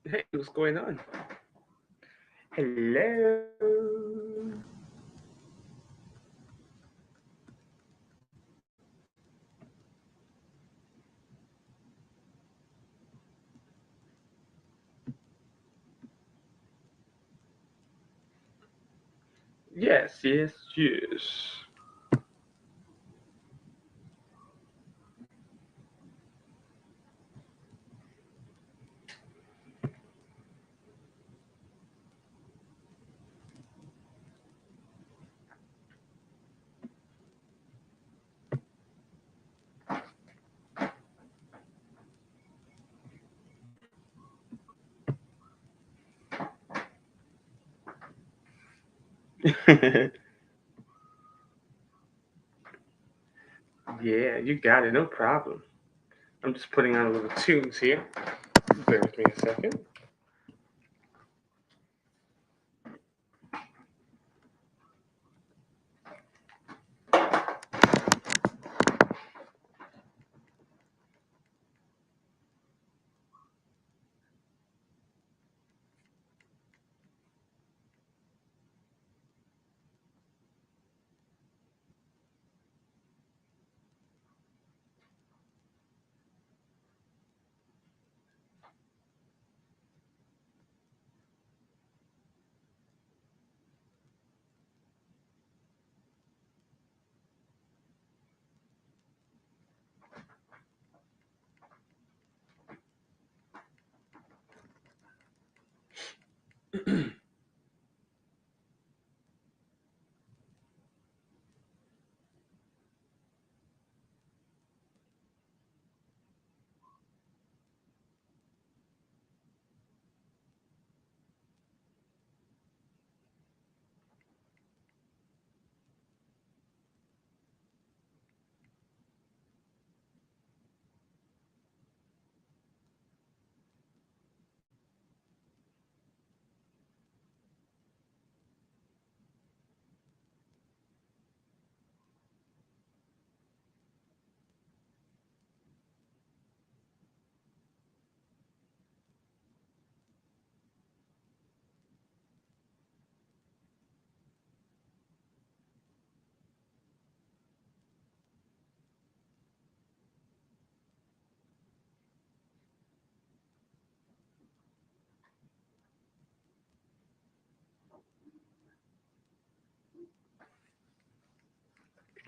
Hey, what's going on? Hello. Yes, yes, yes. Yeah, you got it. No problem. I'm just putting on a little tunes here. Bear with me a second.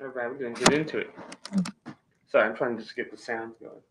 All right, we're gonna get into it. Sorry, I'm trying to just get the sounds going.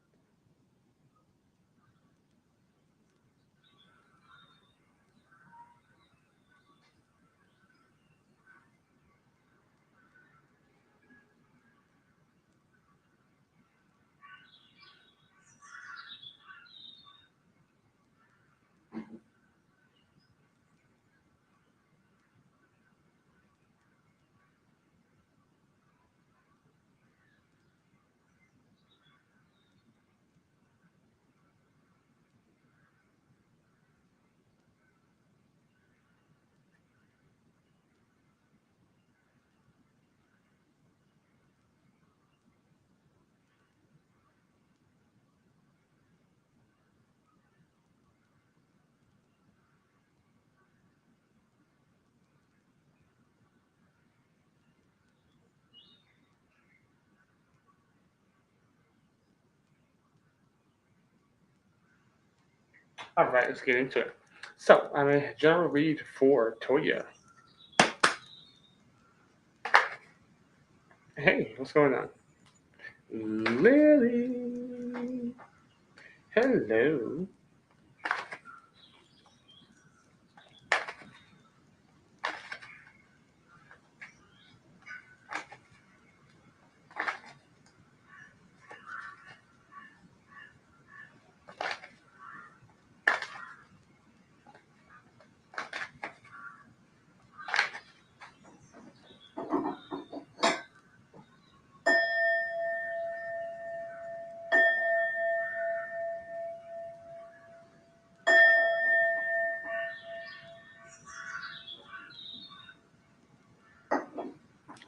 All right, let's get into it. So, I'm a general read for Toya. Hey, what's going on? Lily. Hello.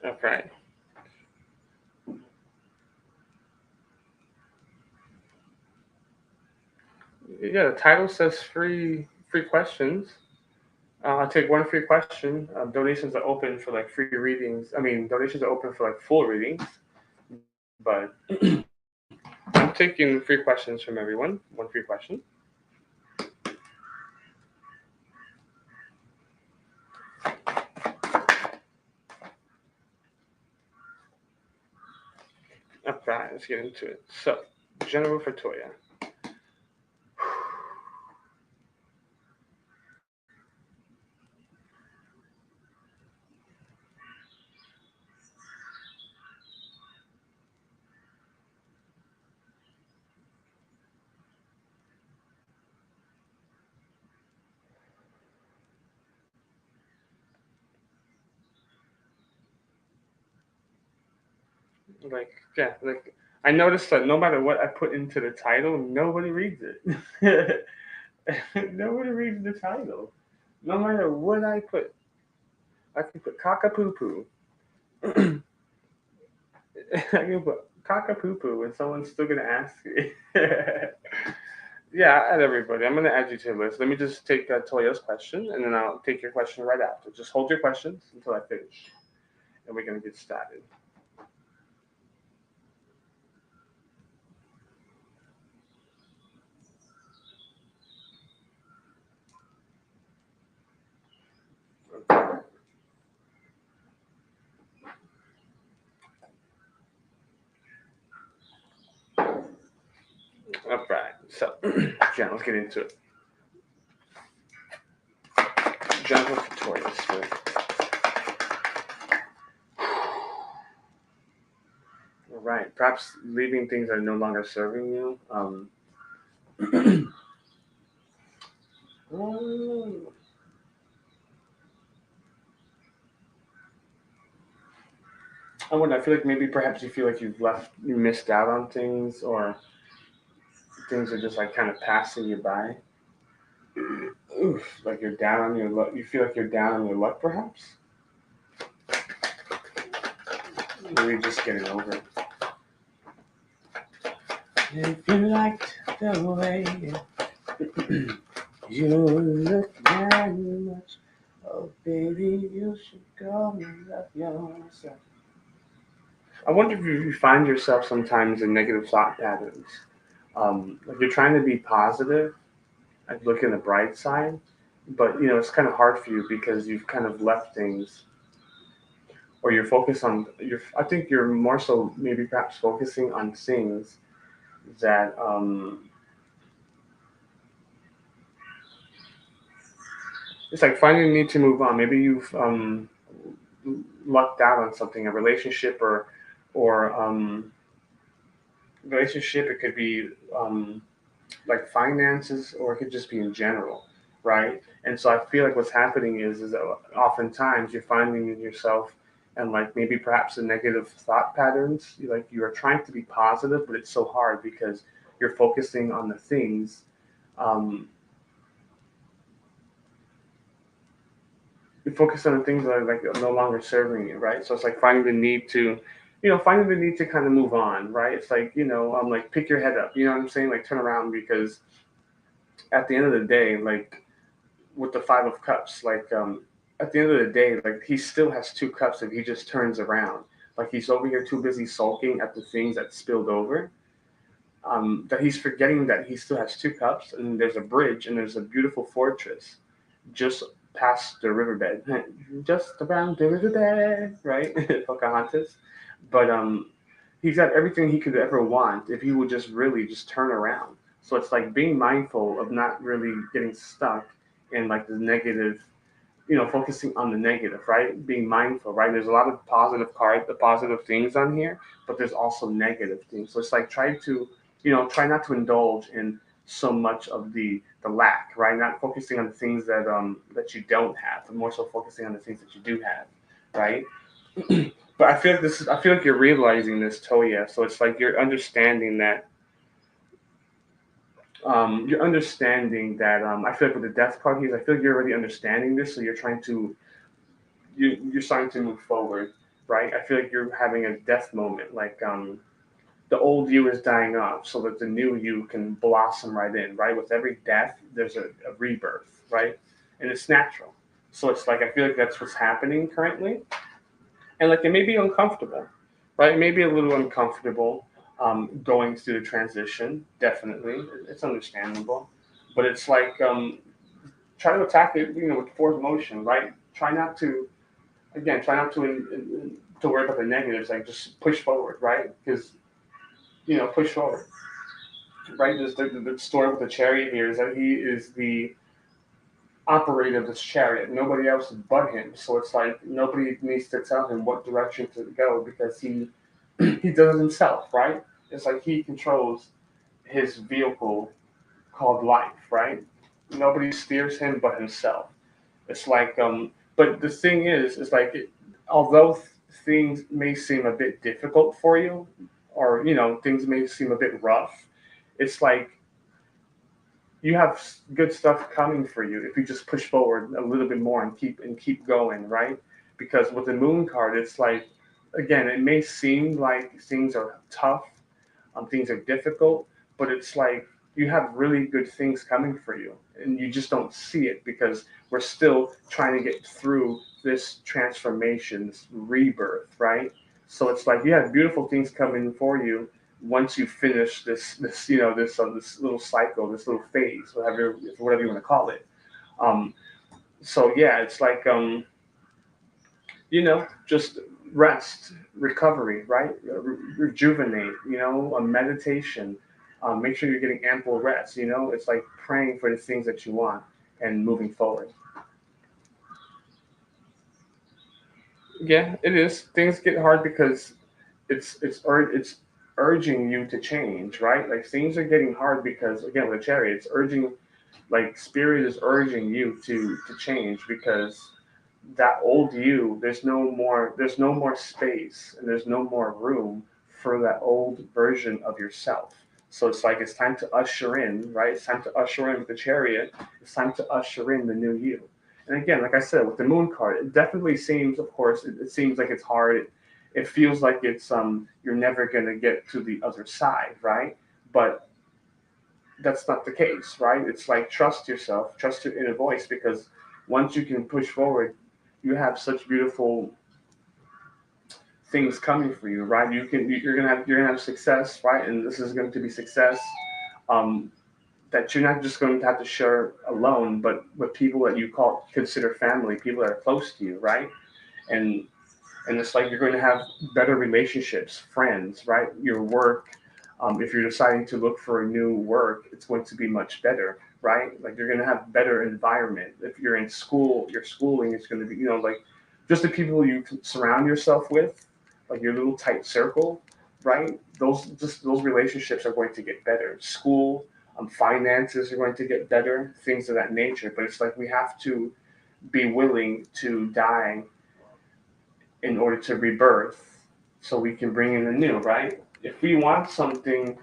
All right. Yeah, the title says free questions. I'll take one free question. Donations are open for like free readings. I mean, donations are open for like full readings, but I'm taking free questions from everyone. One free question. Okay, let's get into it. So, General for Toya. Like, yeah, like I noticed that no matter what I put into the title, nobody reads it. Nobody reads the title. No matter what I put, I can put cockapoo poo. I can put cockapoo poo, and someone's still gonna ask me. Yeah, add everybody. I'm gonna add you to the list. Let me just take Toya's question, and then I'll take your question right after. Just hold your questions until I finish, and we're gonna get started. All right. So, Jen, let's get into it. Jennifer Victoria's. All right. Perhaps leaving things that are no longer serving you. Um, I wonder. I feel like maybe perhaps you feel like you missed out on things, or things are just like kind of passing you by. Oof, like you're down on your luck. You feel like you're down on your luck, perhaps. Maybe just getting over it. If you liked the way you look that much, oh baby, you should go and love yourself. I wonder if you find yourself sometimes in negative thought patterns. Like you're trying to be positive, like look in the bright side, but it's kind of hard for you because you've kind of left things, or you're focused on. I think you're more so maybe perhaps focusing on things that it's like finding the need to move on. Maybe you've lucked out on something, a relationship, or relationship. It could be like finances, or it could just be in general, right? And so I feel like what's happening is that oftentimes you're finding yourself and like maybe perhaps the negative thought patterns. Like you are trying to be positive, but it's so hard because you're focusing on the things. Um, you focus on the things that are like no longer serving you, right? So it's like finding the need to, finding the need to kind of move on, right? It's like, I'm like pick your head up, you know what I'm saying? Like turn around because at the end of the day, like with the Five of Cups, like at the end of the day, like he still has two cups if he just turns around. Like he's over here too busy sulking at the things that spilled over. That he's forgetting that he still has two cups, and there's a bridge, and there's a beautiful fortress just past the riverbed, just around the riverbed, right? Pocahontas. But he's got everything he could ever want if he would just really just turn around. So it's like being mindful of not really getting stuck in like the negative, focusing on the negative, right? Being mindful, right? There's a lot of positive cards, the positive things on here, but there's also negative things. So it's like try to, try not to indulge in so much of the lack, right? Not focusing on the things that you don't have, but more so focusing on the things that you do have, right? But I feel like you're realizing this, Toya. So it's like you're understanding that I feel like with the death card here, I feel like you're already understanding this, so you're starting to move forward, right? I feel like you're having a death moment, like the old you is dying off so that the new you can blossom right in, right? With every death, there's a rebirth, right? And it's natural. So it's like, I feel like that's what's happening currently. And like, it may be uncomfortable, right? It may be a little uncomfortable going through the transition, definitely. It's understandable. But it's like, try to attack it, with forward motion, right? Try not to, again, try not to worry about the negatives, like just push forward, right? Because, push forward, right? There's the story with the chariot here is that he is the operator of this chariot, nobody else but him. So it's like nobody needs to tell him what direction to go because he does it himself, right? It's like he controls his vehicle called life, right? Nobody steers him but himself. It's like, but the thing is like, although things may seem a bit difficult for you, or things may seem a bit rough, it's like you have good stuff coming for you if you just push forward a little bit more and keep going, right? Because with the moon card, it's like, again, it may seem like things are tough, things are difficult, but it's like you have really good things coming for you, and you just don't see it because we're still trying to get through this transformation, this rebirth, right? So it's like you have beautiful things coming for you once you finish this little cycle, this little phase, whatever you want to call it. Um, so yeah, it's like, just rest, recovery, right? Rejuvenate, a meditation. Make sure you're getting ample rest. It's like praying for the things that you want and moving forward. Yeah, it is. Things get hard because it's urging you to change, right? Like things are getting hard because, again, with the chariot, it's urging, like spirit is urging you to change because that old you, there's no more space and there's no more room for that old version of yourself. So it's like it's time to usher in, right? It's time to usher in with the chariot. It's time to usher in the new you. And again, like I said, with the moon card, it definitely seems, of course, it seems like it's hard. It feels like it's you're never gonna get to the other side, right? But that's not the case, right? It's like trust yourself, trust your inner voice, because once you can push forward, you have such beautiful things coming for you, right? You're gonna have success, right? And this is going to be success um, that you're not just going to have to share alone, but with people that you consider family, people that are close to you, right? And and it's like you're going to have better relationships, friends, right? Your work. If you're deciding to look for a new work, it's going to be much better, right? Like you're going to have better environment. If you're in school, your schooling is going to be, like just the people you surround yourself with, like your little tight circle, right? Those relationships are going to get better. School, finances are going to get better, things of that nature. But it's like we have to be willing to die in order to rebirth so we can bring in the new, right? If we want something,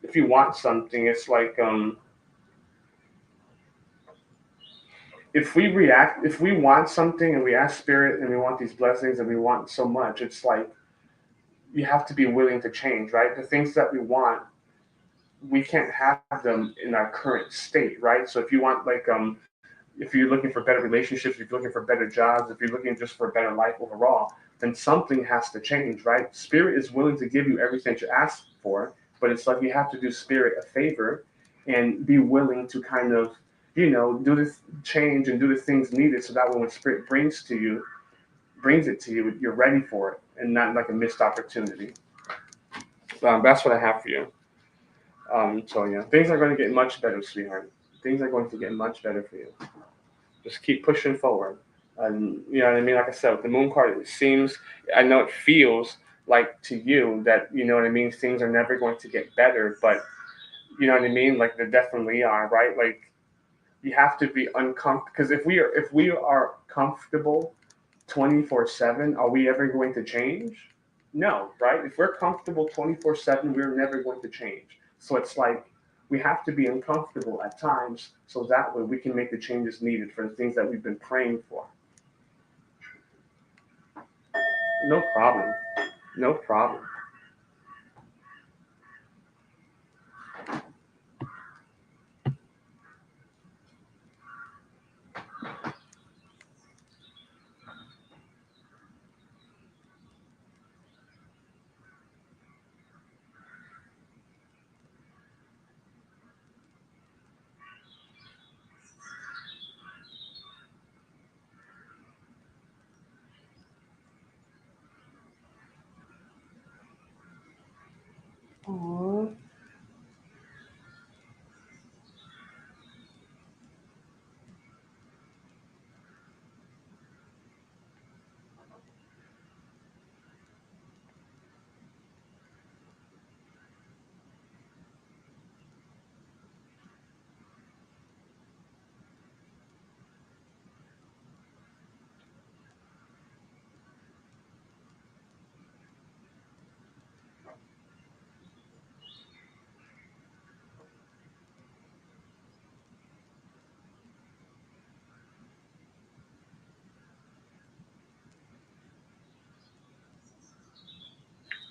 it's like, if we want something and we ask spirit and we want these blessings and we want so much, it's like you have to be willing to change, right? The things that we want, we can't have them in our current state, right? So if you want, like, if you're looking for better relationships, if you're looking for better jobs, if you're looking just for a better life overall, then something has to change, right? Spirit is willing to give you everything you ask for, but it's like you have to do spirit a favor and be willing to kind of, do the change and do the things needed so that when spirit brings it to you, you're ready for it and not like a missed opportunity. That's what I have for you. So yeah, things are going to get much better, sweetheart. Things are going to get much better for you. Just keep pushing forward. And you know what I mean? Like I said, with the moon card, I know it feels like to you that, you know what I mean, things are never going to get better, but you know what I mean? Like they definitely are, right? Like you have to be uncomfortable, because if we are comfortable 24/7, are we ever going to change? No, right? If we're comfortable 24/7, we're never going to change. So it's like we have to be uncomfortable at times so that way we can make the changes needed for the things that we've been praying for. No problem. No problem.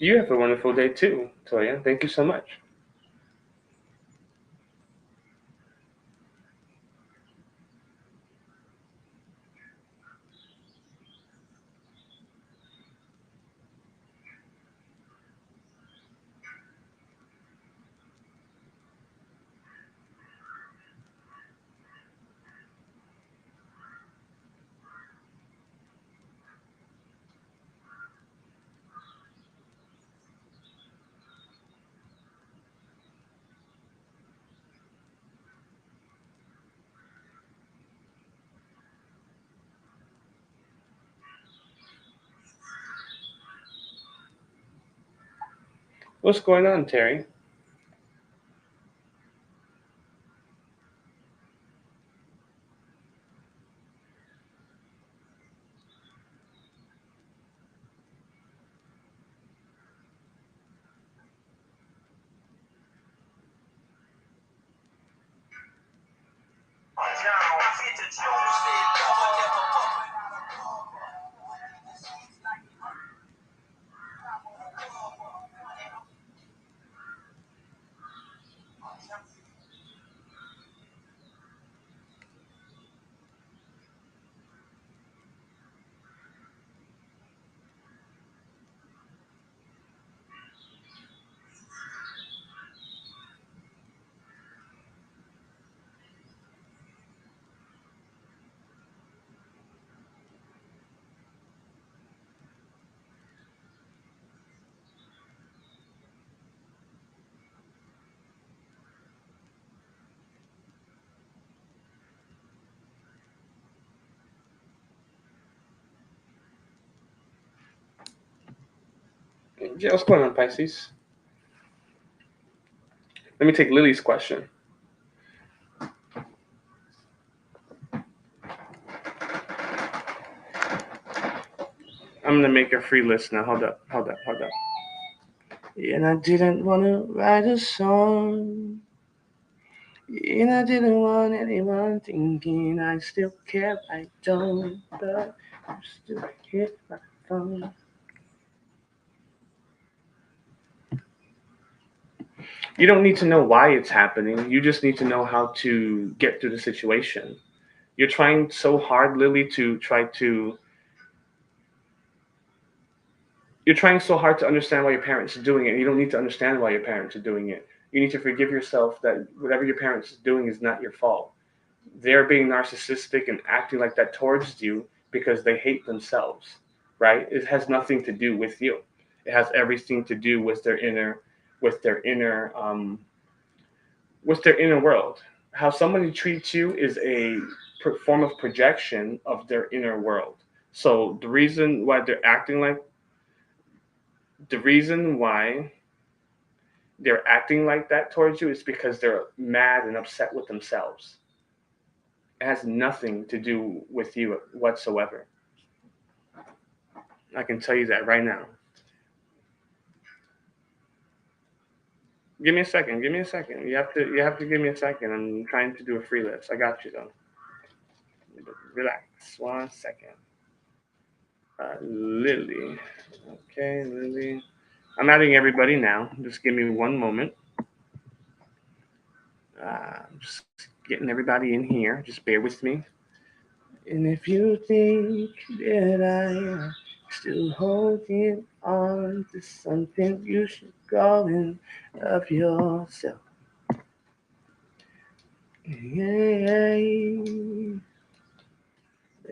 You have a wonderful day too, Toya. Thank you so much. What's going on, Terry? Yeah, what's going on, Pisces? Let me take Lily's question. I'm gonna make a free list now. Hold up. And I didn't wanna write a song. And I didn't want anyone thinking I still care. I don't, but I still hit my phone. You don't need to know why it's happening. You just need to know how to get through the situation. You're trying so hard, Lily, to try to. You're trying so hard to understand why your parents are doing it. You don't need to understand why your parents are doing it. You need to forgive yourself that whatever your parents are doing is not your fault. They're being narcissistic and acting like that towards you because they hate themselves, right? It has nothing to do with you. It has everything to do with their inner, with their inner world. How somebody treats you is a form of projection of their inner world. So the reason why they're acting like that towards you is because they're mad and upset with themselves. It has nothing to do with you whatsoever. I can tell you that right now. Give me a second. Give me a second. You have to give me a second. I'm trying to do a free list. I got you though. Relax. 1 second. Lily. Okay, Lily. I'm adding everybody now. Just give me one moment. Just getting everybody in here. Just bear with me. And if you think that I am still holding on to something, you should go and love yourself. Yeah.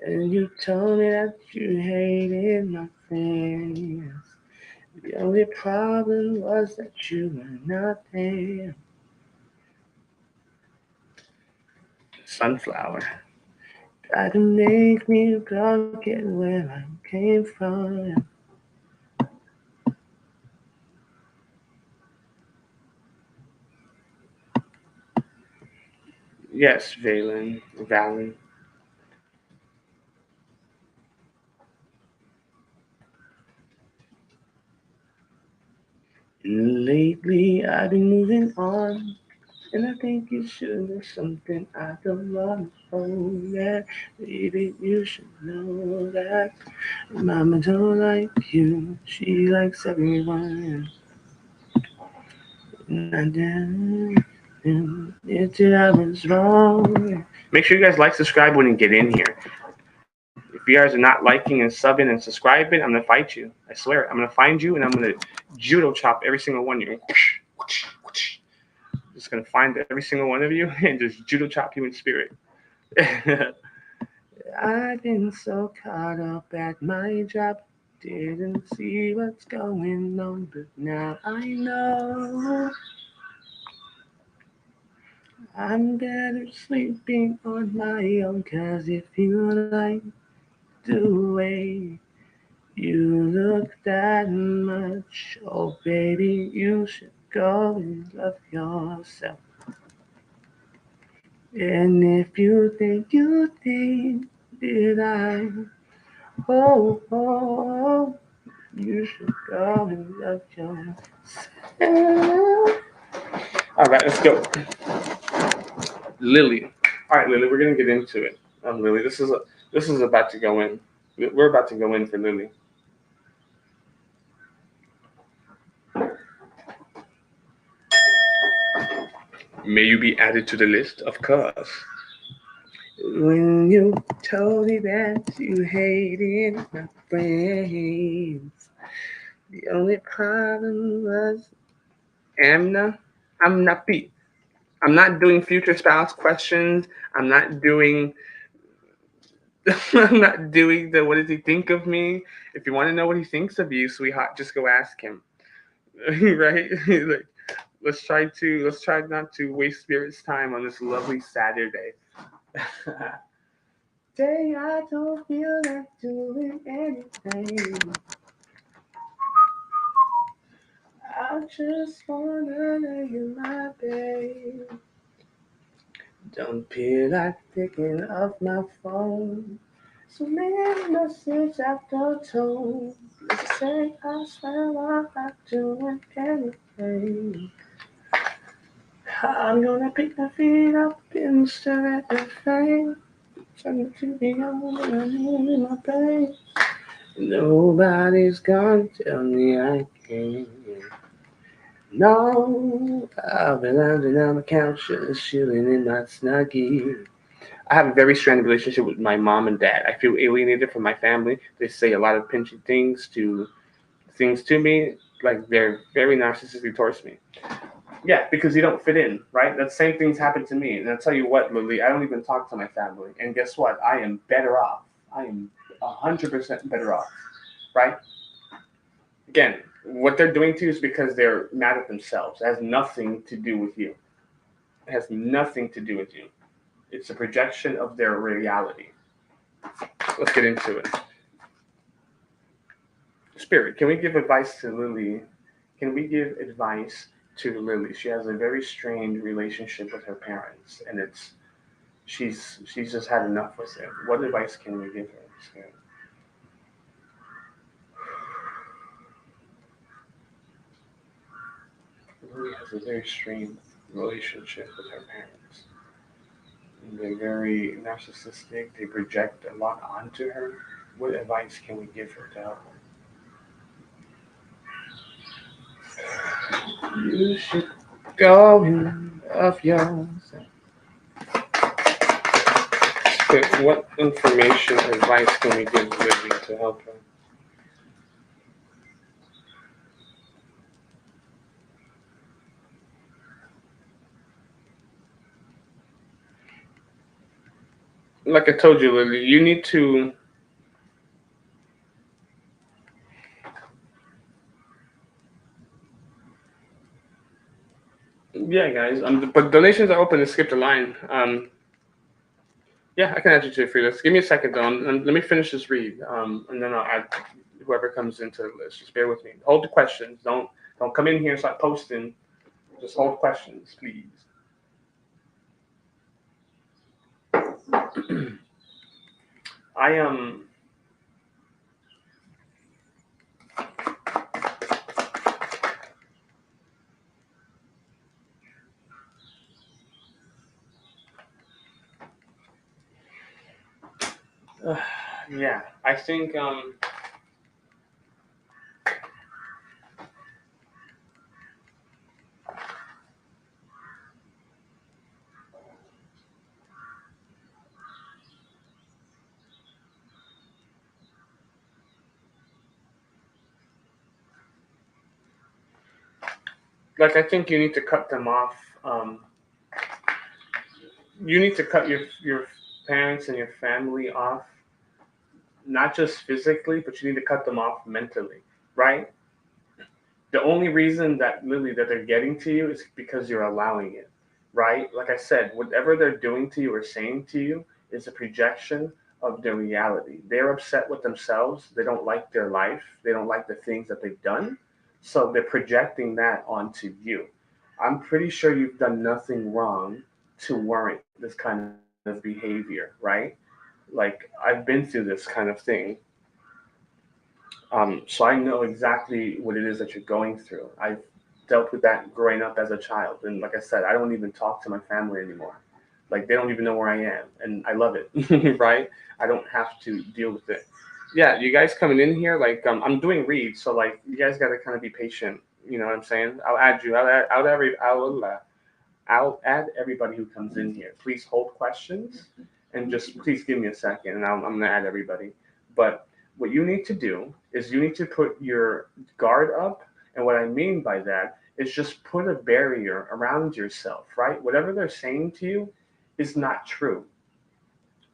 And you told me that you hated my friends. The only problem was that you were not there. Sunflower. Try to make me forget where I came from. Yes, Valen. Lately, I've been moving on. And I think you should know something I don't want to hold that. Baby, you should know that. Mama don't like you, she likes everyone. And I did I was wrong. Make sure you guys like, subscribe when you get in here. If you guys are not liking and subbing and subscribing, I'm gonna fight you. I swear, I'm gonna find you and I'm gonna judo chop every single one of you. Just gonna find every single one of you and just judo chop you in spirit. I've been so caught up at my job, didn't see what's going on, but now I know I'm better sleeping on my own. 'Cause if you like the way you look that much, oh baby, you should go and love yourself. And if you think that oh, you should go and love yourself. All right, let's go. Lily. All right, Lily, we're gonna get into it. Lily, this is about to go in. We're about to go in for Lily. May you be added to the list, of course. When you told me that you hated my friends, the only problem was Amna. I'm not be. I'm not doing future spouse questions. I'm not doing. I'm not doing the what does he think of me? If you want to know what he thinks of you, sweetheart, just go ask him. Right? Like, let's try not to waste spirit's time on this lovely Saturday. Day I don't feel like doing anything. I just wanna lay in my bed. Don't feel like picking up my phone. So many messages after tone. Let's say I swear I'm not doing anything. I'm gonna pick my feet up and stare at the flame. Turn to be on and I'm in my brain. Nobody's gonna tell me I can't. No, I've been lounging on the couch, just chilling in my snuggie. I have a very strained relationship with my mom and dad. I feel alienated from my family. They say a lot of pinchy things to me, like they're very narcissistic towards me. Yeah, because you don't fit in, right? That same things happen to me. And I'll tell you what, Lily, I don't even talk to my family. And guess what? I am better off. I am 100% better off, right? Again, what they're doing to you is because they're mad at themselves. It has nothing to do with you. It has nothing to do with you. It's a projection of their reality. Let's get into it. Spirit, can we give advice to Lily? Can we give advice to Lily? She has a very strained relationship with her parents, and she's just had enough with it. What advice can we give her? Spirit? Lily has a very strained relationship with her parents. They're very narcissistic. They project a lot onto her. What advice can we give her to help her? You should go in of yourself. What information or advice can we give Lily to help her? Like I told you, Lily, you need to. Yeah, guys. But donations are open to skip the line. Yeah, I can add you to the free list. Give me a second, though. Let me finish this read, and then I'll add whoever comes into the list. Just bear with me. Hold the questions. Don't come in here and start posting. Just hold questions, please. I Yeah, I think like I think you need to cut them off. You need to cut your parents and your family off, not just physically, but you need to cut them off mentally, right? The only reason that Lily that they're getting to you is because you're allowing it, right? Like I said, whatever they're doing to you or saying to you is a projection of their reality. They're upset with themselves. They don't like their life. They don't like the things that they've done. So they're projecting that onto you. I'm pretty sure you've done nothing wrong to warrant this kind of behavior, right? Like I've been through this kind of thing. So I know exactly what it is that you're going through. I've dealt with that growing up as a child, and like I said, I don't even talk to my family anymore. Like they don't even know where I am, and I love it, right? I don't have to deal with it. Yeah, you guys coming in here, like I'm doing reads, so like you guys got to kind of be patient. You know what I'm saying? I'll add you. I'll add everybody who comes in here. Please hold questions and just please give me a second, and I'm going to add everybody. But what you need to do is you need to put your guard up. And what I mean by that is just put a barrier around yourself, right? Whatever they're saying to you is not true,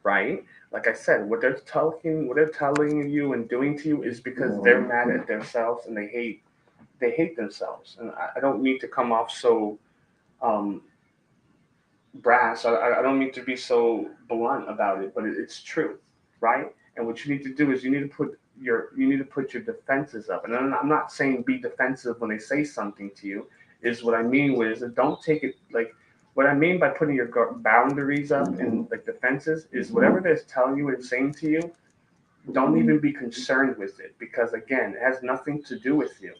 right? Like I said, what they're telling you and doing to you is because they're mad at themselves and they hate themselves. And I don't need to come off so um, brass. I don't mean to be so blunt about it, but it's true, right? And what you need to do is you need to put your defenses up. And I'm not saying be defensive when they say something to you. Is what I mean with is don't take it like what I mean by putting your boundaries up and like defenses is whatever they're telling you and saying to you, don't even be concerned with it because again, it has nothing to do with you,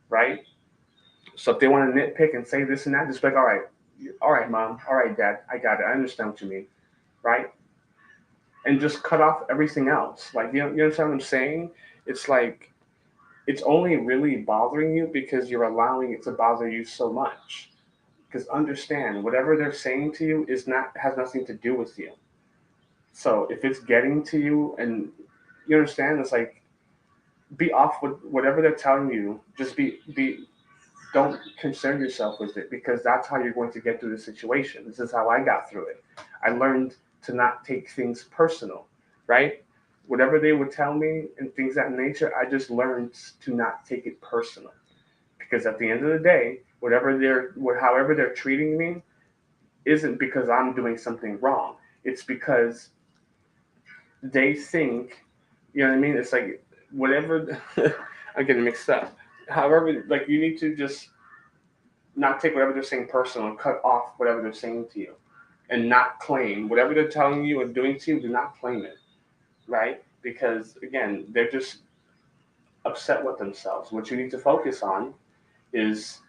right? So if they want to nitpick and say this and that, just be like, all right, mom, all right, dad, I got it. I understand what you mean, right? And just cut off everything else. Like you understand what I'm saying? It's like it's only really bothering you because you're allowing it to bother you so much. Because understand, whatever they're saying to you is not has nothing to do with you. So if it's getting to you, and you understand, it's like be off with whatever they're telling you. Just be don't concern yourself with it because that's how you're going to get through the situation. This is how I got through it. I learned to not take things personal, right? Whatever they would tell me and things of that nature, I just learned to not take it personal because at the end of the day, however they're treating me isn't because I'm doing something wrong. It's because they think, you know what I mean? It's like whatever. I'm getting mixed up. However, like you need to just not take whatever they're saying personal and cut off whatever they're saying to you and not claim whatever they're telling you and doing to you, do not claim it, right? Because again, they're just upset with themselves. What you need to focus on is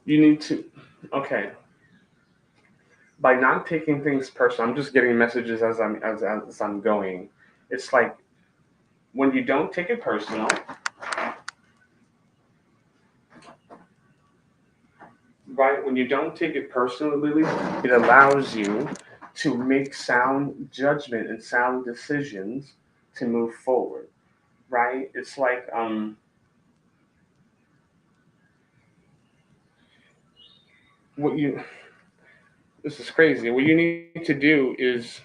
you need to, okay, by not taking things personal, I'm just getting messages as I'm going. It's like when you don't take it personal, right? When you don't take it personally, it allows you to make sound judgment and sound decisions to move forward, right? It's like what you. This is crazy. What you need to do is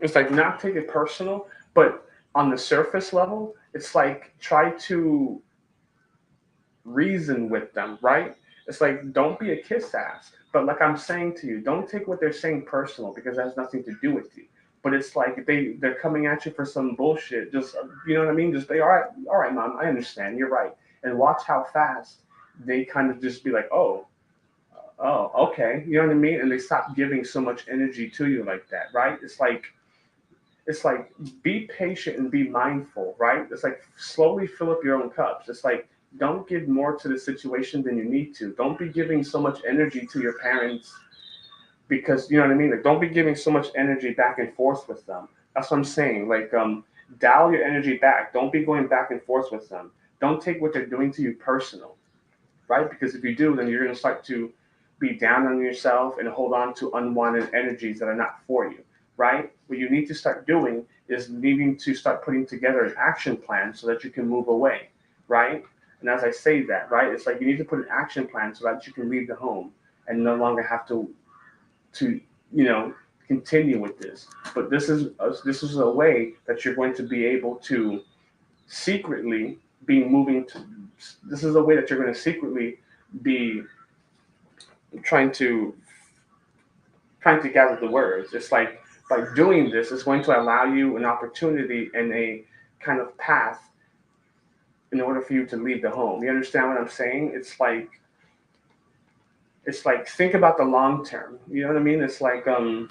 it's like not take it personal, but on the surface level, it's like try to reason with them, right? It's like don't be a kiss ass. But like I'm saying to you, don't take what they're saying personal because it has nothing to do with you. But it's like they're coming at you for some bullshit. Just you know what I mean? Just be all right, mom. I understand. You're right. And watch how fast they kind of just be like, oh, okay, you know what I mean? And they stop giving so much energy to you like that, right? It's like be patient and be mindful, right? It's like slowly fill up your own cups. It's like don't give more to the situation than you need to. Don't be giving so much energy to your parents because you know what I mean. Like don't be giving so much energy back and forth with them. That's what I'm saying. Like dial your energy back. Don't be going back and forth with them. Don't take what they're doing to you personal, right? Because if you do, then you're going to start to be down on yourself and hold on to unwanted energies that are not for you, right? What you need to start doing is needing to start putting together an action plan so that you can move away, right? And as I say that, right, it's like you need to put an action plan so that you can leave the home and no longer have to you know continue with this. But this is a way that you're going to be able to secretly be moving to. This is a way that you're going to secretly be trying to gather the words. It's like by doing this, it's going to allow you an opportunity and a kind of path in order for you to leave the home. You understand what I'm saying? It's like think about the long term. You know what I mean? It's like you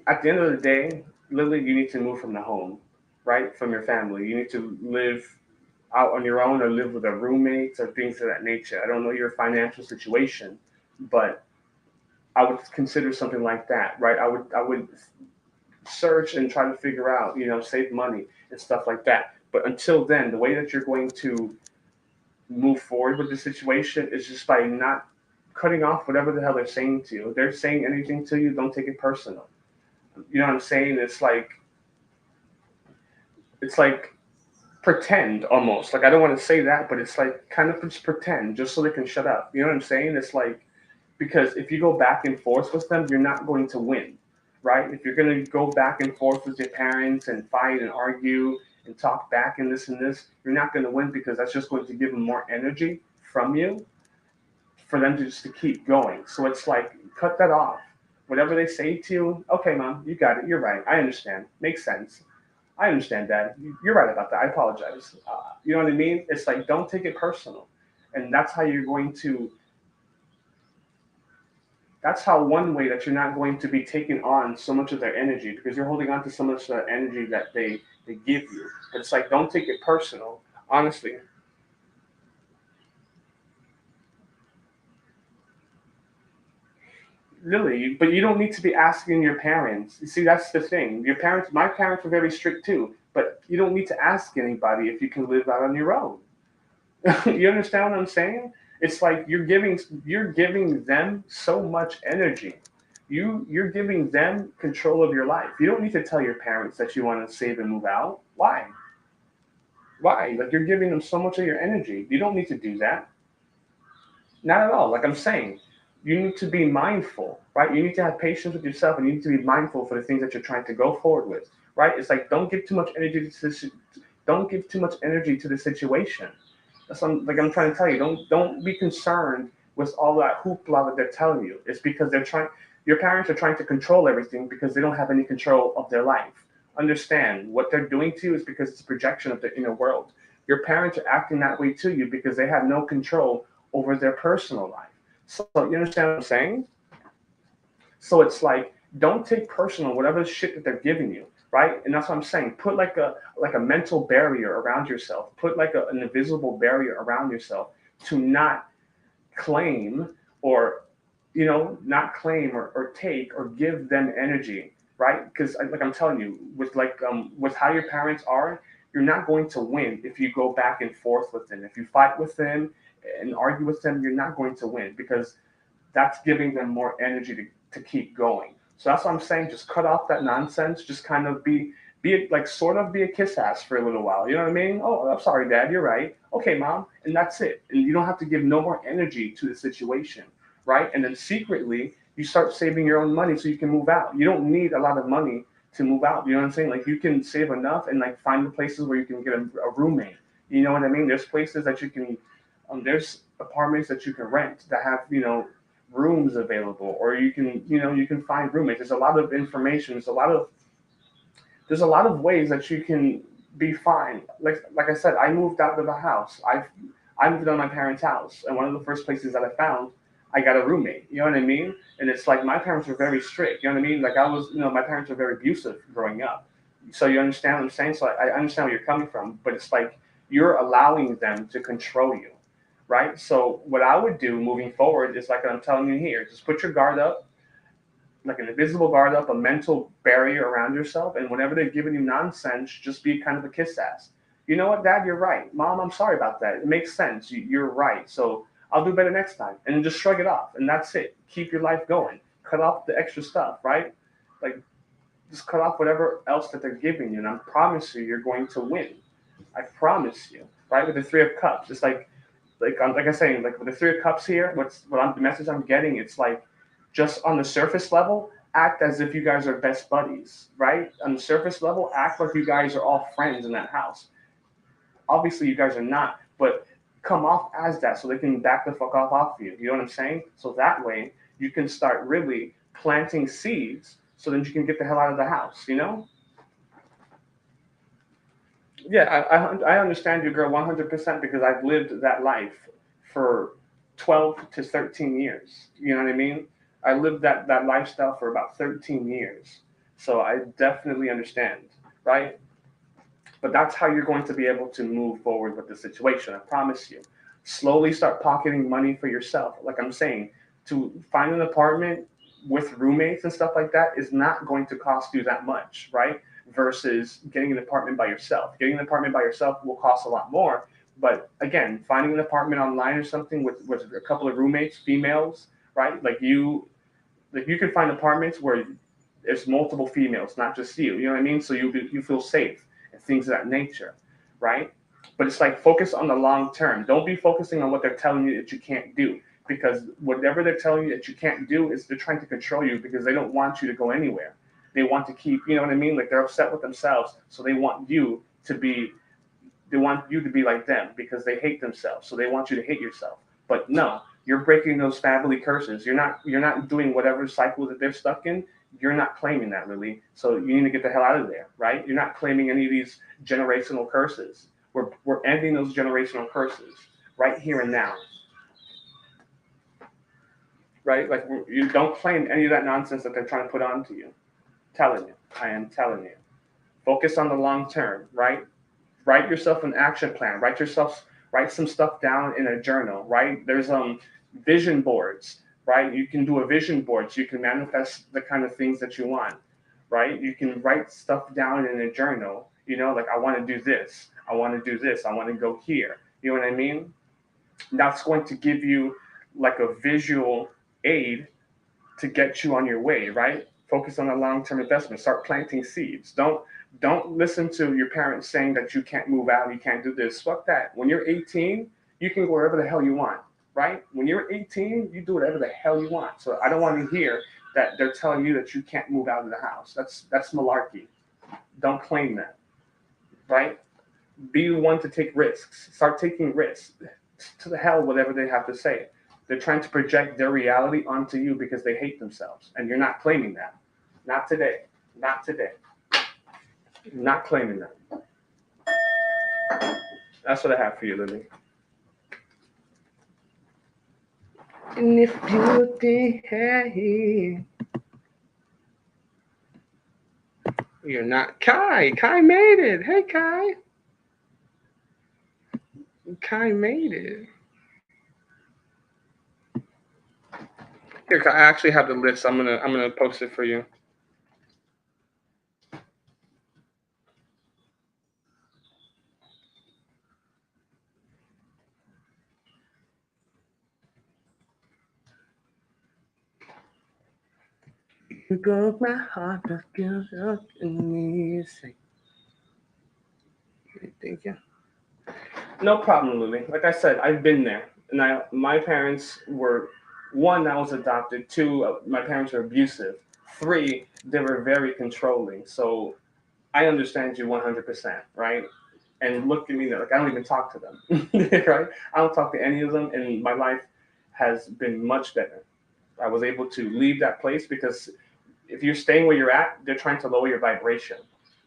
at the end of the day, literally you need to move from the home, right? From your family. You need to live out on your own or live with a roommate or things of that nature. I don't know your financial situation, but I would consider something like that, right? I would search and try to figure out, save money and stuff like that. But until then, the way that you're going to move forward with the situation is just by not cutting off whatever the hell they're saying to you. If they're saying anything to you, don't take it personal. You know what I'm saying? It's like pretend almost. Like I don't want to say that, but it's like kind of just pretend just so they can shut up. You know what I'm saying? It's like because if you go back and forth with them, you're not going to win, right? If you're going to go back and forth with your parents and fight and argue and talk back and this, you're not going to win because that's just going to give them more energy from you for them to just to keep going. So it's like cut that off. Whatever they say to you, okay, mom, you got it. You're right. I understand. Makes sense. I understand, Dad. You're right about that. I apologize. You know what I mean? It's like don't take it personal, and that's how you're going to that's how one way that you're not going to be taking on so much of their energy because you're holding on to so much of the energy that they give you. But it's like don't take it personal. Honestly, really, but you don't need to be asking your parents. You see, that's the thing. Your parents, my parents were very strict too, but you don't need to ask anybody if you can live out on your own. You understand what I'm saying? It's like you're giving them so much energy. You're giving them control of your life. You don't need to tell your parents that you want to save and move out. Why? Why? Like you're giving them so much of your energy. You don't need to do that. Not at all. Like I'm saying, you need to be mindful, right? You need to have patience with yourself, and you need to be mindful for the things that you're trying to go forward with, right? It's like don't give too much energy to this. Don't give too much energy to the situation. That's what I'm trying to tell you. Don't be concerned with all that hoopla that they're telling you. It's because they're trying. Your parents are trying to control everything because they don't have any control of their life. Understand what they're doing to you is because it's a projection of the inner world. Your parents are acting that way to you because they have no control over their personal life. So you understand what I'm saying? So it's like don't take personal whatever shit that they're giving you, right? And that's what I'm saying. Put like a mental barrier around yourself. Put like an invisible barrier around yourself to not claim or not claim or take or give them energy, right? Because like I'm telling you, with how your parents are, you're not going to win if you go back and forth with them. If you fight with them and argue with them, you're not going to win because that's giving them more energy to keep going. So that's what I'm saying. Just cut off that nonsense. Just kind of like sort of be a kiss ass for a little while. You know what I mean? Oh, I'm sorry, Dad. You're right. Okay, Mom. And that's it. And you don't have to give no more energy to the situation, right? And then secretly, you start saving your own money so you can move out. You don't need a lot of money to move out. You know what I'm saying? Like you can save enough and like find the places where you can get a roommate. You know what I mean? There's places that you can, there's apartments that you can rent that have, rooms available, or you can find roommates. There's a lot of information. There's a lot of ways that you can be fine. Like I said, I moved out of the house. I moved out of my parents' house, and one of the first places that I found, I got a roommate. You know what I mean? And it's like my parents were very strict. You know what I mean? Like I was, my parents were very abusive growing up. So you understand what I'm saying? So I understand where you're coming from, but it's like you're allowing them to control you, right? So what I would do moving forward is like I'm telling you here, just put your guard up, like an invisible guard up, a mental barrier around yourself, and whenever they're giving you nonsense, just be kind of a kiss ass. You know what, Dad, you're right. Mom, I'm sorry about that. It makes sense. You're right. So I'll do better next time. And then just shrug it off. And that's it. Keep your life going. Cut off the extra stuff, right? Like, just cut off whatever else that they're giving you. And I promise you, you're going to win. I promise you, right? With the Three of Cups, it's like I'm saying, like with the Three of Cups here, the message I'm getting, it's like just on the surface level, act as if you guys are best buddies, right? On the surface level, act like you guys are all friends in that house. Obviously, you guys are not, but come off as that so they can back the fuck off you. You know what I'm saying? So that way you can start really planting seeds so then you can get the hell out of the house, you know? Yeah, I understand you, girl, 100% because I've lived that life for 12 to 13 years. You know what I mean? I lived that lifestyle for about 13 years. So I definitely understand, right? But that's how you're going to be able to move forward with the situation. I promise you. Slowly start pocketing money for yourself. Like I'm saying, to find an apartment with roommates and stuff like that is not going to cost you that much, right? Versus getting an apartment by yourself. Getting an apartment by yourself will cost a lot more. But again, finding an apartment online or something with a couple of roommates, females, right? Like you can find apartments where there's multiple females, not just you. You know what I mean? So you feel safe and things of that nature, right? But it's like focus on the long term. Don't be focusing on what they're telling you that you can't do, because whatever they're telling you that you can't do is they're trying to control you because they don't want you to go anywhere. They want to keep, you know what I mean? Like they're upset with themselves, so they want you to be like them because they hate themselves. So they want you to hate yourself. But no, you're breaking those family curses. You're not doing whatever cycle that they're stuck in. You're not claiming that really. So you need to get the hell out of there, right? You're not claiming any of these generational curses. We're ending those generational curses right here and now, right? Like you don't claim any of that nonsense that they're trying to put onto you. Telling you, I am telling you. Focus on the long term, right? Write yourself an action plan. Write some stuff down in a journal, right? There's vision boards, right? You can do a vision board so you can manifest the kind of things that you want, right? You can write stuff down in a journal, like I want to do this, I want to do this, I want to go here. You know what I mean? That's going to give you like a visual aid to get you on your way, right? Focus on a long-term investment. Start planting seeds. Don't listen to your parents saying that you can't move out, you can't do this. Fuck that. When you're 18, you can go wherever the hell you want, right? When you're 18, you do whatever the hell you want. So I don't want to hear that they're telling you that you can't move out of the house. That's malarkey. Don't claim that, right? Be the one to take risks. Start taking risks. To the hell, whatever they have to say. They're trying to project their reality onto you because they hate themselves. And you're not claiming that. Not today. Not today. Not claiming that. That's what I have for you, Lily. And if you think, hey, you're not Kai. Kai made it. Hey, Kai. Kai made it. Here, I actually have the list. I'm gonna post it for you. You broke my heart, but you look in me. Thank you. No problem, Lily. Like I said, I've been there. And my parents were, one, I was adopted. Two, my parents were abusive. Three, they were very controlling. So I understand you 100%, right? And look at me now, like I don't even talk to them, right? I don't talk to any of them, and my life has been much better. I was able to leave that place because if you're staying where you're at, they're trying to lower your vibration.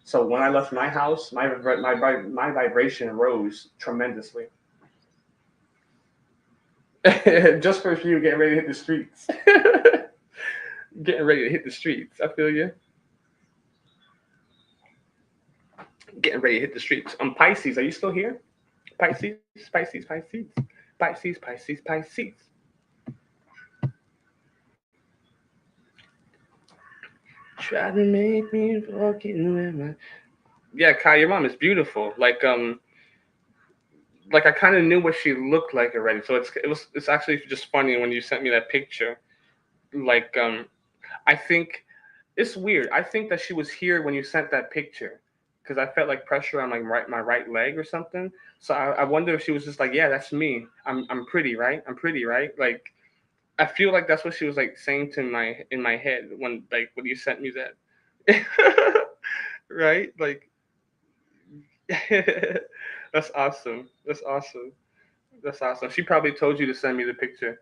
So when I left my house, my vibration rose tremendously. Just for you getting ready to hit the streets. Getting ready to hit the streets. I feel you. Getting ready to hit the streets. Pisces, are you still here? Pisces, Pisces, Pisces, Pisces, Pisces, Pisces. Try to make me forget where my. Yeah, Kai, your mom is beautiful. Like I kind of knew what she looked like already. So it's actually just funny when you sent me that picture. Like I think it's weird. I think that she was here when you sent that picture because I felt like pressure on my right leg or something. So I wonder if she was just like, yeah, that's me. I'm pretty, right? I'm pretty, right? Like I feel like that's what she was like saying to my in my head when you sent me that. Right? Like that's awesome. That's awesome. That's awesome. She probably told you to send me the picture.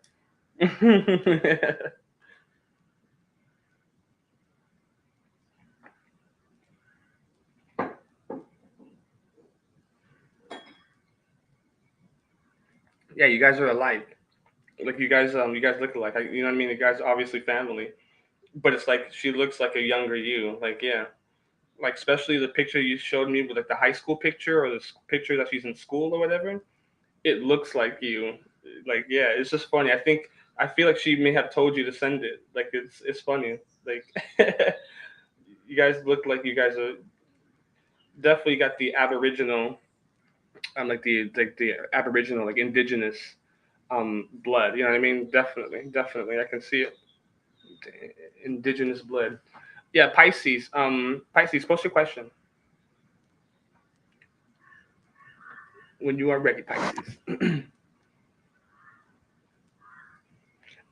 Yeah, you guys are alike. Like you guys look alike. You know what I mean? You guys are obviously family, but it's like she looks like a younger you. Like yeah, like especially the picture you showed me with like the high school picture or the picture that she's in school or whatever. It looks like you. Like yeah, it's just funny. I feel like she may have told you to send it. Like it's funny. Like you guys look like you guys are definitely got the aboriginal, like the aboriginal like indigenous blood. You know what I mean? Definitely, definitely, I can see it. Indigenous blood. Yeah, Pisces. Pisces. Post your question when you are ready, Pisces.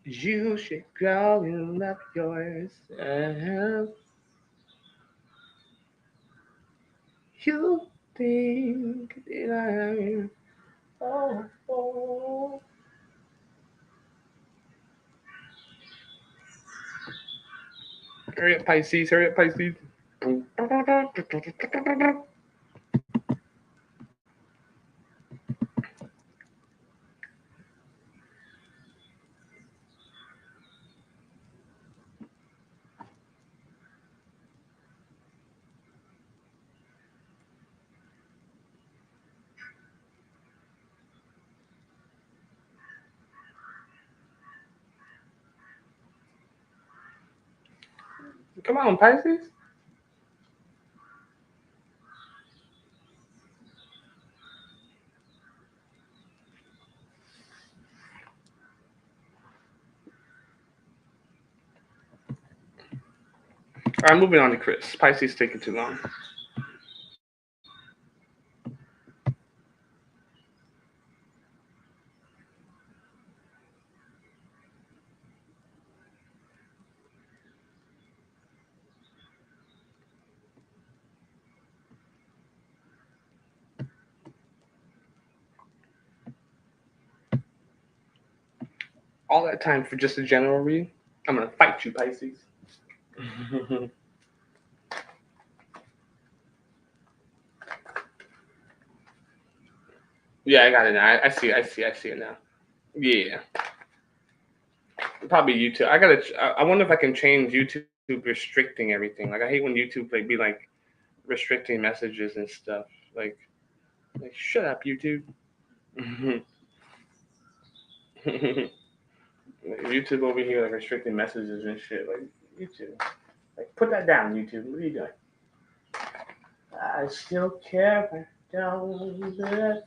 You should grow and love yourself. You think that I'm oh. Hurry up, Pisces. Hurry up, Pisces. Come on, Pisces. All right, moving on to Chris. Pisces taking too long. All that time for just a general read. I'm gonna fight you, Pisces. Yeah, I got it now. I see. I see. I see it now. Yeah, probably YouTube. I wonder if I can change YouTube restricting everything. Like I hate when YouTube like be like restricting messages and stuff. Like like shut up, YouTube. YouTube over here like restricting messages and shit. Like YouTube. Like put that down, YouTube. What are you doing? I still care. But don't do it.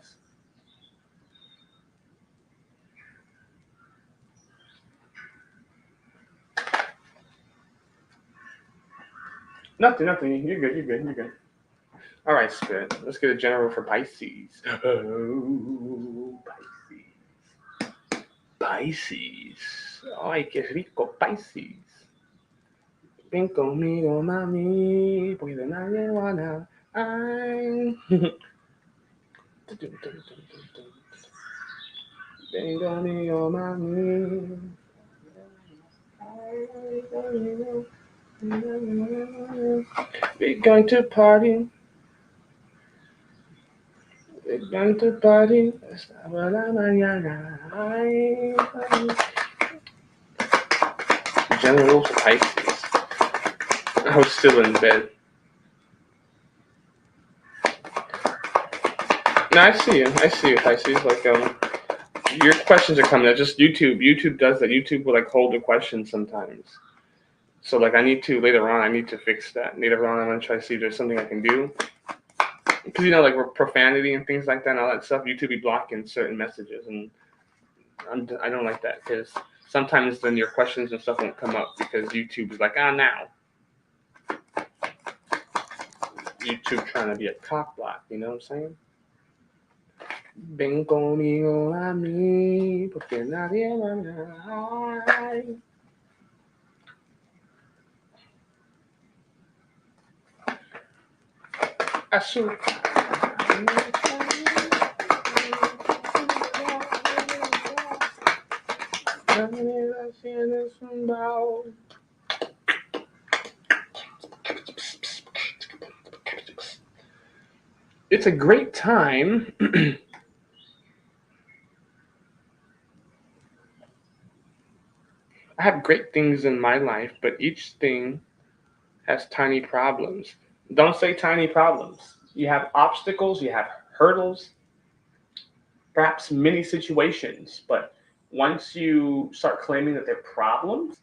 Nothing. Nothing. You're good. You're good. You're good. All right, Spirit. Let's get a general for Pisces. Oh, Pisces. Pisces. Ay, qué rico, Pisces. Ven conmigo, mami, porque de nadie wanna. Ay. Ven conmigo, mami. We're going to party. We're going to party. Generals of Pisces. I was still in bed. No, I see you. I see you, Pisces. Like, your questions are coming. That's just YouTube. YouTube does that. YouTube will like hold the questions sometimes. So like, I need to later on. I need to fix that. Later on, I'm gonna try to see if there's something I can do. Because like with profanity and things like that, and all that stuff, YouTube be blocking certain messages, and I don't like that because sometimes then your questions and stuff won't come up because YouTube is like, now YouTube trying to be a cock block. You know what I'm saying? Ven conmigo a mí, porque nadie más. Azul. It's a great time. I have great things in my life, but each thing has tiny problems. Don't say tiny problems. You have obstacles, you have hurdles, perhaps many situations, but once you start claiming that they're problems,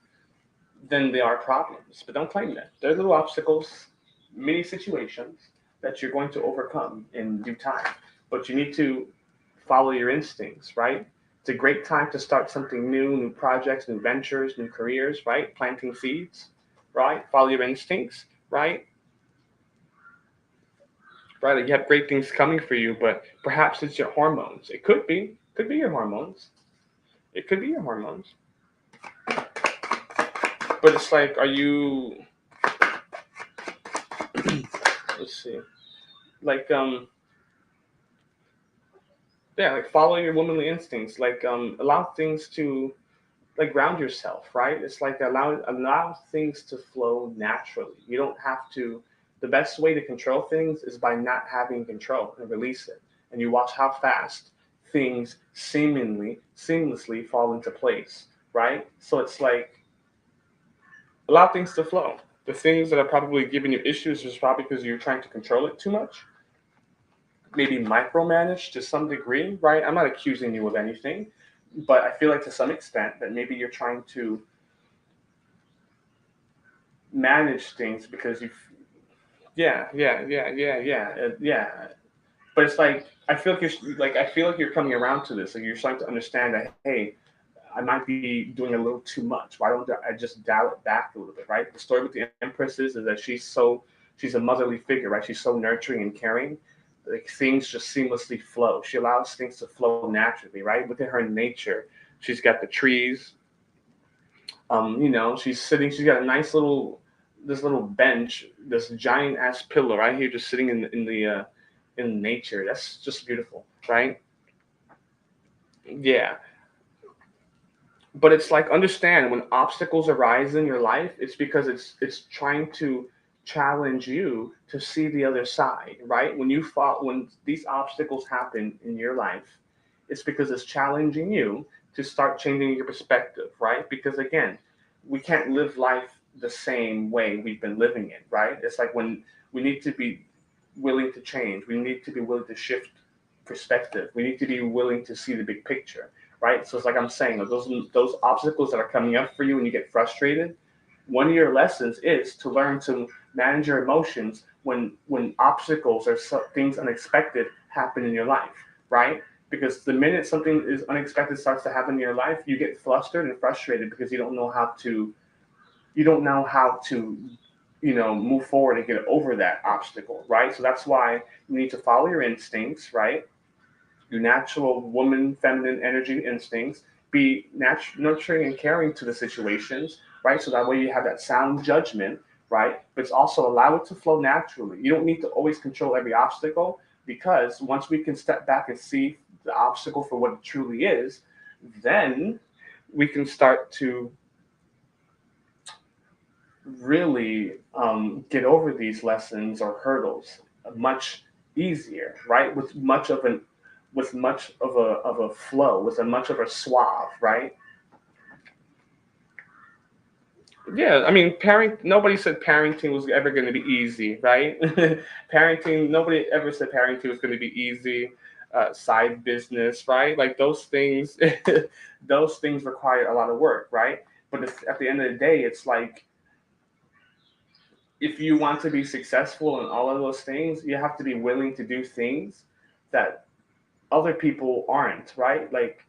then they are problems. But don't claim that. They're little obstacles, many situations that you're going to overcome in due time. But you need to follow your instincts, right? It's a great time to start something new projects, new ventures, new careers, right? Planting seeds, right? Follow your instincts, right? Right, like you have great things coming for you, but perhaps it's your hormones. It could be your hormones. It could be your hormones. But it's like, are you? Let's see. Like yeah, like follow your womanly instincts. Like allow things to like ground yourself, right? It's like allow things to flow naturally. You don't have to. The best way to control things is by not having control and release it. And you watch how fast things seamlessly fall into place, right? So it's like allow things to flow. The things that are probably giving you issues is probably because you're trying to control it too much, maybe micromanage to some degree, right? I'm not accusing you of anything, but I feel like to some extent that maybe you're trying to manage things because yeah. But it's like I feel like you're coming around to this. Like you're starting to understand that hey, I might be doing a little too much. Why don't I just dial it back a little bit, right? The story with the Empress is that she's a motherly figure, right? She's so nurturing and caring. Like things just seamlessly flow. She allows things to flow naturally, right? Within her nature, she's got the trees. She's sitting. She's got a nice little this little bench, this giant ass pillow right here, just sitting in nature. That's just beautiful, right? Yeah, but it's like understand when obstacles arise in your life, it's because it's trying to challenge you to see the other side, right? When these obstacles happen in your life, it's because it's challenging you to start changing your perspective, right? Because again, we can't live life the same way we've been living it, right? It's like when we need to be willing to change, we need to be willing to shift perspective, we need to be willing to see the big picture, right? So it's like I'm saying, those obstacles that are coming up for you when you get frustrated, one of your lessons is to learn to manage your emotions when obstacles or things unexpected happen in your life, right? Because the minute something is unexpected starts to happen in your life, you get flustered and frustrated because you don't know how to move forward and get over that obstacle, right? So that's why you need to follow your instincts, right? Your natural woman, feminine energy instincts, be nurturing and caring to the situations, right? So that way you have that sound judgment, right? But it's also allow it to flow naturally. You don't need to always control every obstacle because once we can step back and see the obstacle for what it truly is, then we can start to really get over these lessons or hurdles much easier, right? With much of a flow, with a much of a suave, right? Yeah, I mean, nobody said parenting was ever going to be easy, right? Parenting, nobody ever said parenting was going to be easy. Side business, right? Like those things, those things require a lot of work, right? But at the end of the day, it's like if you want to be successful in all of those things, you have to be willing to do things that other people aren't, right? Like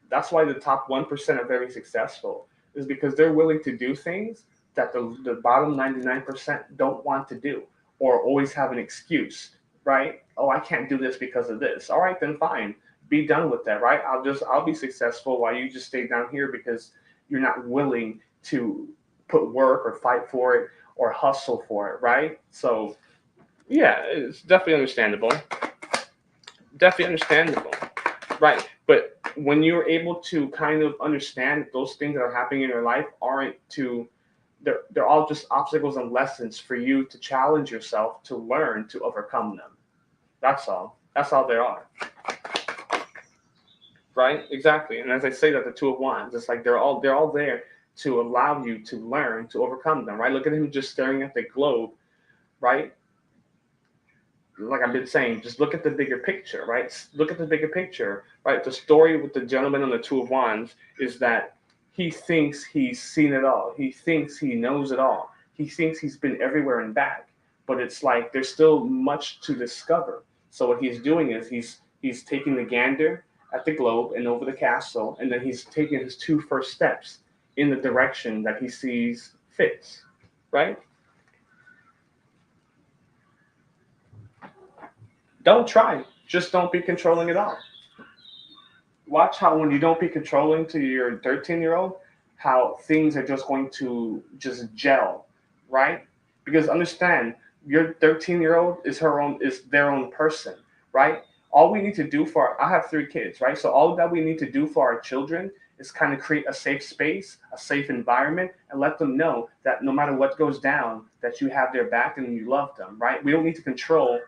that's why the top 1% are very successful, is because they're willing to do things that the bottom 99% don't want to do or always have an excuse, right? Oh, I can't do this because of this. All right, then fine. Be done with that, right? I'll be successful while you just stay down here because you're not willing to put work or fight for it or hustle for it, right? So yeah, it's definitely understandable. Definitely understandable. Right. But when you're able to kind of understand that those things that are happening in your life aren't to they're all just obstacles and lessons for you to challenge yourself to learn to overcome them. That's all. That's all they are. Right? Exactly. And as I say that the two of wands, it's like they're all there to allow you to learn to overcome them. Right? Look at him just staring at the globe, right? Like I've been saying, just look at the bigger picture, right? Look at the bigger picture, right? The story with the gentleman on the Two of Wands is that he thinks he's seen it all. He thinks he knows it all. He thinks he's been everywhere and back, but it's like there's still much to discover. So what he's doing is he's taking the gander at the globe and over the castle, and then he's taking his two first steps in the direction that he sees fits, right? Don't try. Just don't be controlling at all. Watch how when you don't be controlling to your 13-year-old, how things are just going to just gel, right? Because understand, your 13-year-old is their own person, right? All we need to do for I have three kids, right? So all that we need to do for our children is kind of create a safe space, a safe environment, and let them know that no matter what goes down, that you have their back and you love them, right? We don't need to control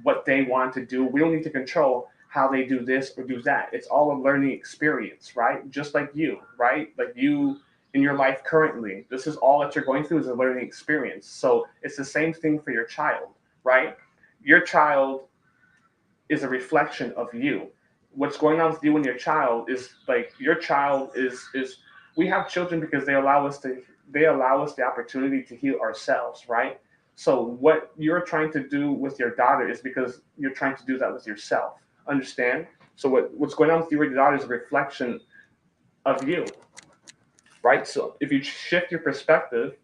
what they want to do. We don't need to control how they do this or do that. It's all a learning experience, right? Just like you, right? Like you in your life currently, this is all that you're going through is a learning experience. So it's the same thing for your child, right? Your child is a reflection of you. What's going on with you and your child is like your child is we have children because they allow us the opportunity to heal ourselves, right? So what you're trying to do with your daughter is because you're trying to do that with yourself. Understand? So what's going on with you and your daughter is a reflection of you, right? So if you shift your perspective,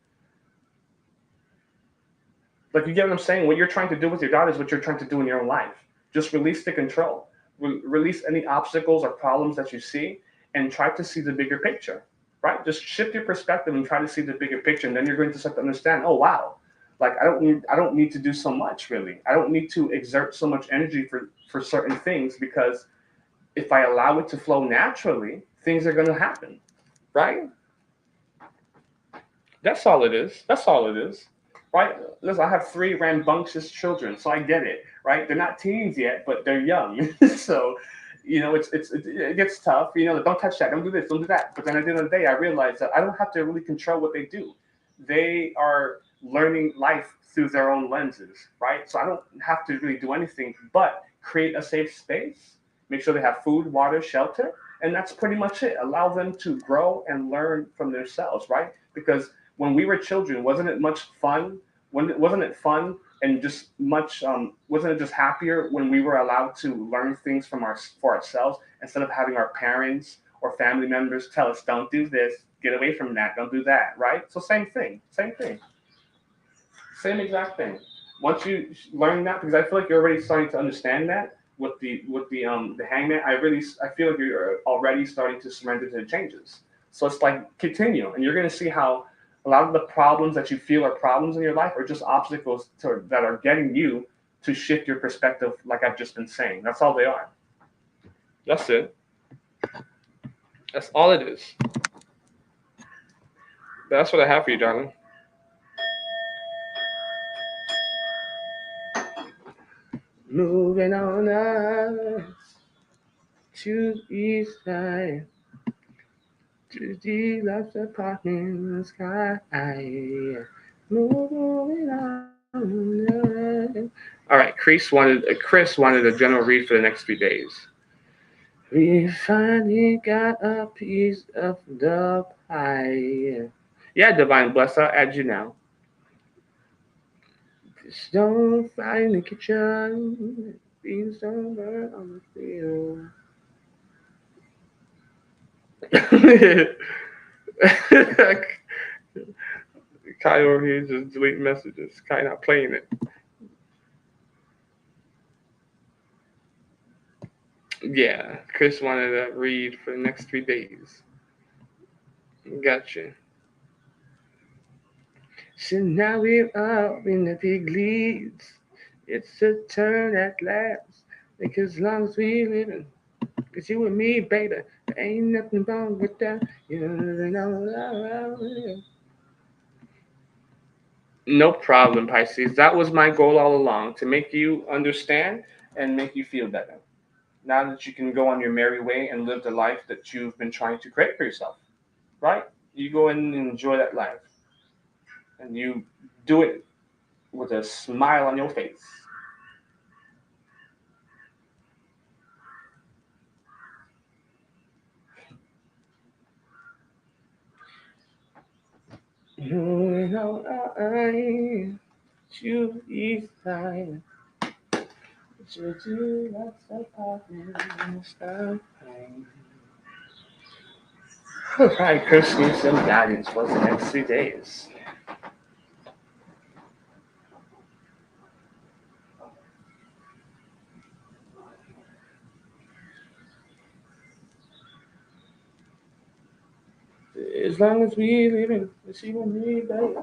like you get what I'm saying, what you're trying to do with your daughter is what you're trying to do in your own life. Just release the control. Release any obstacles or problems that you see and try to see the bigger picture, right? Just shift your perspective and try to see the bigger picture. And then you're going to start to understand, oh, wow, like I don't need to do so much really. I don't need to exert so much energy for certain things because if I allow it to flow naturally, things are going to happen, right? That's all it is. That's all it is. Right? Listen, I have three rambunctious children, so I get it. Right? They're not teens yet, but they're young. So, it gets tough. Don't touch that. Don't do this. Don't do that. But then at the end of the day, I realize that I don't have to really control what they do. They are learning life through their own lenses. Right? So I don't have to really do anything but create a safe space, make sure they have food, water, shelter, and that's pretty much it. Allow them to grow and learn from themselves. Right? Because when we were children, wasn't it much fun? Wasn't it fun and just much? Wasn't it just happier when we were allowed to learn things for ourselves instead of having our parents or family members tell us, "Don't do this, get away from that, don't do that." Right? So same thing, same exact thing. Once you learn that, because I feel like you're already starting to understand that with the hangman, I feel like you're already starting to surrender to the changes. So it's like continue, and you're going to see how a lot of the problems that you feel are problems in your life are just obstacles that are getting you to shift your perspective, like I've just been saying. That's all they are. That's it. That's all it is. That's what I have for you, darling. Moving on up to the east side, to the left apartment in the sky. Moving on up. All right, Chris wanted a general read for the next 3 days. We finally got a piece of the pie. Yeah, Divine Bless, I'll add you now. Just don't fry in the kitchen. Beans don't burn on the field. Kai over here just delete messages. Kai not playing it. Yeah, Chris wanted to read for the next 3 days. Gotcha. So now we're up in the big leads. It's a turn at last. Because as long as we living, cause you and me, baby, there ain't nothing wrong with that. You know. No problem, Pisces. That was my goal all along, to make you understand and make you feel better. Now that you can go on your merry way and live the life that you've been trying to create for yourself, right? You go and enjoy that life, and you do it with a smile on your face. Moving on to the east side, to do lots of popping and stuff. All right, Chris needs some guidance for the next 3 days. As long as we living, it's you and me, baby.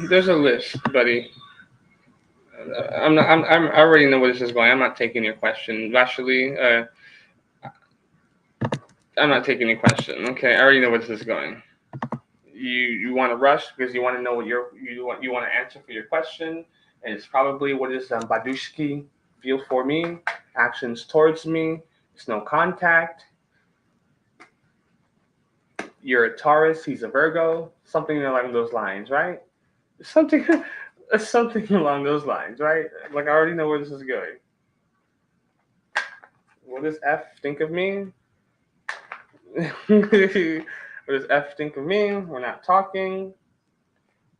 There's a list, buddy. I'm not. I already know where this is going. I'm not taking your question, Vasily. I'm not taking your question. Okay, I already know where this is going. You want to rush because you want to know what you want to answer for your question, and it's probably what is Badushki feel for me, actions towards me. It's no contact. You're a Taurus. He's a Virgo. Something along those lines, right? Something. Something along those lines, right? Like I already know where this is going. What does F think of me? What does F think of me? We're not talking.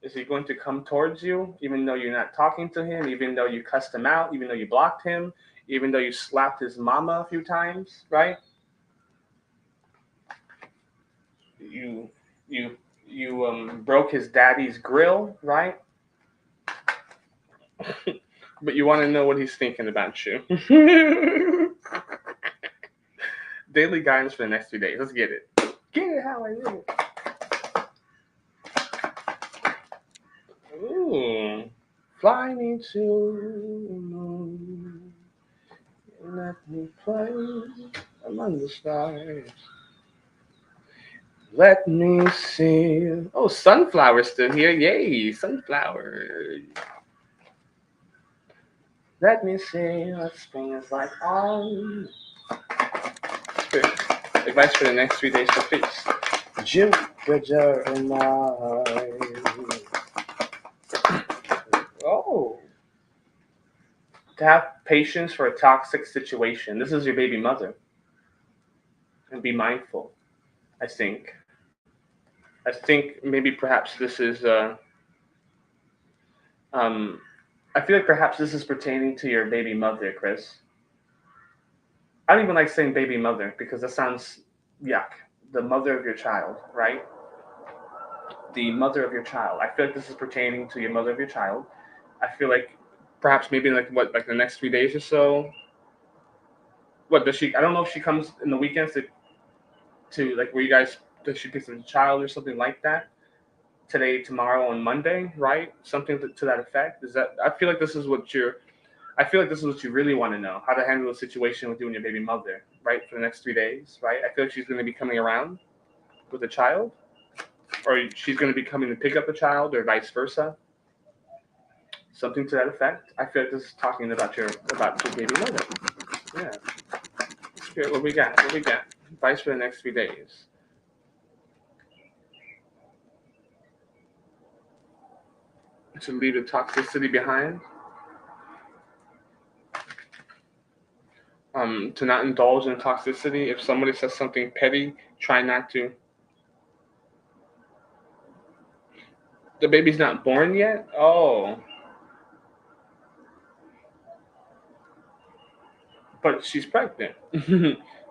Is he going to come towards you, even though you're not talking to him, even though you cussed him out, even though you blocked him, even though you slapped his mama a few times, right? You you you broke his daddy's grill, right? But you want to know what he's thinking about you. Daily guidance for the next 2 days. Let's get it. Get it how I live it. Ooh. Fly me to the moon. Let me play among the stars. Let me see. Oh, sunflower's still here. Yay, sunflower. Let me see what spring is like on. Advice for the next 3 days for fish. Jupiter and Mars. Oh. To have patience for a toxic situation. This is your baby mother. And be mindful, I think. I think maybe perhaps this is I feel like perhaps this is pertaining to your baby mother, Chris. I don't even like saying baby mother because that sounds yuck. The mother of your child, right? the mother of your child. I feel like this is pertaining to your mother of your child. I feel like perhaps maybe in like the next 3 days or so. What does she? I don't know if she comes in the weekends to like where you guys does she pick up the child or something like that today, tomorrow, and Monday, right? Something to that effect. Is that I feel like this is what you're. I feel like this is what you really want to know: how to handle the situation with you and your baby mother, right? For the next 3 days, right? I feel like she's going to be coming around with a child, or she's going to be coming to pick up a child, or vice versa. Something to that effect. I feel like this is talking about your baby mother. Yeah. Spirit, what we got? What we got? Advice for the next 3 days. To leave the toxicity behind. To not indulge in toxicity. If somebody says something petty, try not to. The baby's not born yet? Oh. But she's pregnant.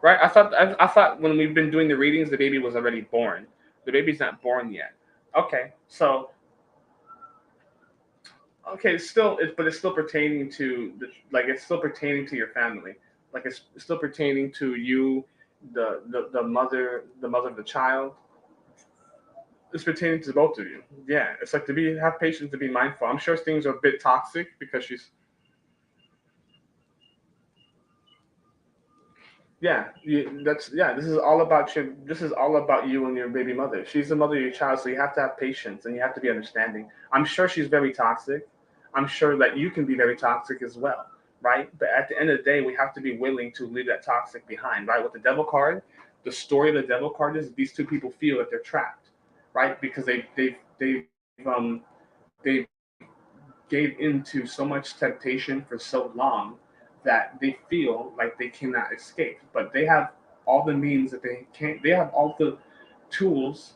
Right? I thought when we've been doing the readings the baby was already born. The baby's not born yet. Okay. So okay, but it's still pertaining to it's still pertaining to your family. Like it's still pertaining to you, the mother of the child. It's pertaining to both of you. Yeah, it's like to have patience, to be mindful. I'm sure things are a bit toxic because she's yeah. This is all about you. This is all about you and your baby mother. She's the mother of your child, so you have to have patience and you have to be understanding. I'm sure she's very toxic. I'm sure that you can be very toxic as well, right? But at the end of the day, we have to be willing to leave that toxic behind, right? With the devil card, the story of the devil card is these two people feel that they're trapped, right? Because um they gave into so much temptation for so long that they feel like they cannot escape. But they have all the means that they can't. They have all the tools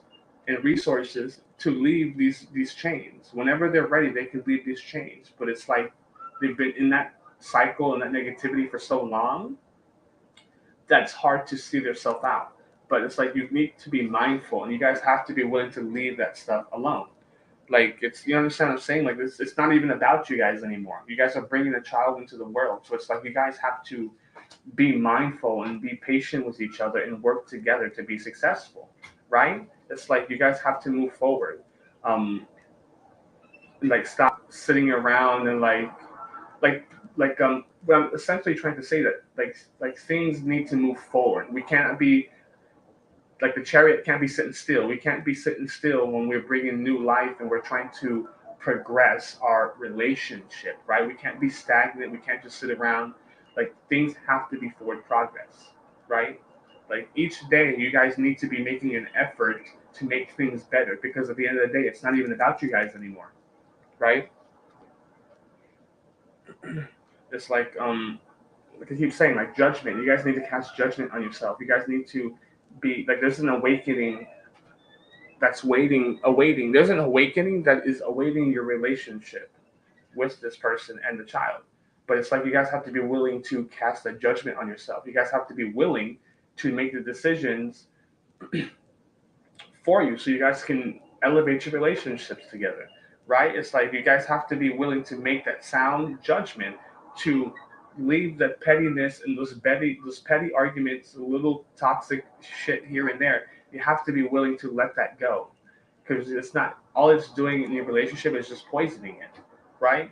and resources to leave these chains. Whenever they're ready, they can leave these chains. But it's like they've been in that cycle and that negativity for so long that it's hard to see themselves out. But it's like you need to be mindful, and you guys have to be willing to leave that stuff alone. Like it's you understand what I'm saying? Like it's not even about you guys anymore. You guys are bringing a child into the world, so it's like you guys have to be mindful and be patient with each other and work together to be successful, right? It's like you guys have to move forward. Um, like stop sitting around and like what I'm essentially trying to say that like things need to move forward. We can't be like the chariot can't be sitting still. We can't be sitting still when we're bringing new life and we're trying to progress our relationship, right? We can't be stagnant. We can't just sit around. Like things have to be forward progress, right? Like each day, you guys need to be making an effort to make things better because at the end of the day, it's not even about you guys anymore, right? It's like I keep saying, like judgment. You guys need to cast judgment on yourself. You guys need to be like there's an awakening that's awaiting. There's an awakening that is awaiting your relationship with this person and the child. But it's like you guys have to be willing to cast a judgment on yourself. You guys have to be willing to make the decisions for you so you guys can elevate your relationships together, right? It's like you guys have to be willing to make that sound judgment to leave the pettiness and those petty arguments, a little toxic shit here and there. You have to be willing to let that go because it's not all it's doing in your relationship is just poisoning it, right?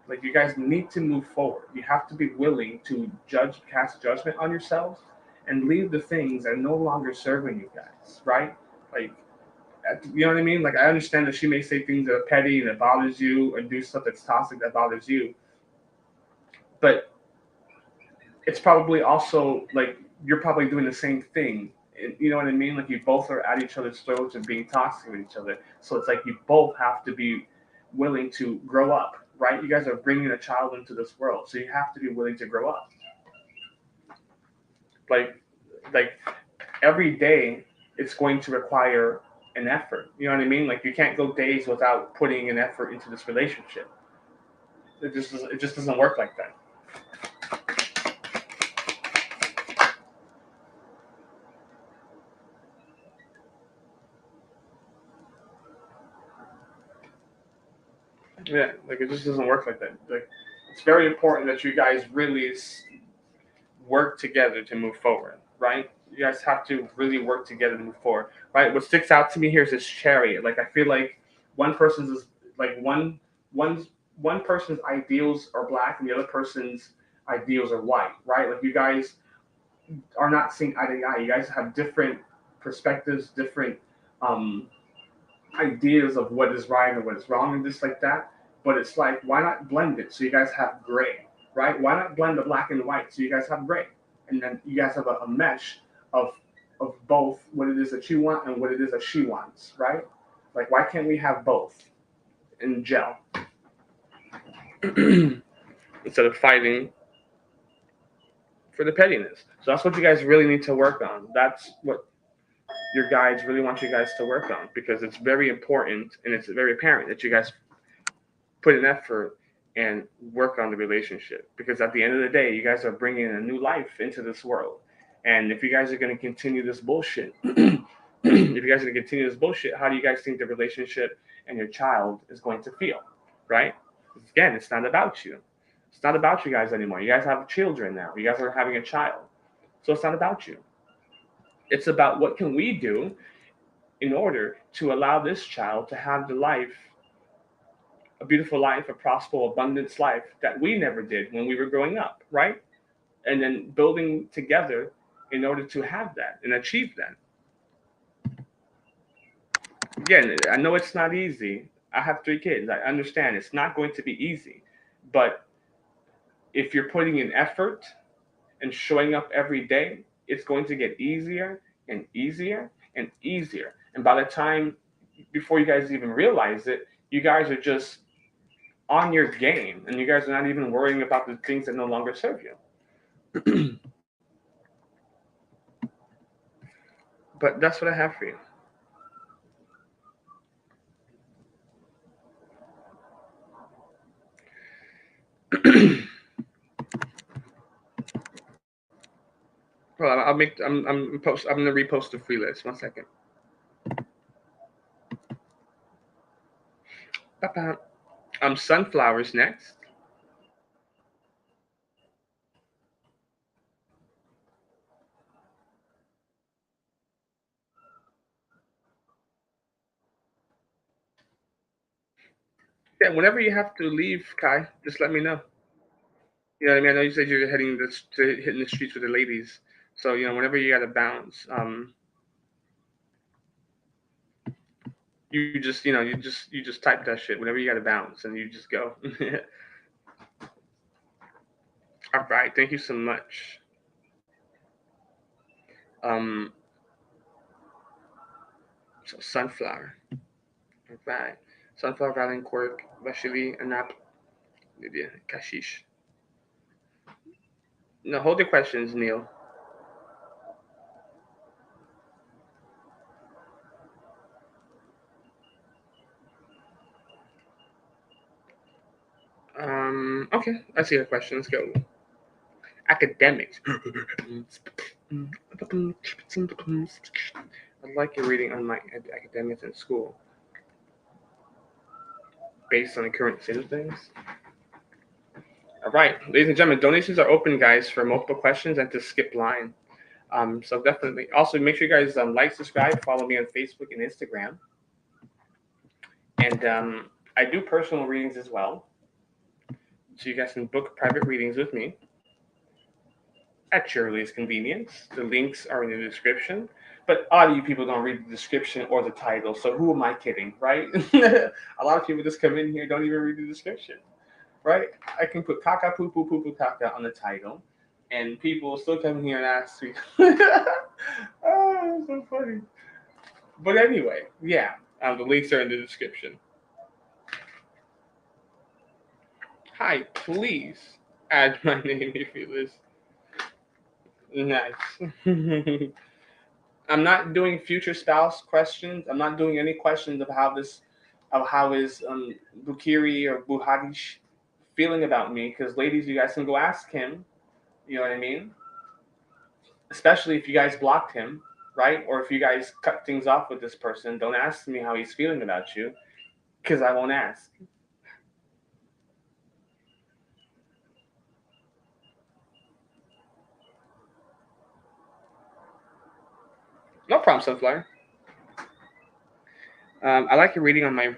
Like you guys need to move forward. You have to be willing to cast judgment on yourselves, and leave the things that are no longer serving you guys, right? Like, you know what I mean? Like, I understand that she may say things that are petty and that bothers you, or do stuff that's toxic that bothers you, but it's probably also like you're probably doing the same thing. You know what I mean? Like, you both are at each other's throats and being toxic with each other. So it's like you both have to be willing to grow up, right? You guys are bringing a child into this world, so you have to be willing to grow up. Like, like every day, it's going to require an effort. You know what I mean? Like, you can't go days without putting an effort into this relationship. It just doesn't work like that. Yeah, like it just doesn't work like that. Like it's very important that you guys really work together to move forward, right? You guys have to really work together to move forward, right? What sticks out to me here is this chariot. Like I feel like one person's is like one one person's ideals are black and the other person's ideals are white, right? Like you guys are not seeing eye to eye. You guys have different perspectives, different um, ideas of what is right and what is wrong and just like that. But it's like, why not blend it so you guys have gray, right? Why not blend the black and white so you guys have gray? And then you guys have a mesh of both what it is that you want and what it is that she wants, right? Like, why can't we have both in gel instead of fighting for the pettiness? So that's what you guys really need to work on. That's what your guides really want you guys to work on because it's very important and it's very apparent that you guys put an effort and work on the relationship because at the end of the day you guys are bringing a new life into this world, and if you guys are going to continue this bullshit if you guys are going to continue this bullshit, how do you guys think the relationship and your child is going to feel, right? Again, it's not about you. It's not about you guys anymore. You guys have children now. You guys are having a child, so it's not about you. It's about what can we do in order to allow this child to have the life, a beautiful life, a prosperous, abundance life that we never did when we were growing up, right? And then building together in order to have that and achieve that. Again, I know it's not easy. I have 3 kids. I understand it's not going to be easy. But if you're putting in effort and showing up every day, it's going to get easier and easier and easier. And by the time, before you guys even realize it, you guys are just on your game and you guys are not even worrying about the things that no longer serve you. But that's what I have for you. Well, I'll make. I'm post. I'm gonna repost the free list. 1 second. Ba-ba. Sunflowers next. Yeah, whenever you have to leave, Kai, just let me know. You know what I mean? I know you said you're heading to hitting the streets with the ladies, so whenever you gotta bounce, you just you just type that shit whenever you gotta bounce, and you just go. All right, thank you so much. Um, so sunflower. All right, sunflower, Valencourt, Vasily, Anap, Lydia, Kashish. No, hold your questions, Neil. Okay, I see your question. Let's go. Academics. I like your reading on my academics in school, based on the current state of things. All right, ladies and gentlemen, donations are open, guys, for multiple questions and to skip line. So definitely. Also, make sure you guys like, subscribe, follow me on Facebook and Instagram, and I do personal readings as well. So you guys can book private readings with me at your earliest convenience. The links are in the description. But a lot of you people don't read the description or the title, so who am I kidding, right? A lot of people just come in here don't even read the description, right? I can put caca poo poo poo poo caca on the title, and people will still come in here and ask me. Oh, so funny. But anyway, yeah, the links are in the description. Hi, please add my name if you listen. Nice. I'm not doing future spouse questions. I'm not doing any questions of how is Bukiri or Buhadish feeling about me. Because ladies, you guys can go ask him. You know what I mean? Especially if you guys blocked him, right? Or if you guys cut things off with this person, don't ask me how he's feeling about you, because I won't ask. No problem, Sunflower. I like your reading on my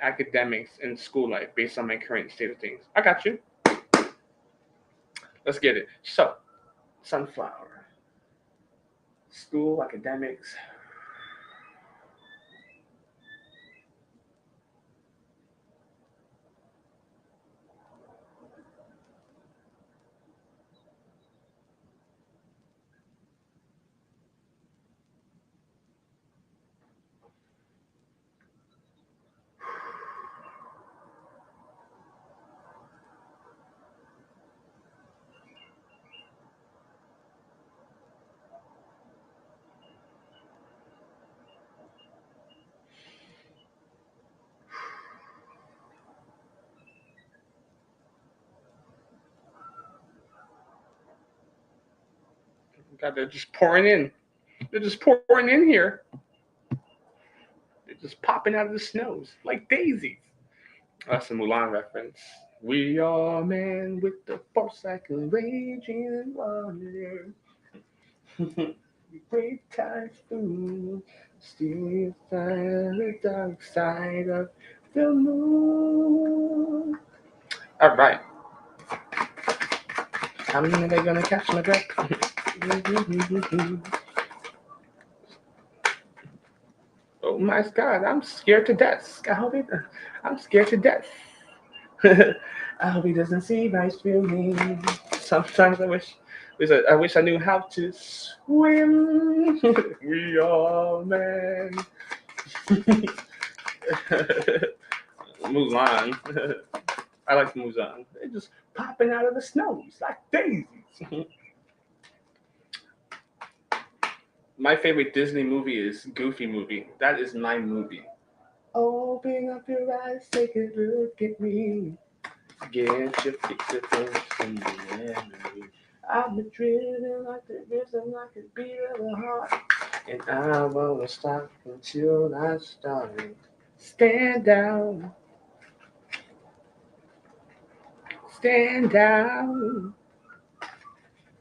academics and school life based on my current state of things. I got you. Let's get it. So, Sunflower, school, academics. God, they're just pouring in. They're just pouring in here. They're just popping out of the snows like daisies. That's a Mulan reference. We are men with the force like a raging water. Great typhoon, steal the dark side of the moon. All right. How many are they gonna catch my breath? Oh my God, I'm scared to death. I'm scared to death. I hope he doesn't see my swimming. Sometimes I wish I knew how to swim. We are men. Mulan. I like Mulan. They're just popping out of the snows like daisies. My favorite Disney movie is Goofy movie. That is my movie. Open up your eyes, take a look at me. Get your fix it from the memory. I've been driven like the rhythm, like a beat of the heart. And I won't stop until I start. Stand down, stand down.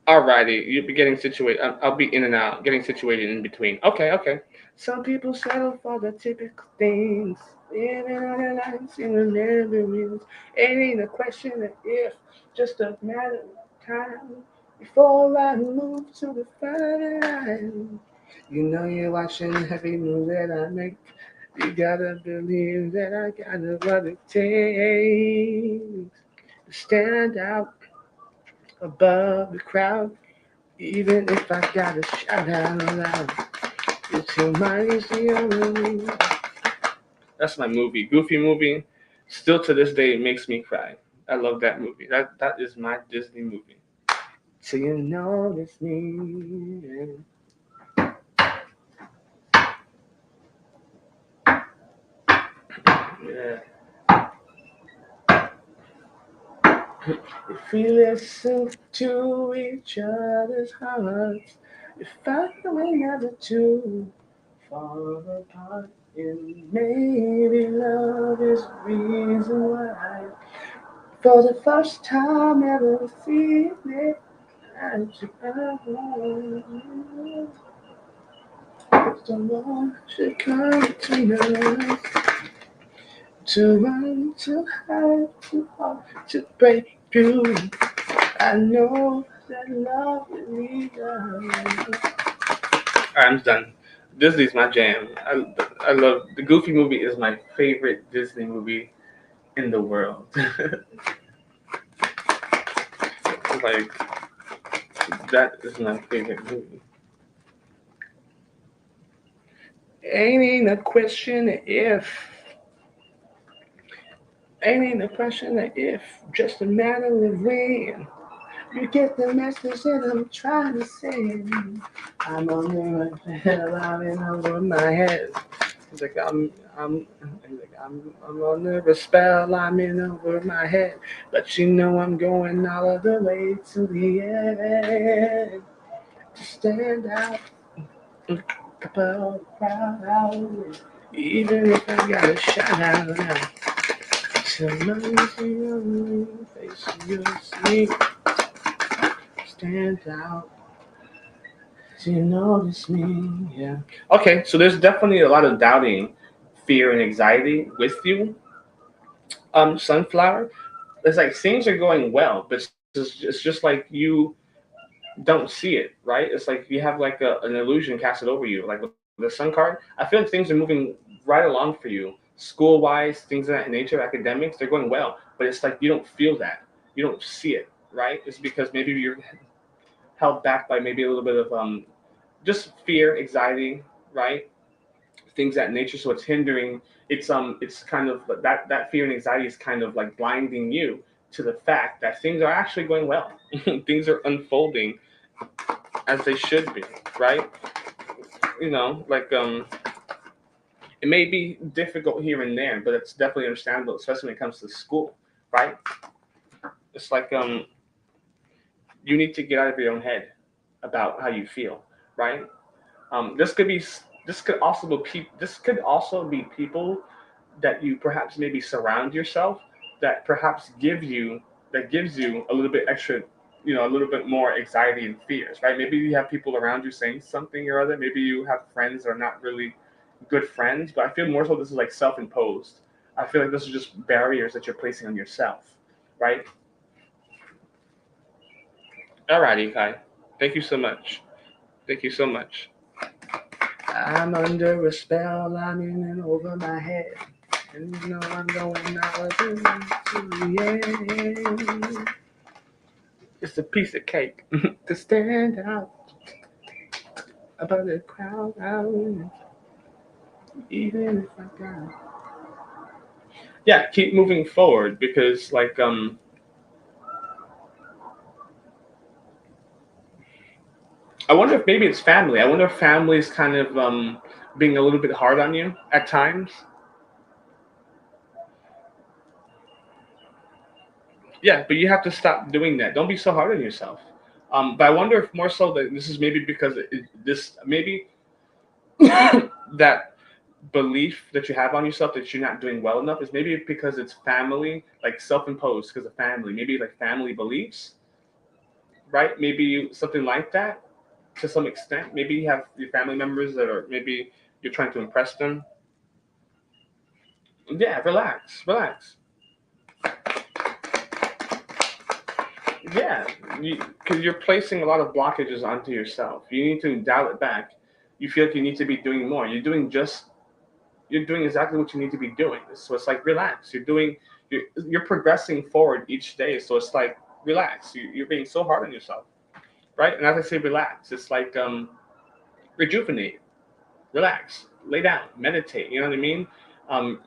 Alrighty, you'll be getting situated. I'll be in and out, getting situated in between. Okay. Some people settle for the typical things. Living on their lives in the memories. It ain't a question of if, just a matter of time. Before I move to the fine line. You know you're watching every move that I make. You gotta believe that I got what it takes to stand out above the crowd. Even if I gotta shout out loud, it's your mind is the only. That's my movie, Goofy movie. Still to this day, it makes me cry. I love that movie. That is my Disney movie. So you know it's me. Yeah. If we listen to each other's hearts, if I were never to fall apart, and maybe love is the reason why. For the first time ever feeling that you someone should come between us. To run, to hide, too hard to break through. I know that love will lead us. I'm done. Disney's my jam. I love the Goofy movie is my favorite Disney movie in the world. Like that is my favorite movie. Ain't a question if. Ain't a question of if. Just a matter of when. You get the message that I'm trying to send. I'm only like allowing over my head. It's like I'm under a spell. I'm in over my head, but you know I'm going all of the way to the end. To stand out, above the crowd, even if I gotta shout out loud. Somebody's only face you see stands out. Do you notice me? Yeah. Okay, so there's definitely a lot of doubting, fear, and anxiety with you, Sunflower. It's like things are going well, but it's just like you don't see it, right? It's like you have like an illusion casted over you, like with the sun card. I feel like things are moving right along for you, school wise, things of that nature, academics, they're going well, but it's like you don't feel that, you don't see it, right? It's because maybe you're held back by maybe a little bit of just fear, anxiety, right? Things that nature, so it's hindering. It's kind of that fear and anxiety is kind of like blinding you to the fact that things are actually going well. Things are unfolding as they should be, right? Like it may be difficult here and there, but it's definitely understandable, especially when it comes to school, right? It's like you need to get out of your own head about how you feel, right? This could be this could also be people that you perhaps maybe surround yourself that perhaps gives you a little bit extra, a little bit more anxiety and fears, right? Maybe you have people around you saying something or other. Maybe you have friends that are not really good friends, but I feel more so this is like self-imposed. I feel like this is just barriers that you're placing on yourself, right? Alrighty, Kai. Thank you so much. Thank you so much. I'm under a spell. I'm in and over my head. And you know I'm going out to the end. It's a piece of cake to stand out above the crowd. Even if I die. Yeah, keep moving forward because I wonder if maybe it's family. I wonder if family is kind of being a little bit hard on you at times. Yeah, but you have to stop doing that. Don't be so hard on yourself. But I wonder if more so that this is maybe because this maybe that belief that you have on yourself that you're not doing well enough is maybe because it's family, like self-imposed because of family, maybe like family beliefs, right? Maybe something like that to some extent. Maybe you have your family members that are maybe you're trying to impress them. Yeah, relax, relax. Yeah, because you're placing a lot of blockages onto yourself. You need to dial it back. You feel like you need to be doing more. You're doing exactly what you need to be doing. So it's like relax. You're progressing forward each day. So it's like relax. You're being so hard on yourself, right? And as I say, relax. It's like rejuvenate, relax, lay down, meditate. You know what I mean? Um,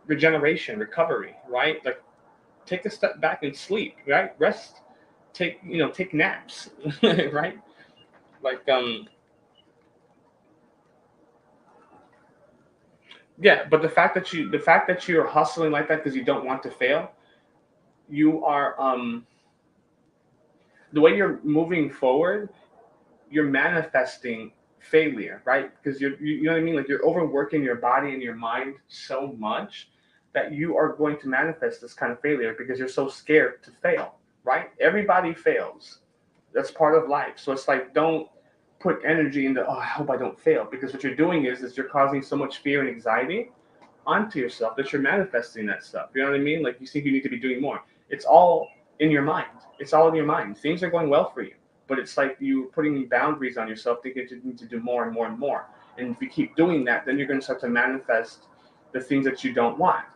Regeneration, recovery, right? Like take a step back and sleep, right? Rest, take naps, right? Like yeah, but the fact that you're hustling like that because you don't want to fail, you are the way you're moving forward, you're manifesting failure, right? Because you know what I mean? Like you're overworking your body and your mind so much that you are going to manifest this kind of failure because you're so scared to fail, right? Everybody fails. That's part of life. So it's like don't put energy into I hope I don't fail because what you're doing is you're causing so much fear and anxiety onto yourself that you're manifesting that stuff. You know what I mean? Like you think you need to be doing more. It's all in your mind. It's all in your mind. Things are going well for you, but it's like you putting boundaries on yourself, thinking you need to do more and more and more. And if you keep doing that, then you're going to start to manifest the things that you don't want.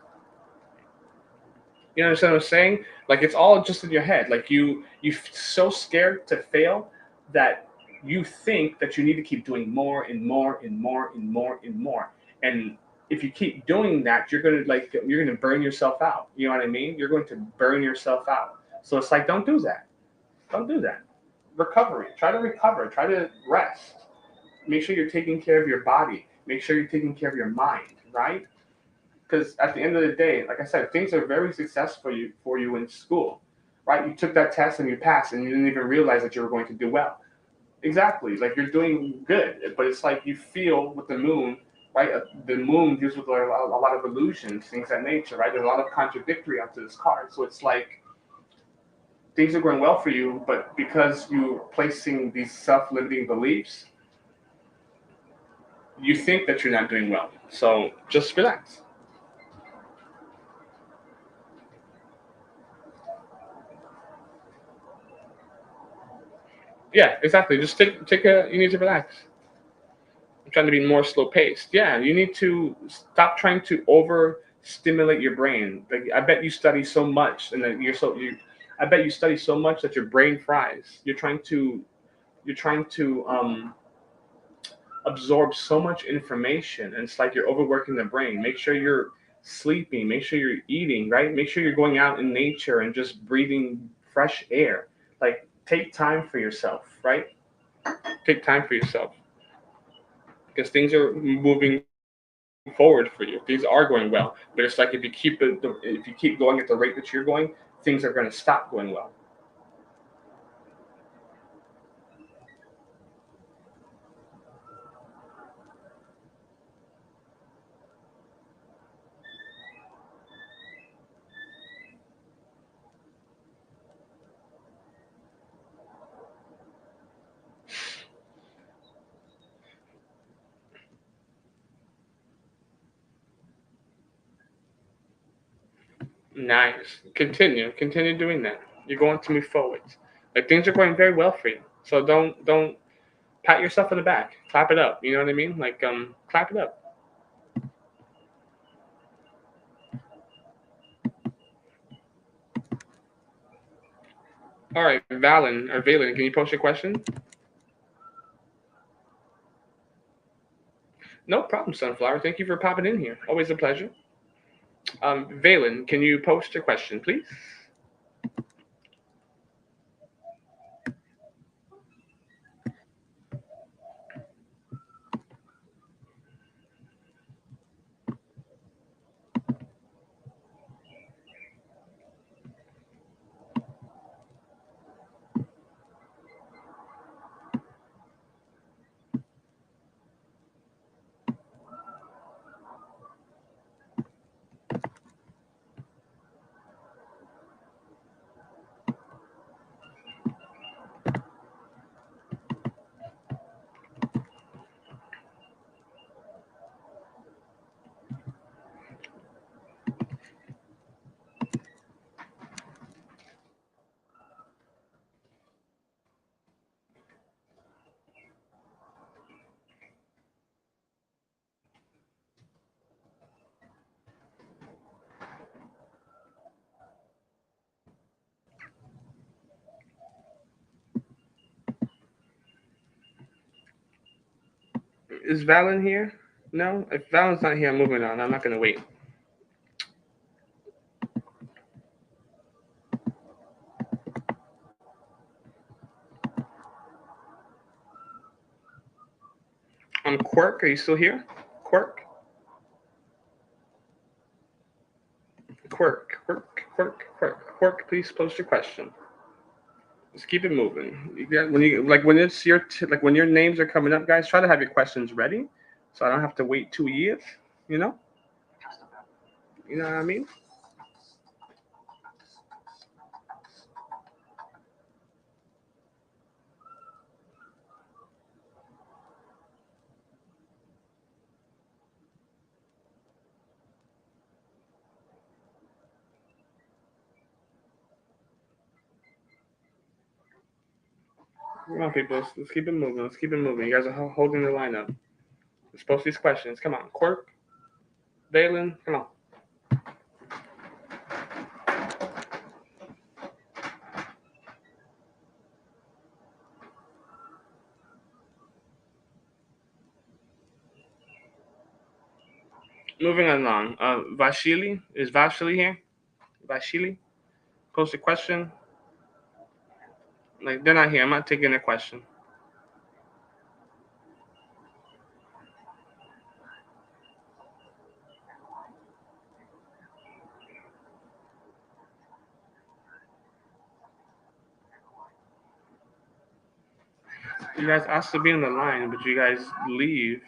You understand what I'm saying? Like it's all just in your head. Like you so scared to fail that you think that you need to keep doing more and more and more and more and more. And if you keep doing that, you're gonna burn yourself out. You know what I mean? You're going to burn yourself out. So it's like don't do that. Don't do that. Recovery. Try to recover. Try to rest. Make sure you're taking care of your body. Make sure you're taking care of your mind, right? Because at the end of the day, like I said, things are very successful for you in school, right? You took that test and you passed, and you didn't even realize that you were going to do well. Exactly, like you're doing good, but it's like you feel with the moon, right? The moon deals with a lot of illusions, things of that nature, right? There's a lot of contradictory onto this card, so it's like things are going well for you, but because you're placing these self-limiting beliefs, you think that you're not doing well. So just relax. Yeah, exactly. Just take a. You need to relax. I'm trying to be more slow paced. Yeah, you need to stop trying to over stimulate your brain. Like I bet you study so much, and that you're so you. I bet you study so much that your brain fries. You're trying to absorb so much information, and it's like you're overworking the brain. Make sure you're sleeping. Make sure you're eating right. Make sure you're going out in nature and just breathing fresh air. Like take time for yourself. Right. Take time for yourself because things are moving forward for you. Things are going well, but it's like if you keep going at the rate that you're going, things are going to stop going well. Nice. Continue doing that. You're going to move forward. Like things are going very well for you. So don't pat yourself on the back. Clap it up. You know what I mean? Like clap it up. All right, Valen, can you post your question? No problem, Sunflower. Thank you for popping in here. Always a pleasure. Valen, can you post your question, please? Is Valen here? No? If Valen's not here, I'm moving on. I'm not going to wait. Quirk, are you still here? Quirk? Quirk, please post your question. Just keep it moving. When you like when it's like when your names are coming up, guys, try to have your questions ready, so I don't have to wait 2 years. You know, you know what I mean. Come on, people. Let's keep it moving. Let's keep it moving. You guys are holding the line up. Let's post these questions. Come on, Quirk, Valen, come on. Moving along. Vashili, is Vashili here? Vashili, post a question. Like they're not here. I'm not taking their question. You guys asked to be on the line, but you guys leave.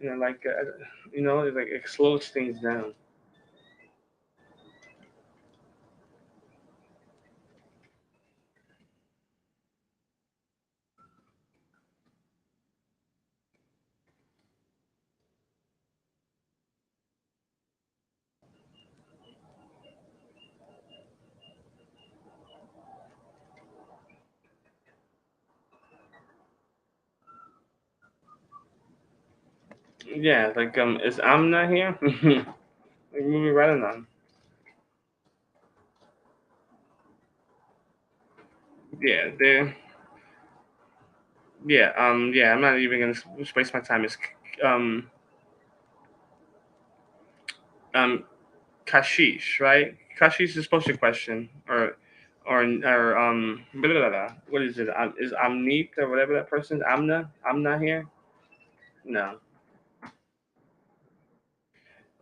You know, like it slows things down. Yeah, like is Amna here? Like, moving right on. Yeah, they yeah, yeah, I'm not even gonna waste my time. It's um um Kashish, right? Kashish is supposed to question or blah, blah, blah. What is it? Is Amneet or whatever that person's Amna? Amna here? No.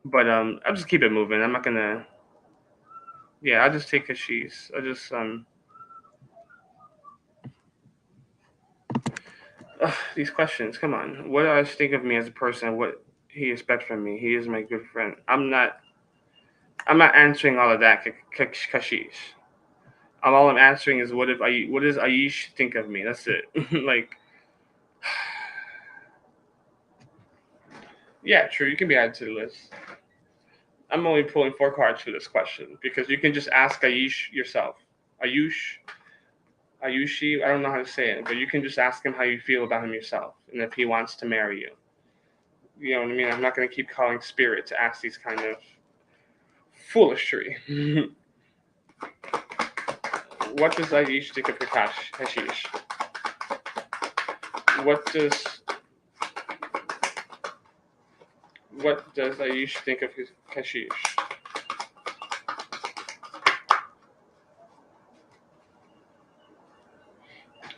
But I'll just keep it moving. I'm not gonna. Yeah, I'll just take Kashish. I'll just these questions. Come on. What do I think of me as a person? What he expects from me? He is my good friend. I'm not. I'm not answering all of that, Kashish. All I'm answering is what does Aish think of me? That's it. Like, yeah, true. You can be added to the list. I'm only pulling 4 cards for this question because you can just ask Aish yourself. Ayush, Ayushi, I don't know how to say it, but you can just ask him how you feel about him yourself and if he wants to marry you. You know what I mean? I'm not going to keep calling spirit to ask these kind of foolishry. What does Ayush think of Hashish? What does what does Ayush think of his Hashish?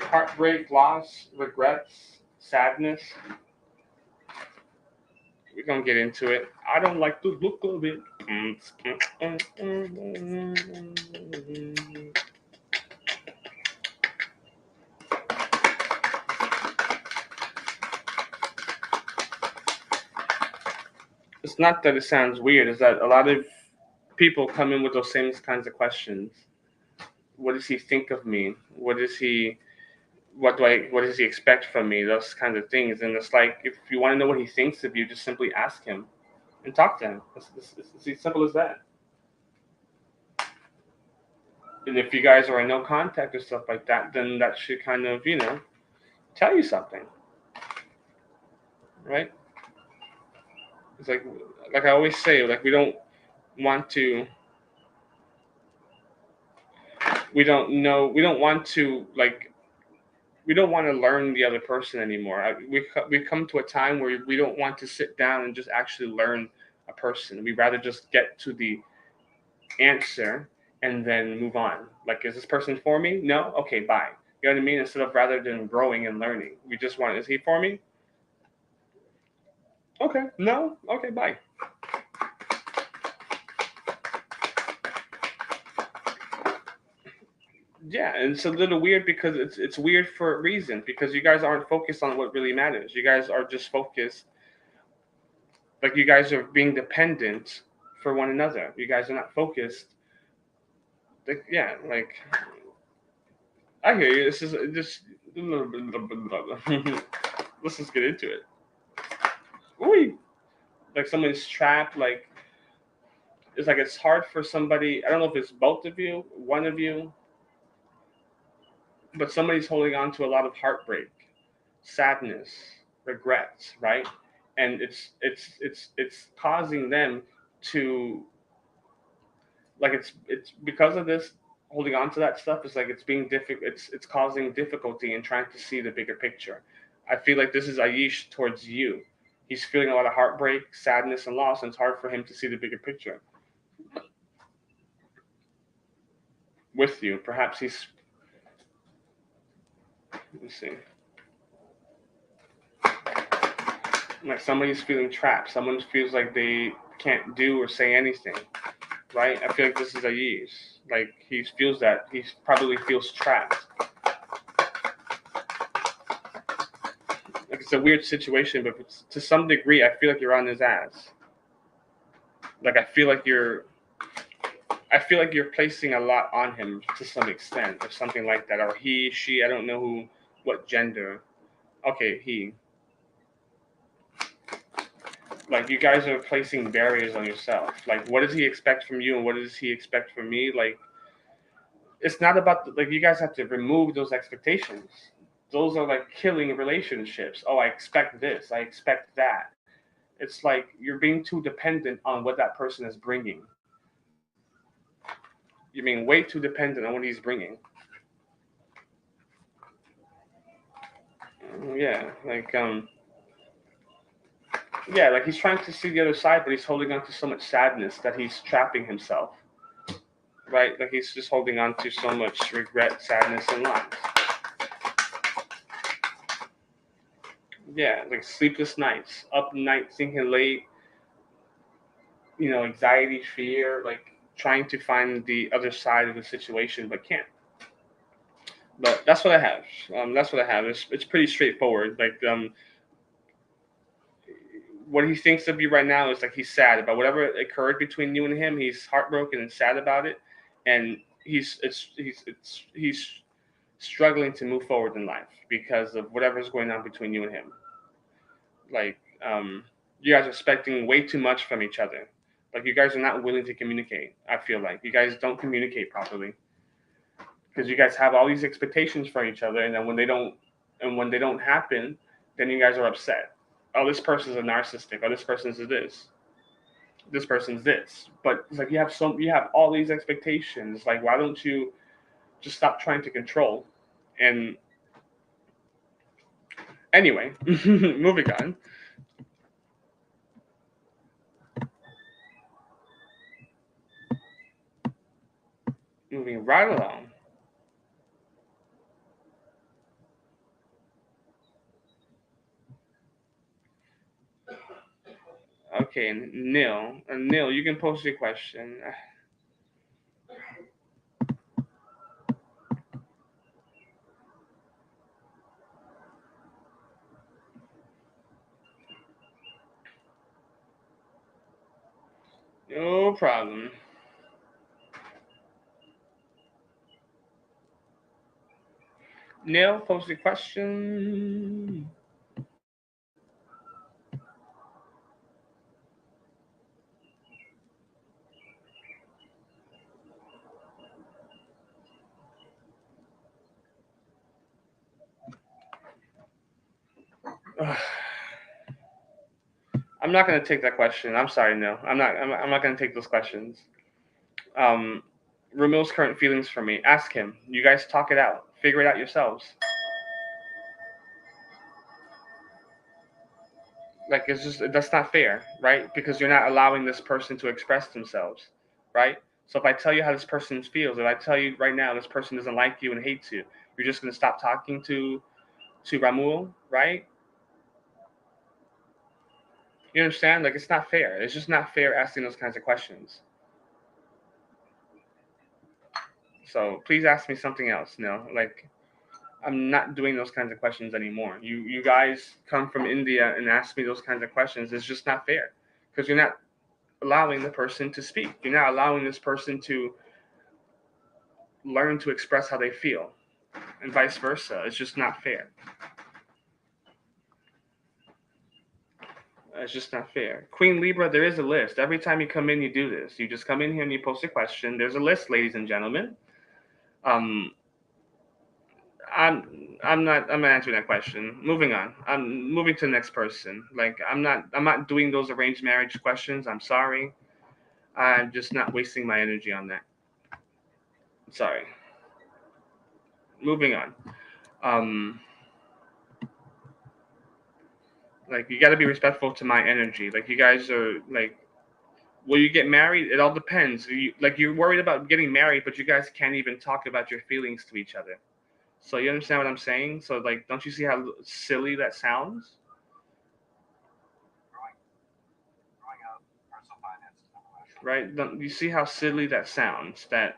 Heartbreak, loss, regrets, sadness. We're gonna get into it. I don't like the look of it. It's not that it sounds weird. It's that a lot of people come in with those same kinds of questions. What does he think of me? What does he expect from me? Those kinds of things. And it's like if you want to know what he thinks of you, just simply ask him and talk to him. It's as simple as that. And if you guys are in no contact or stuff like that, then that should kind of, tell you something, right? It's like I always say, like want to, we don't want to like, we don't want to learn the other person anymore. We've come to a time where we don't want to sit down and just actually learn a person. We'd rather just get to the answer and then move on. Like, is this person for me? No? Okay, bye. You know what I mean? Instead of rather than growing and learning, we just want, is he for me? Okay, no? Okay, bye. Yeah, and it's a little weird because it's weird for a reason because you guys aren't focused on what really matters. You guys are just focused like you guys are being dependent for one another. You guys are not focused. Like yeah, like I hear you. This is just let's just get into it. Ooh, like someone's trapped. Like it's like it's hard for somebody. I don't know if it's both of you, one of you, but somebody's holding on to a lot of heartbreak, sadness, regrets, right? And it's causing them to like it's because of this holding on to that stuff. It's like it's being difficult. It's causing difficulty in trying to see the bigger picture. I feel like this is Aish towards you. He's feeling a lot of heartbreak, sadness, and loss, and it's hard for him to see the bigger picture with you. Perhaps he's let me see. Like somebody's feeling trapped. Someone feels like they can't do or say anything. Right? I feel like this is Aish. Like he feels that he probably feels trapped. Like it's a weird situation, but to some degree, I feel like you're on his ass. Like I feel like you're placing a lot on him to some extent, or something like that, or he, she. I don't know what gender. Okay, he. Like you guys are placing barriers on yourself. Like, what does he expect from you, and what does he expect from me? Like, it's not about like you guys have to remove those expectations. Those are like killing relationships. Oh, I expect this. I expect that. It's like you're being too dependent on what that person is bringing. You're being way too dependent on what he's bringing. Yeah, like he's trying to see the other side, but he's holding on to so much sadness that he's trapping himself. Right, like he's just holding on to so much regret, sadness, and lines. Yeah, like sleepless nights, up night thinking late, anxiety, fear, like trying to find the other side of the situation, but can't. But that's what I have. That's what I have. It's pretty straightforward. Like what he thinks of you right now is like he's sad about whatever occurred between you and him. He's heartbroken and sad about it, and he's struggling to move forward in life because of whatever's going on between you and him. Like you guys are expecting way too much from each other. Like you guys are not willing to communicate. I feel like you guys don't communicate properly because you guys have all these expectations for each other, and then when they don't happen, then you guys are upset. Oh, this person's a narcissistic. Oh, this person's this. This person's this. But it's like you have all these expectations. Like why don't you just stop trying to control? And anyway, moving on. Moving right along. Okay, Neil. Neil, you can post your question. No problem. Neil, post your question. I'm not gonna take that question. I'm sorry, no. I'm not gonna take those questions. Um, Ramil's current feelings for me. Ask him. You guys talk it out. Figure it out yourselves. Like it's just that's not fair, right? Because you're not allowing this person to express themselves, right? So if I tell you how this person feels, if I tell you right now this person doesn't like you and hates you, you're just gonna stop talking to Ramul, right? You understand? Like it's not fair. It's just not fair asking those kinds of questions. So please ask me something else. No, like I'm not doing those kinds of questions anymore. You guys come from India and ask me those kinds of questions. It's just not fair because you're not allowing the person to speak. You're not allowing this person to learn to express how they feel, and vice versa. It's just not fair. It's just not fair. Queen Libra, there is a list. Every time you come in, you do this. You just come in here and you post a question. There's a list, ladies and gentlemen. Um, I'm not answering that question. Moving on. I'm moving to the next person. Like I'm not doing those arranged marriage questions. I'm sorry. I'm just not wasting my energy on that. Sorry. Moving on. Um like you got to be respectful to my energy. Like you guys are like will you get married? It all depends. You're worried about getting married, but you guys can't even talk about your feelings to each other. So you understand what I'm saying? So like don't you see how silly that sounds? Right? Don't you see how silly that sounds? That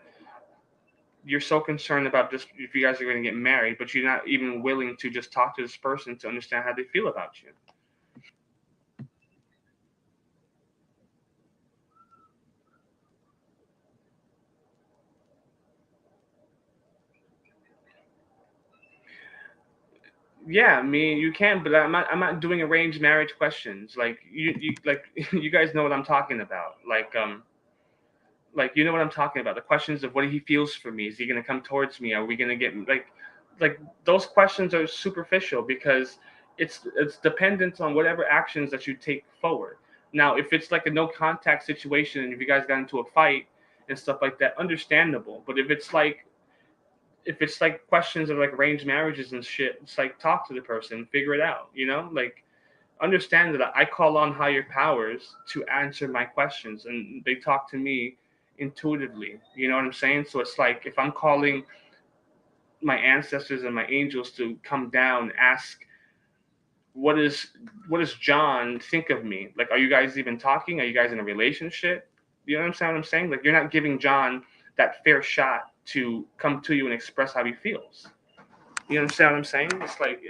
you're so concerned about just if you guys are going to get married, but you're not even willing to just talk to this person to understand how they feel about you. Yeah, I mean you can, but I'm not doing arranged marriage questions. Like you like you guys know what I'm talking about. Like you know what I'm talking about. The questions of what he feels for me. Is he gonna come towards me? Are we gonna get like those questions are superficial because it's dependent on whatever actions that you take forward. Now, if it's like a no contact situation and if you guys got into a fight and stuff like that, understandable. But if it's like questions of like arranged marriages and shit, it's like talk to the person, figure it out, like understand that I call on higher powers to answer my questions and they talk to me intuitively. You know what I'm saying? So it's like if I'm calling my ancestors and my angels to come down, ask what is what does John think of me? Like, are you guys even talking? Are you guys in a relationship? You know what I'm saying? Like, you're not giving John that fair shot to come to you and express how he feels. You understand what I'm saying? It's like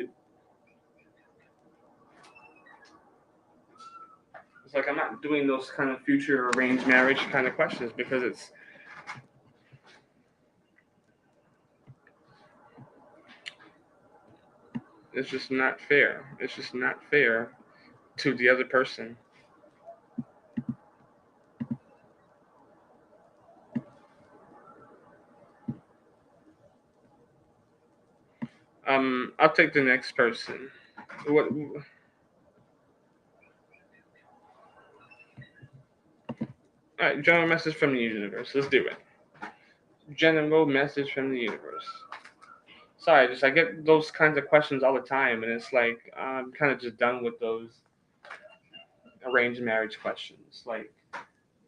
I'm not doing those kind of future arranged marriage kind of questions because it's just not fair. It's just not fair to the other person. I'll take the next person. What? All right, general message from the universe. Let's do it. General message from the universe. Sorry, just I get those kinds of questions all the time, and it's like I'm kind of just done with those arranged marriage questions. Like,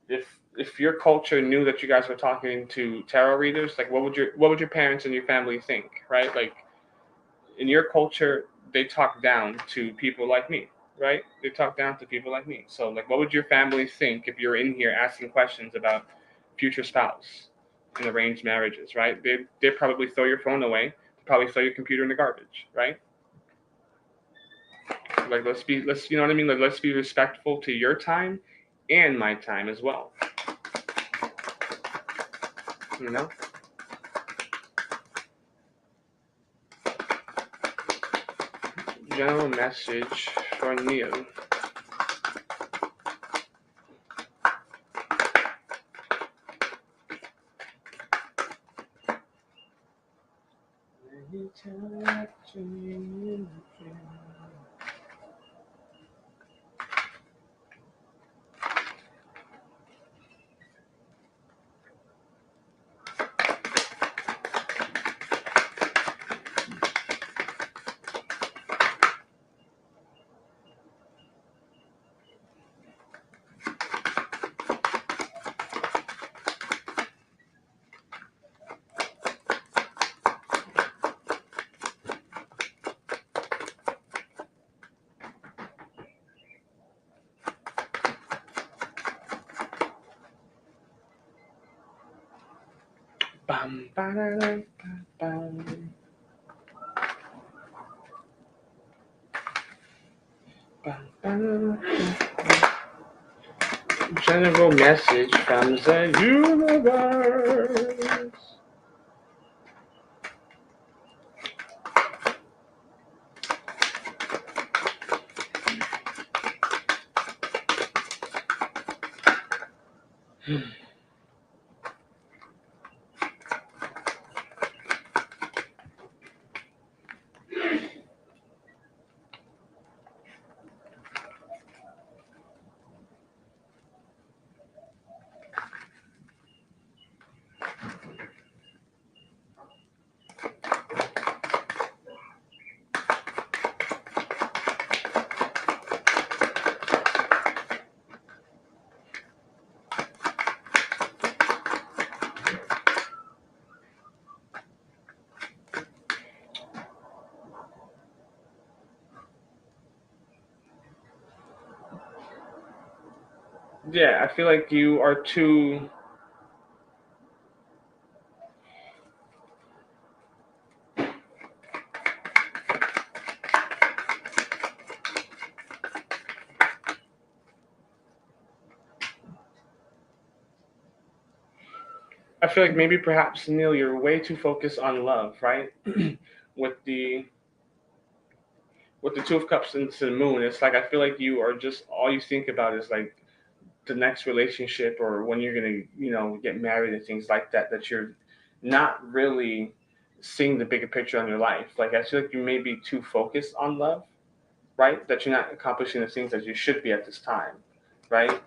if your culture knew that you guys were talking to tarot readers, like what would your parents and your family think, right? Like in your culture, they talk down to people like me, right? They talk down to people like me. So like, what would your family think if you're in here asking questions about future spouse and arranged marriages, right? They'd probably throw your phone away, probably throw your computer in the garbage, right? Like let's you know what I mean? Like let's be respectful to your time and my time as well. You know? General message for Neil. Bum, ba-da-dum, bum, bum, ba-da-dum. General message from the universe. Yeah, I feel like you are too. I feel like maybe perhaps Neil, you're way too focused on love, right? with the with the Two of Cups into the Moon, it's like I feel like you are just all you think about is like the next relationship or when you're gonna get married and things like that. That you're not really seeing the bigger picture on your life. Like I feel like you may be too focused on love, right? That you're not accomplishing the things that you should be at this time, right?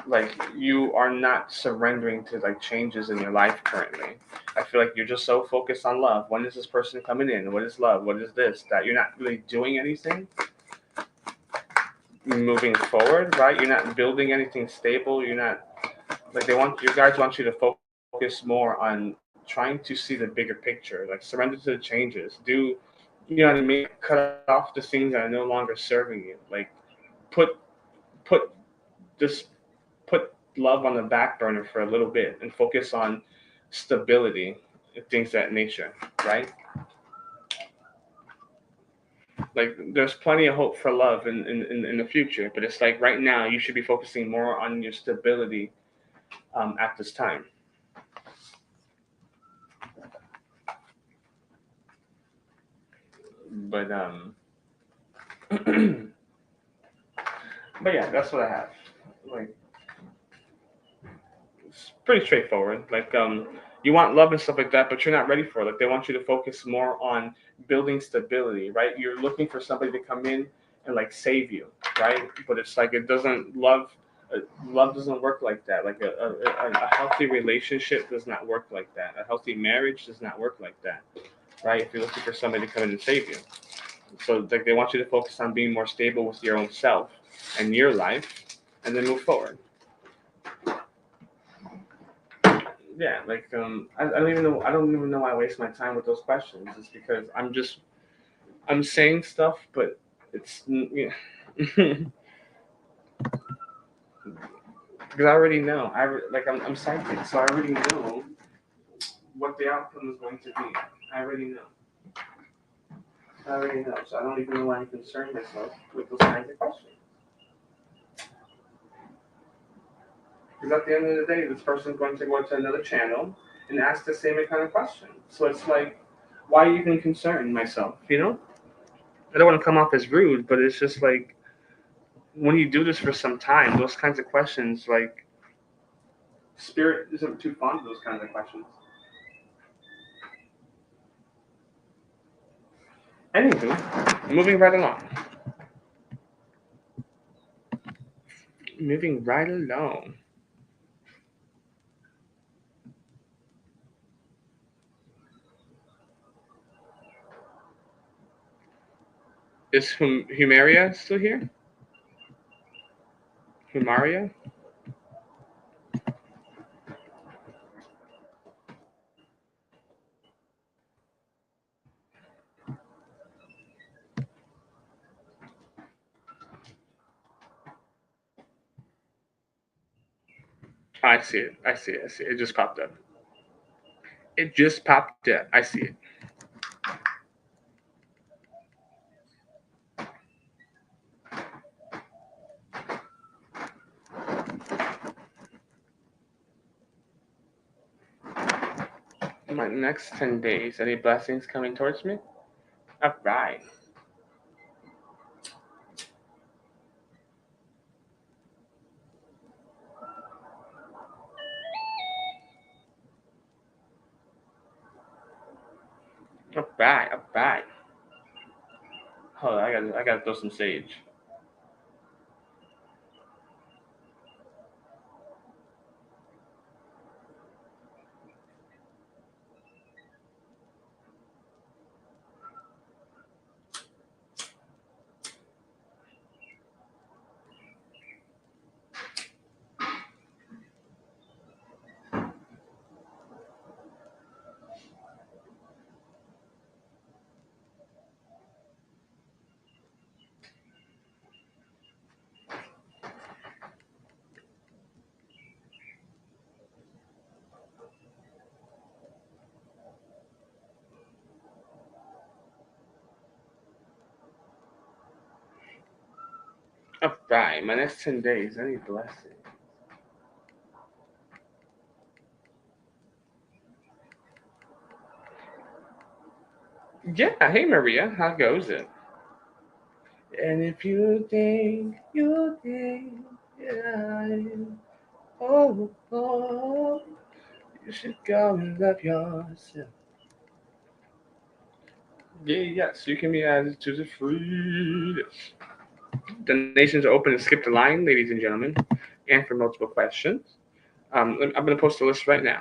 Like you are not surrendering to like changes in your life currently. I feel like you're just so focused on love. When is this person coming in? What is love? What is this? That you're not really doing anything moving forward, right? You're not building anything stable. You're not like they want you guys want you to focus more on trying to see the bigger picture. Like surrender to the changes. Do you know what I mean? Cut off the things that are no longer serving you. Like put put just put love on the back burner for a little bit and focus on stability and things of that nature, right? Like there's plenty of hope for love in the future, but it's like right now you should be focusing more on your stability at this time. But but yeah, that's what I have. Like it's pretty straightforward. Like you want love and stuff like that, but you're not ready for it. Like they want you to focus more on building stability, right? You're looking for somebody to come in and like save you, right? But it's like it doesn't love doesn't work like that. Like a healthy relationship does not work like that. A healthy marriage does not work like that, right? If you're looking for somebody to come in and save you, so like they want you to focus on being more stable with your own self and your life, and then move forward. Yeah, like I don't even know. I don't even know why I waste my time with those questions. It's because I'm saying stuff, but it's yeah. Because I already know. Like I'm psychic, so I already know what the outcome is going to be. I already know. I already know. So I don't even know why I'm concerned myself with those kinds of questions. Because at the end of the day, this person's going to go to another channel and ask the same kind of question. So it's like, why even concern myself? You know? I don't want to come off as rude, but it's just like when you do this for some time, those kinds of questions, like spirit isn't too fond of those kinds of questions. Anywho, moving right along. Moving right along. Is Humaria still here? Humaria? I see it. I see it. I see it. It just popped up. It just popped up. I see it. My next 10 days. Any blessings coming towards me? All right. All right. All right. Hold on. I gotta throw some sage. All right. My next 10 days. Any blessings? Yeah. Hey, Maria. How goes it? And if you think, yeah, oh, you should go and love yourself. Yeah, yes, you can be added to the free list. Donations are open and skip the line, ladies and gentlemen, and for multiple questions. I'm going to post a list right now.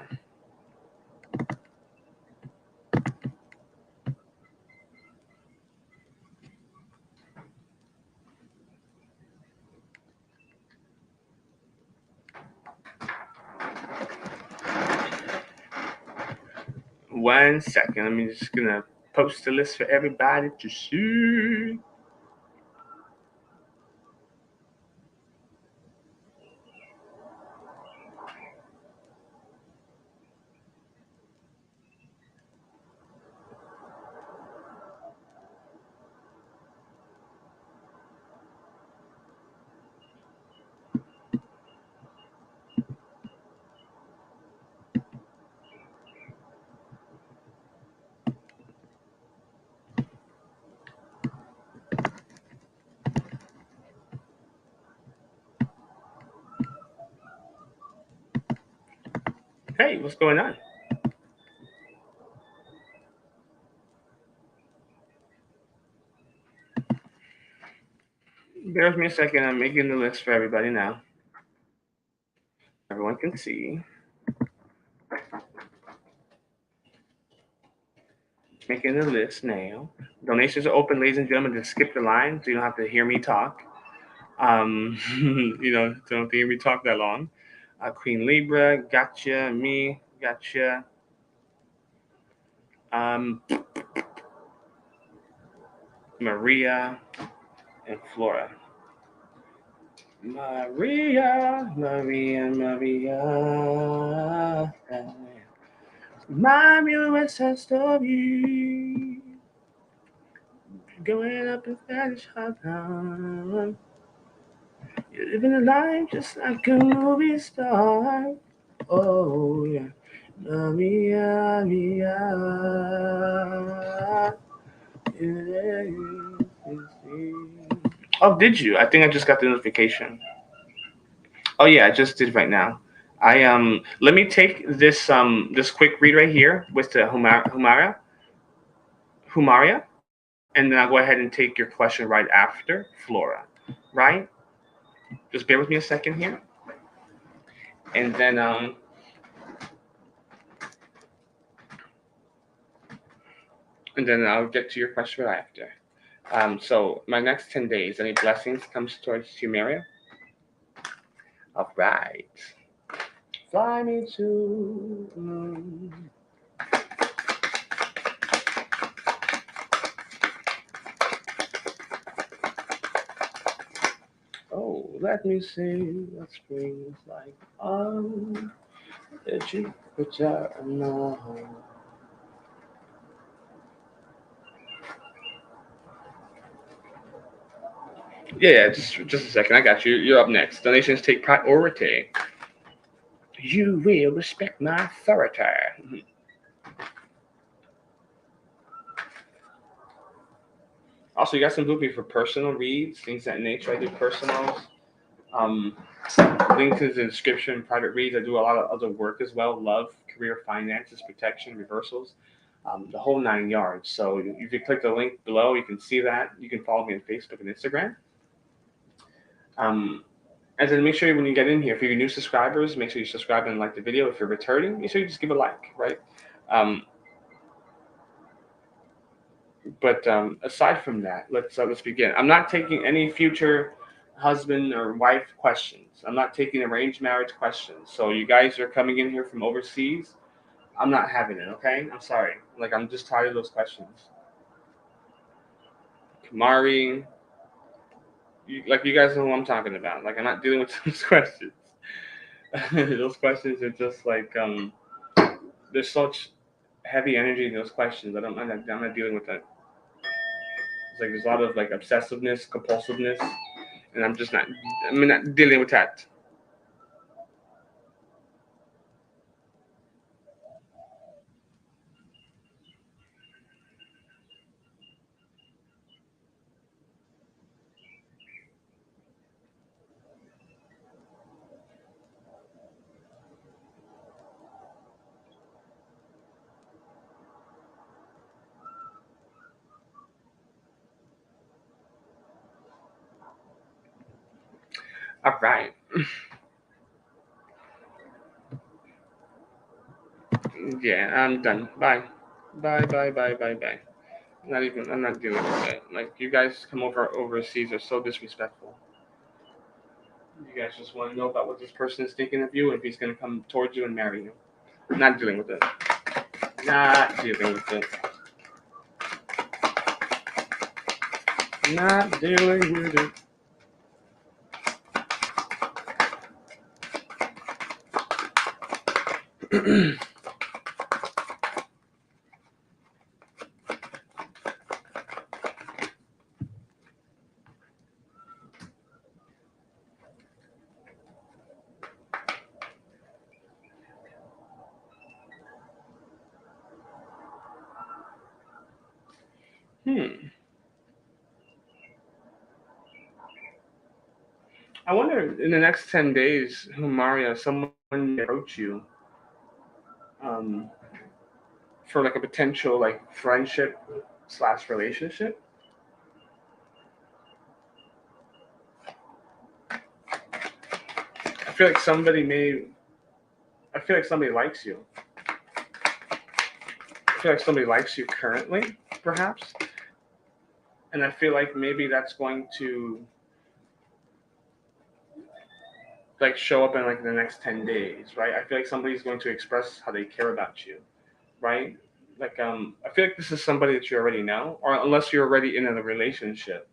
One second. I'm just going to post the list for everybody to see. Hey, what's going on? Bear with me a second. I'm making the list for everybody now. Everyone can see. Making the list now. Donations are open, ladies and gentlemen. Just skip the line so you don't have to hear me talk. Don't have to hear me talk that long. Queen Libra, gotcha. Me, gotcha. Maria and Flora. Maria, Maria, Maria. My USS story. Going up in Spanish hot town. You're living a life just like a movie star. Oh, yeah. Maria, Maria. Oh, did you? I think I just got the notification. Oh yeah, I just did right now. I let me take this quick read right here with the Humaria, and then I'll go ahead and take your question right after Flora. Right? Just bear with me a second here, and then I'll get to your question right after. So my next 10 days, any blessings comes towards Humaria? All right. Fly me to the moon. Oh, let me see what spring's like on the Jupiter now. Yeah, just a second. I got you. You're up next. Donations take priority. You will respect my authority. Also, you got some booking for personal reads, things of that nature. I do personals. Um, Links in the description, private reads. I do a lot of other work as well. Love, career, finances, protection, reversals, the whole 9 yards. So if you click the link below, you can see that. You can follow me on Facebook and Instagram. And then make sure when you get in here, if you're new subscribers, make sure you subscribe and like the video. If you're returning, make sure you just give a like, right? Um, but aside from that, let's begin. I'm not taking any future husband or wife questions. I'm not taking arranged marriage questions. So you guys are coming in here from overseas. I'm not having it. Okay, I'm sorry. Like I'm just tired of those questions. Kamari, you guys know who I'm talking about. Like I'm not dealing with those questions. Those questions are just like there's such heavy energy in those questions. I'm not dealing with that. It's like there's a lot of like obsessiveness, compulsiveness, and I'm just not. I'm not dealing with that. All right. Yeah, I'm done. Bye. Bye, bye, bye, bye, bye. Not even, I'm not dealing with it. Like, you guys come over overseas are so disrespectful. You guys just want to know about what this person is thinking of you and if he's going to come towards you and marry you. Not dealing with it. Not dealing with it. Not dealing with it. Hmm. I wonder in the next 10 days, Mario, someone may approach you um, for like a potential like friendship slash relationship. I feel like somebody may. I feel like somebody likes you. I feel like somebody likes you currently, perhaps, and I feel like maybe that's going to like show up in like the next 10 days, right? I feel like somebody's going to express how they care about you, right? Like I feel like this is somebody that you already know, or unless you're already in a relationship.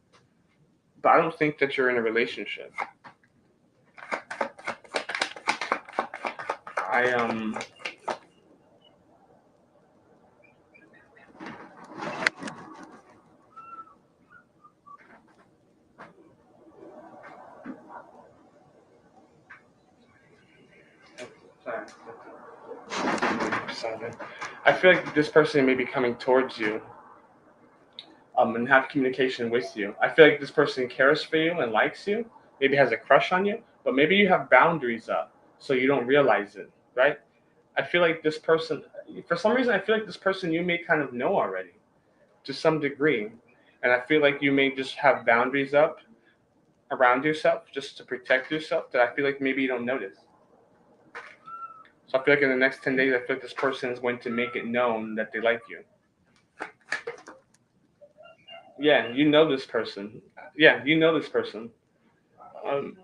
But I don't think that you're in a relationship. I sorry. Sorry. I feel like this person may be coming towards you and have communication with you. I feel like this person cares for you and likes you, maybe has a crush on you, but maybe you have boundaries up so you don't realize it, right? I feel like this person, for some reason, I feel like this person you may kind of know already to some degree. And I feel like you may just have boundaries up around yourself just to protect yourself that I feel like maybe you don't notice. So I feel like in the next 10 days, I feel like this person is going to make it known that they like you. Yeah, you know this person. Yeah, you know this person. Um,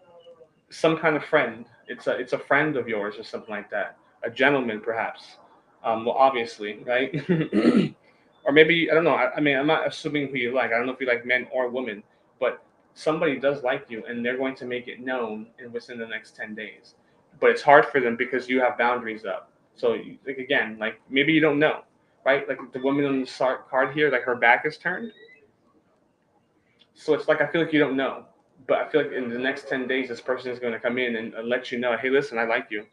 some kind of friend. It's a friend of yours or something like that. A gentleman, perhaps. Well, obviously, right? Or maybe I don't know. I mean, I'm not assuming who you like. I don't know if you like men or women, but somebody does like you, and they're going to make it known in within the next 10 days. But it's hard for them because you have boundaries up. So, like again, like maybe you don't know, right? Like the woman on the card here, like her back is turned. So it's like I feel like you don't know, but I feel like in the next 10 days, this person is going to come in and let you know, hey, listen, I like you.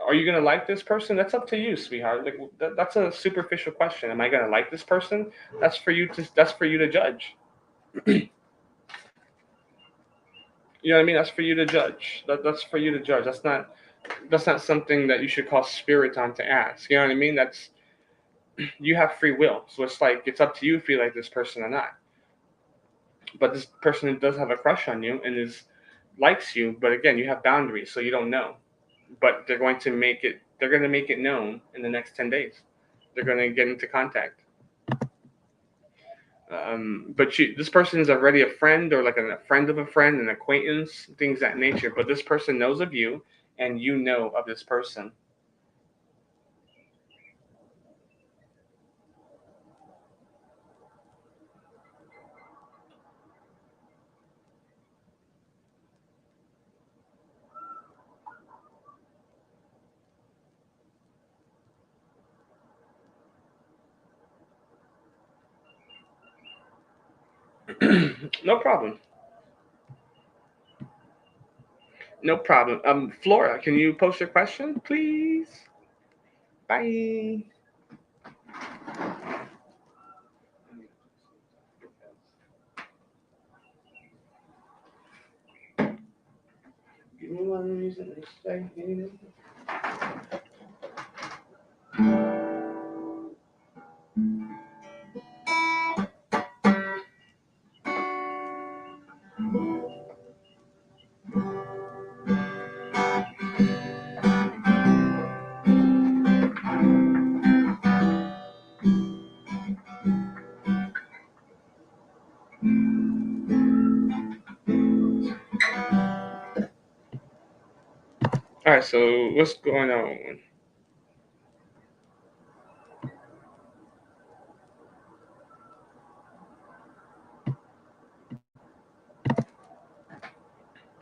Are you going to like this person? That's up to you, sweetheart. Like that's a superficial question. Am I going to like this person? That's for you to judge. You know what I mean? That's for you to judge. That's for you to judge. That's not something that you should call spirit on to ask. You know what I mean? That's you have free will, so it's like it's up to you if you like this person or not. But this person does have a crush on you and is likes you, but again, you have boundaries, so you don't know. But they're going to make it known in the next 10 days. They're going to get into contact. But this person is already a friend or like a friend of a friend, an acquaintance, things that nature. But this person knows of you and you know of this person. No problem. No problem. Flora, can you post your question, please? Bye. Give me one reason to stay here. All right, so what's going on?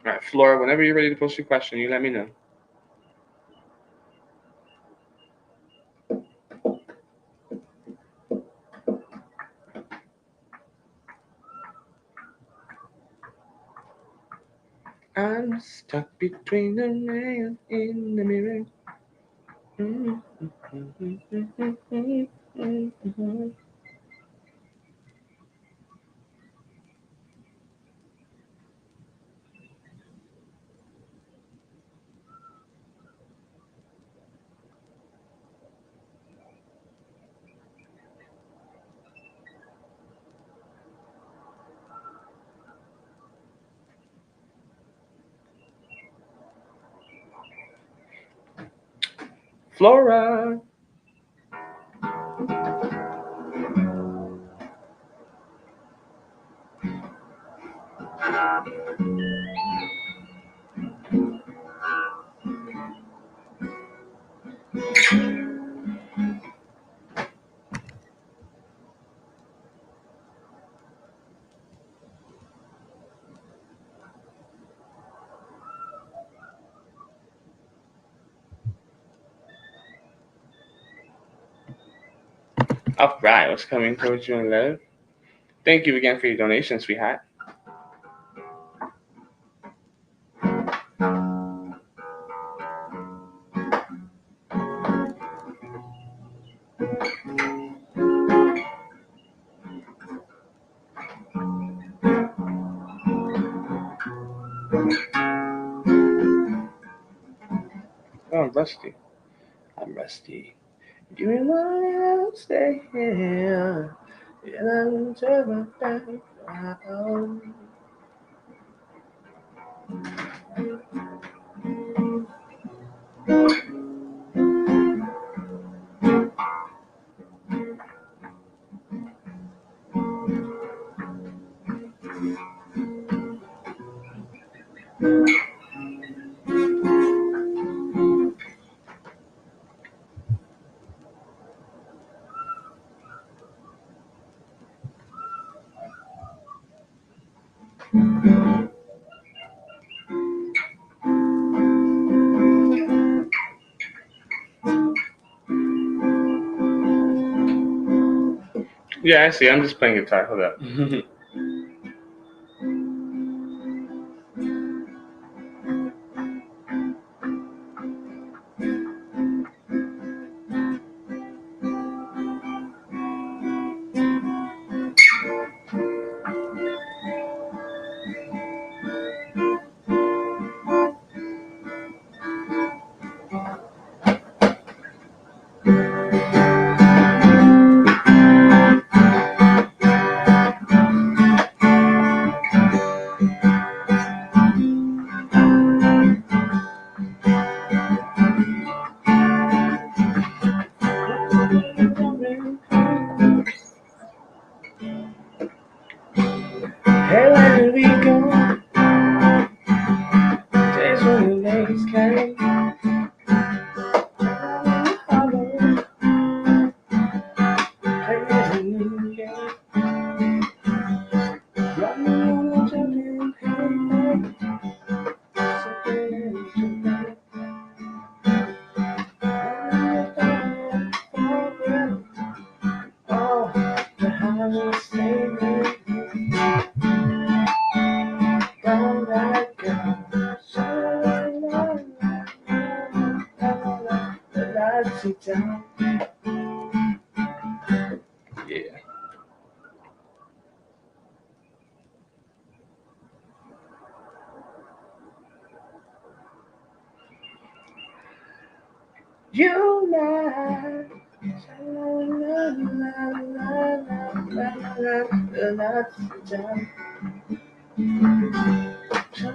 All right, Flora, whenever you're ready to post your question, you let me know. I'm stuck between the man in the mirror. Flora. All right, what's coming towards you in love? Thank you again for your donation, sweetheart. Oh, I'm rusty. I'm rusty. Do you want to stay here? And I'm turning back around. Yeah, I see. I'm just playing guitar. Hold up. Hey, where do we go? Days when the ladies came. Hollow, playing a new game. Running on the jumping payment. Something to make. Oh, the highway staying. Down that girl. The lights are down. Yeah. You lie. The lights are down. So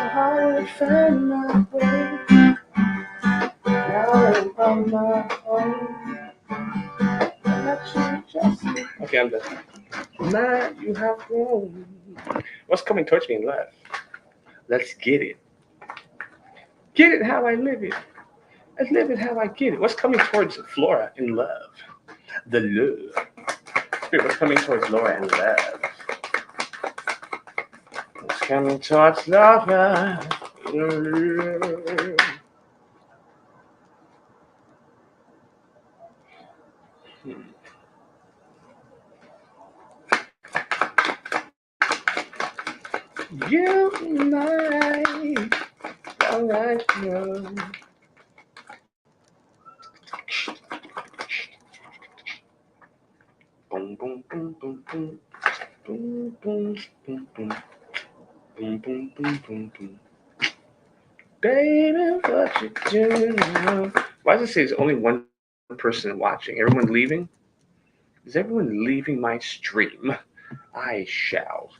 hard to find my way. my own. Okay, I'm done. Now you have grown. What's coming towards me in love? Let's get it. Get it how I live it. I live it how I get it. What's coming towards Flora in love? The love. Spirit, what's coming towards Laura in love? What's coming towards Laura in love? You might, all right, no. Boom, boom, boom, boom, boom. Boom, boom, boom, boom. Boom, boom, boom, boom, boom. Baby, what you doing now? Why does it say there's only one person watching? Everyone leaving? Is everyone leaving my stream? I shall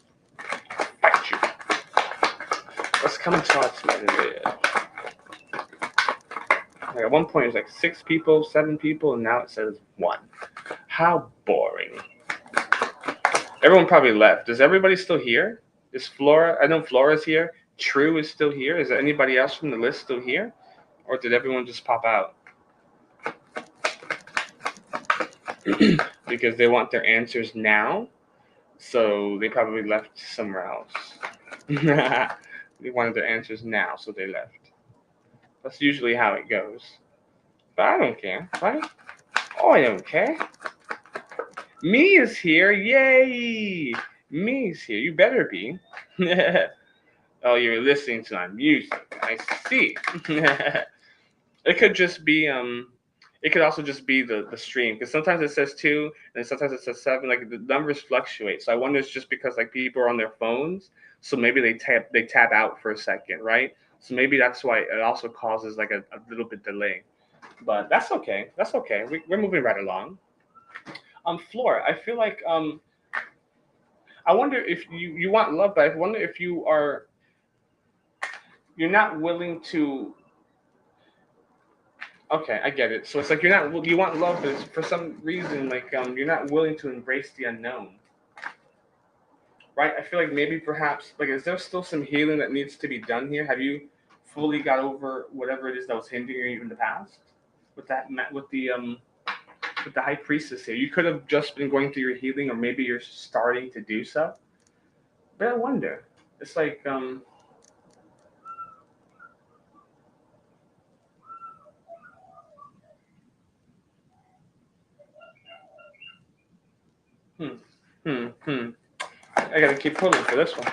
fight you. Let's come and talk to me there. Like at one point it was like 6 people, 7 people, and now it says 1. How boring. Everyone probably left. Is everybody still here? Is Flora? I know Flora's here. True is still here. Is there anybody else from the list still here? Or did everyone just pop out? Because they want their answers now. So they probably left somewhere else. They wanted their answers now, so they left. That's usually how it goes. But I don't care, right? Oh, I don't care. Me is here. Yay! Me is here. You better be. Oh, you're listening to my music. I see. It could just be it could also just be the stream, because sometimes it says 2 and sometimes it says 7. Like the numbers fluctuate, so I wonder it's just because like people are on their phones, so maybe they tap out for a second, right? So maybe that's why it also causes like a little bit delay, but that's okay. That's okay. We're moving right along. Flora, I feel like I wonder if you want love, but I wonder if you're not willing to. Okay, I get it. So it's like you want love, but it's, for some reason like you're not willing to embrace the unknown, right? I feel like maybe perhaps like is there still some healing that needs to be done here? Have you fully got over whatever it is that was hindering you in the past with that with the high priestess here? You could have just been going through your healing, or maybe you're starting to do so. But I wonder. It's like hmm hmm. I gotta keep pulling for this one.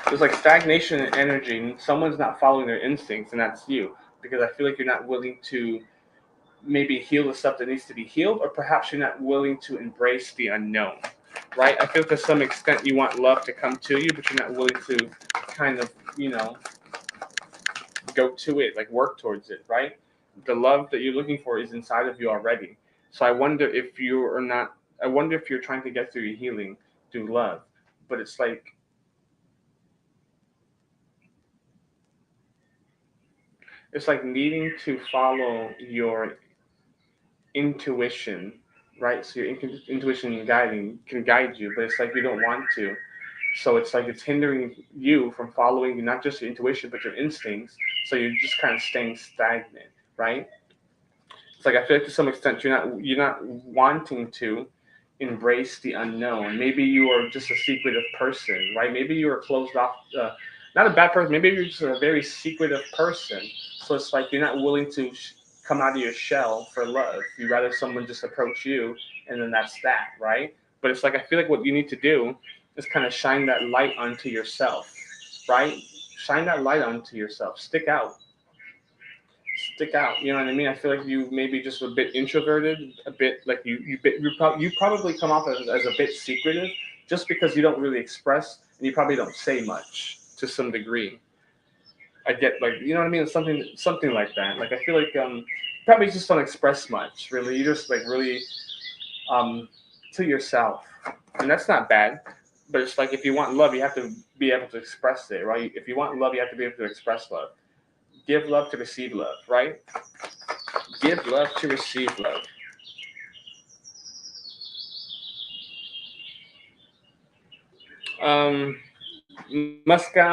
There's like stagnation in energy, and someone's not following their instincts, and that's you. Because I feel like you're not willing to maybe heal the stuff that needs to be healed, or perhaps you're not willing to embrace the unknown, right? I feel to some extent you want love to come to you, but you're not willing to kind of, go to it, like work towards it, right? The love that you're looking for is inside of you already. So I wonder if you are not, I wonder if you're trying to get through your healing through love, but it's like, needing to follow your intuition, right? So your intuition can guide you, but it's like you don't want to. So it's like it's hindering you from following not just your intuition but your instincts. So you're just kind of staying stagnant, right? It's like I feel like to some extent you're not wanting to embrace the unknown. Maybe you are just a secretive person, right? Maybe you are closed off. Not a bad person. Maybe you're just a very secretive person. So it's like you're not willing to come out of your shell for love. You rather someone just approach you, and then that's that, right? But it's like I feel like what you need to do is kind of shine that light onto yourself, right? Shine that light onto yourself. Stick out. You know what I mean? I feel like you maybe just a bit introverted, a bit like you probably come off as a bit secretive, just because you don't really express and you probably don't say much to some degree. I get like you know what I mean? Something like that. Like I feel like probably just don't express much. Really, you just like really um to yourself, and that's not bad. But it's like if you want love, you have to be able to express it, right? If you want love, you have to be able to express love. Give love to receive love, right? Give love to receive love. Um, Muska,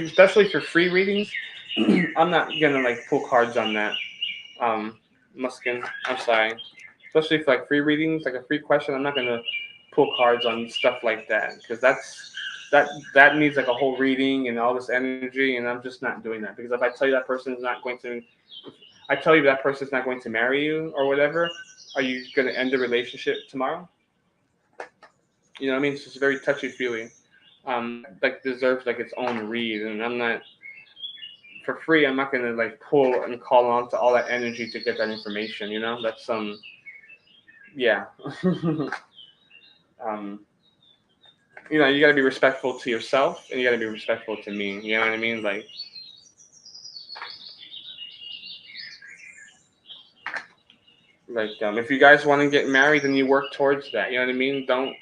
especially for free readings. I'm not gonna like pull cards on that. Um, Muskin, I'm sorry. Especially for like free readings, like a free question, I'm not gonna pull cards on stuff like that because that needs like a whole reading and all this energy, and I'm just not doing that because if I tell you that person is not going to, I tell you that person is not going to marry you or whatever, are you gonna end the relationship tomorrow? You know what I mean? It's just a very touchy feeling. That like deserves like its own read, and I'm not for free. I'm not gonna like pull and call on to all that energy to get that information. You know, that's yeah. um, you know, you gotta be respectful to yourself, and you gotta be respectful to me. You know what I mean? If you guys want to get married, then you work towards that. You know what I mean? Don't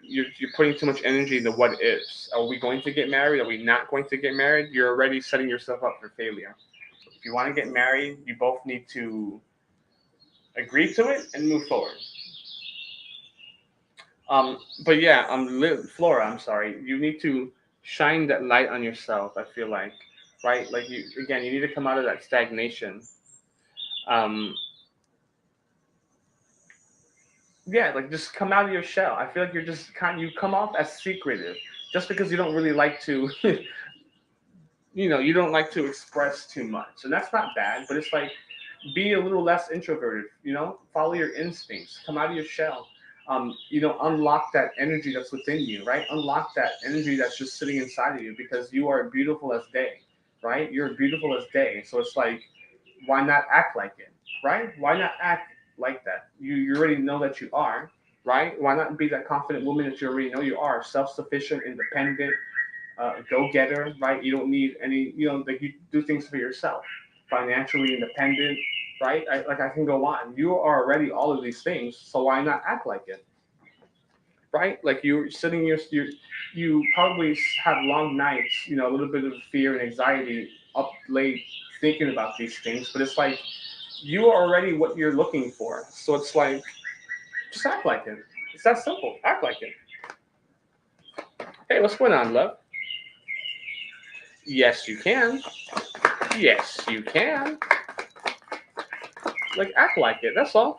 you're putting too much energy into what ifs. Are we going to get married? Are we not going to get married? You're already setting yourself up for failure. If you want to get married, you both need to agree to it and move forward. But yeah, Flora, I'm sorry. You need to shine that light on yourself. I feel like, right? Like you need to come out of that stagnation. Um, yeah, like just come out of your shell. I feel like you come off as secretive just because you don't really like to, you don't like to express too much, and that's not bad. But it's like be a little less introverted. Follow your instincts. Come out of your shell. Unlock that energy that's within you, right? Unlock that energy that's just sitting inside of you because you are beautiful as day, right? You're beautiful as day. So it's like, why not act like it, right? Why not act like that? You already know that you are, right? Why not be that confident woman that you already know you are, self-sufficient, independent, go-getter, right? You don't need any, like you do things for yourself, financially independent, right? I can go on. You are already all of these things, so why not act like it, right? Like you're sitting, you probably have long nights, a little bit of fear and anxiety up late thinking about these things, but it's like you are already what you're looking for. So it's like, just act like it. It's that simple. Act like it. Hey, what's going on, love? Yes, you can. Yes, you can. Like, act like it. That's all.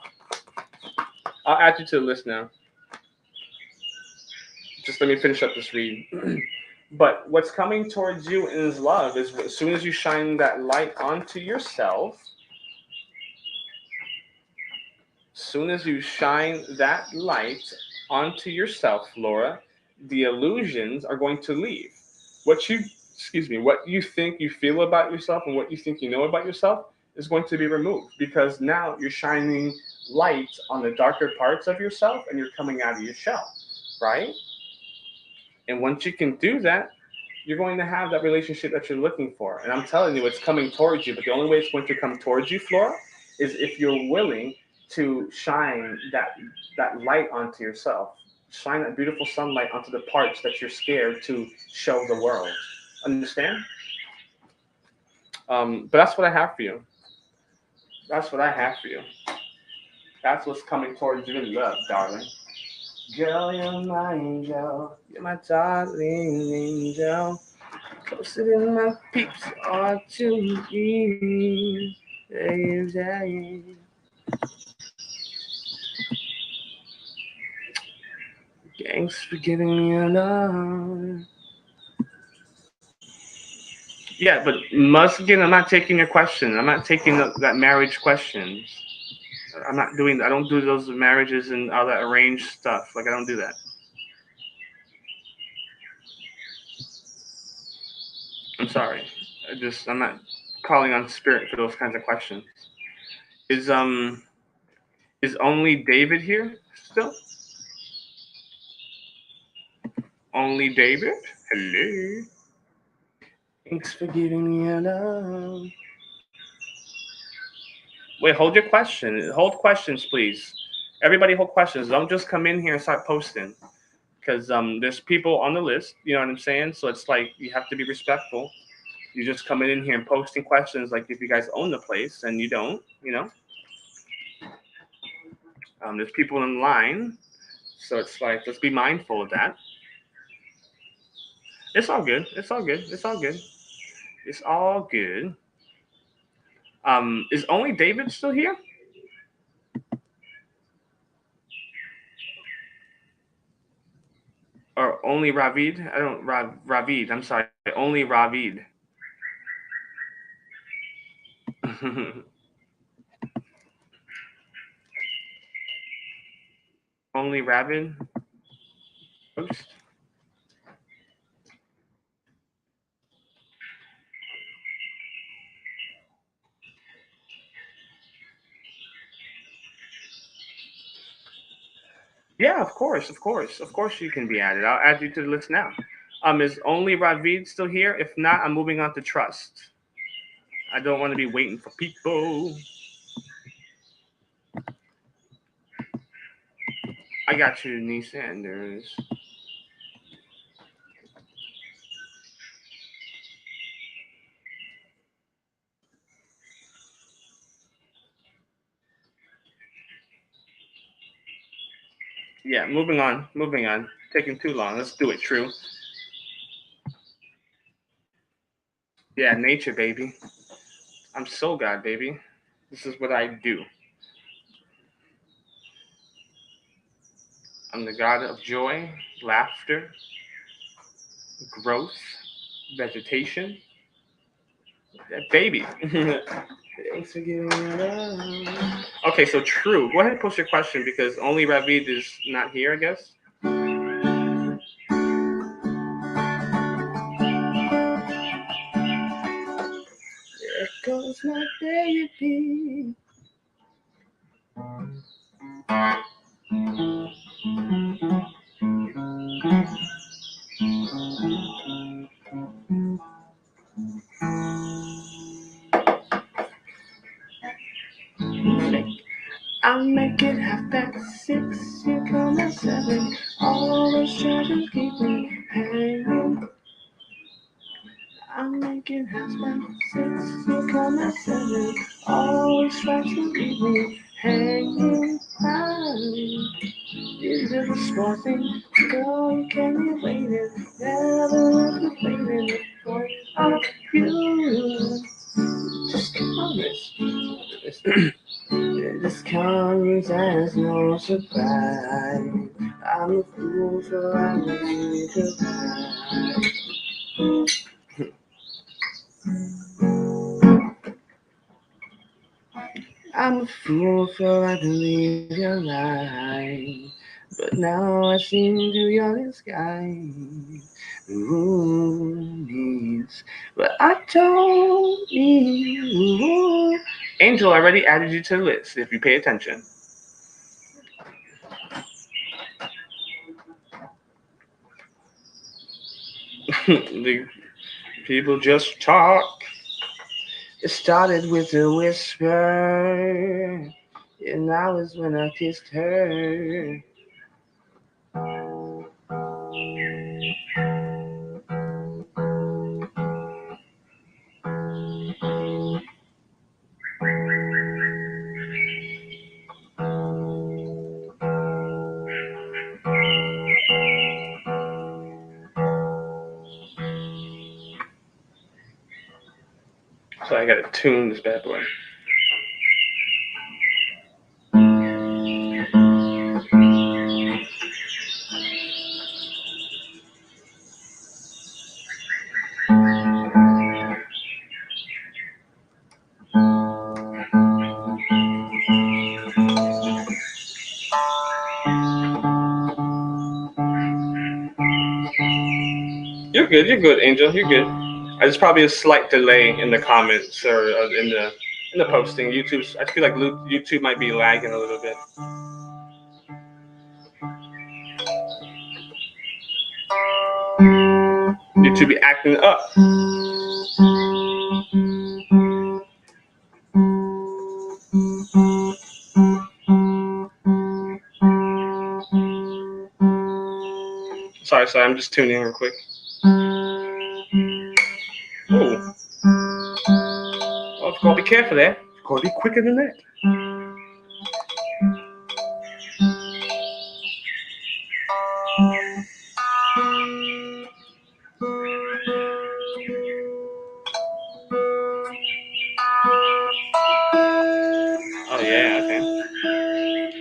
I'll add you to the list now. Just let me finish up this read. But what's coming towards you is love. Is as soon as you shine that light onto yourself, soon as you shine that light onto yourself, Laura, the illusions are going to leave. What you, what you think you feel about yourself and what you think you know about yourself is going to be removed because now you're shining light on the darker parts of yourself and you're coming out of your shell, right? And once you can do that, you're going to have that relationship that you're looking for. And I'm telling you, it's coming towards you. But the only way it's going to come towards you, Flora, is if you're willing to shine that light onto yourself. Shine that beautiful sunlight onto the parts that you're scared to show the world. Understand? But that's what I have for you. That's what I have for you. That's what's coming towards you in love, darling. Girl, you're my angel. You're my darling angel. Closer than my peeps are to me. Thanks for giving me love. Yeah, but Muskin, I'm not taking your question. I'm not taking that marriage questions. I'm not doing. I don't do those marriages and all that arranged stuff. Like I don't do that. I'm sorry. I'm not calling on spirit for those kinds of questions. Is is only David here still? Only David? Hello. Thanks for giving me a love. Wait, hold your question. Hold questions, please. Everybody hold questions. Don't just come in here and start posting. Because there's people on the list, you know what I'm saying? So it's like you have to be respectful. You just coming in here and posting questions like if you guys own the place, and you don't, there's people in line, so it's like, let's be mindful of that. It's all good. It's all good. It's all good. It's all good. Is only David still here? Or only Ravid? I don't Ravid. I'm sorry. Only Ravid. Only Ravid. Post. Yeah, of course, of course, of course you can be added. I'll add you to the list now. Is only Ravid still here? If not, I'm moving on to trust. I don't want to be waiting for people. I got you, Nee Sanders. Yeah, moving on, moving on. Taking too long. Let's do it, True. Yeah, nature, baby. I'm soul god, baby. This is what I do. I'm the god of joy, laughter, growth, vegetation. Yeah, baby. Thanks for giving it up. Okay, so True. Go ahead and post your question because only Ravid is not here, I guess. There goes my baby. I'll make it 6:30. You come at 7. Always try to keep me hanging. I'll make it 6:30. You come at 7. Always try to keep me hanging. Is it a small thing? Girl, you can't be waiting. Never let me waiting for you. Just come on, this. This comes as no surprise. I'm a fool for having you goodbye. I'm a fool for I believe your lie. But now I see through your disguise. Needs, but I don't need you. Angel already added you to the list if you pay attention. The people just talk. It started with a whisper, and that was when I kissed her. So I gotta tune this bad boy. You're good, Angel. You're good. There's probably a slight delay in the comments or in the posting. I feel like YouTube might be lagging a little bit. YouTube be acting up. Sorry, I'm just tuning in real quick. Ooh. Gotta be careful there. Gotta be quicker than that. Oh yeah, okay.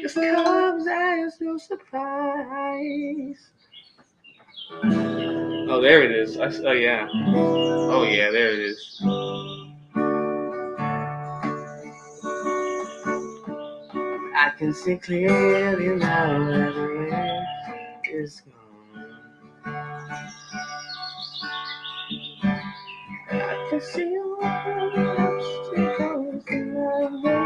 This comes as no surprise. Oh, there it is. Oh yeah. Oh yeah, there it is. I can see clearly now that the rain is gone. I can see your obstacles in my way.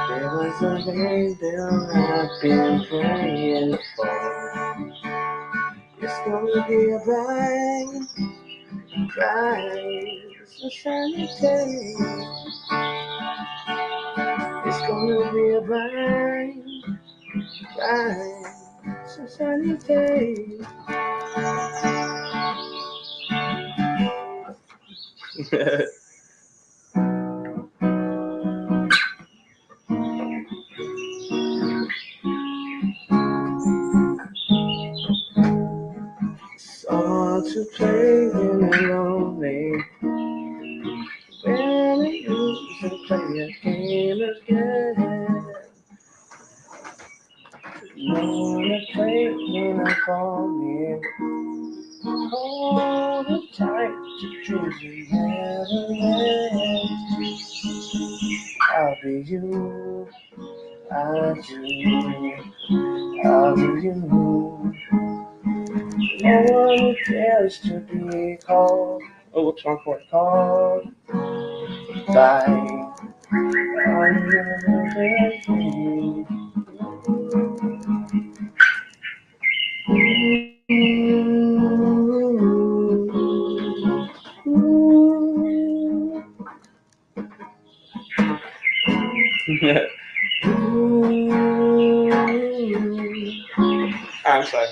There was a angel I've been praying for. It's gonna be a bright, bright, sunshiny day. It's gonna be a bright, bright, sunshiny day. Saw to play in a lonely. When I used to play a game again. Wanna play when I fall in. Hold it tight to dreams we never had. I'll be you, I'll do you, I'll do you. No one cares to be called. Oh, what's wrong for it? Called by another name. I'm sorry.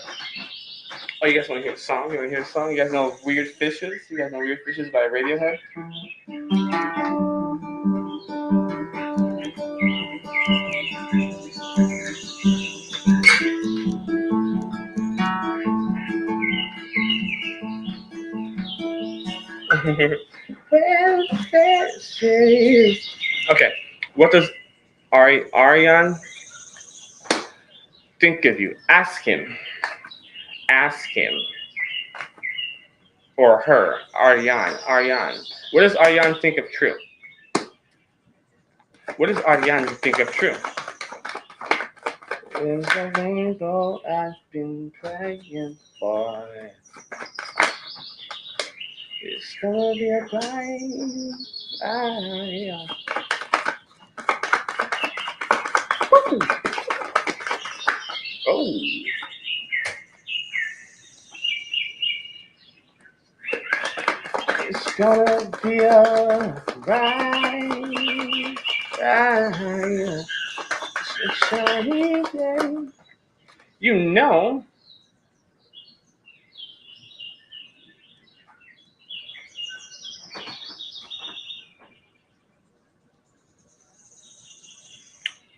Oh, you guys want to hear a song? You want to hear a song? You guys know Weird Fishes? You guys know Weird Fishes by Radiohead? Okay, what does Ariane think of you? Ask him. Ask him. Or her. Ariane. What does Ariane think of True? What does Ariane think of True? There's a rainbow I've been praying for. It's gonna be a bright eye. Oh. It's gonna be a bright, bright, shiny day. You know.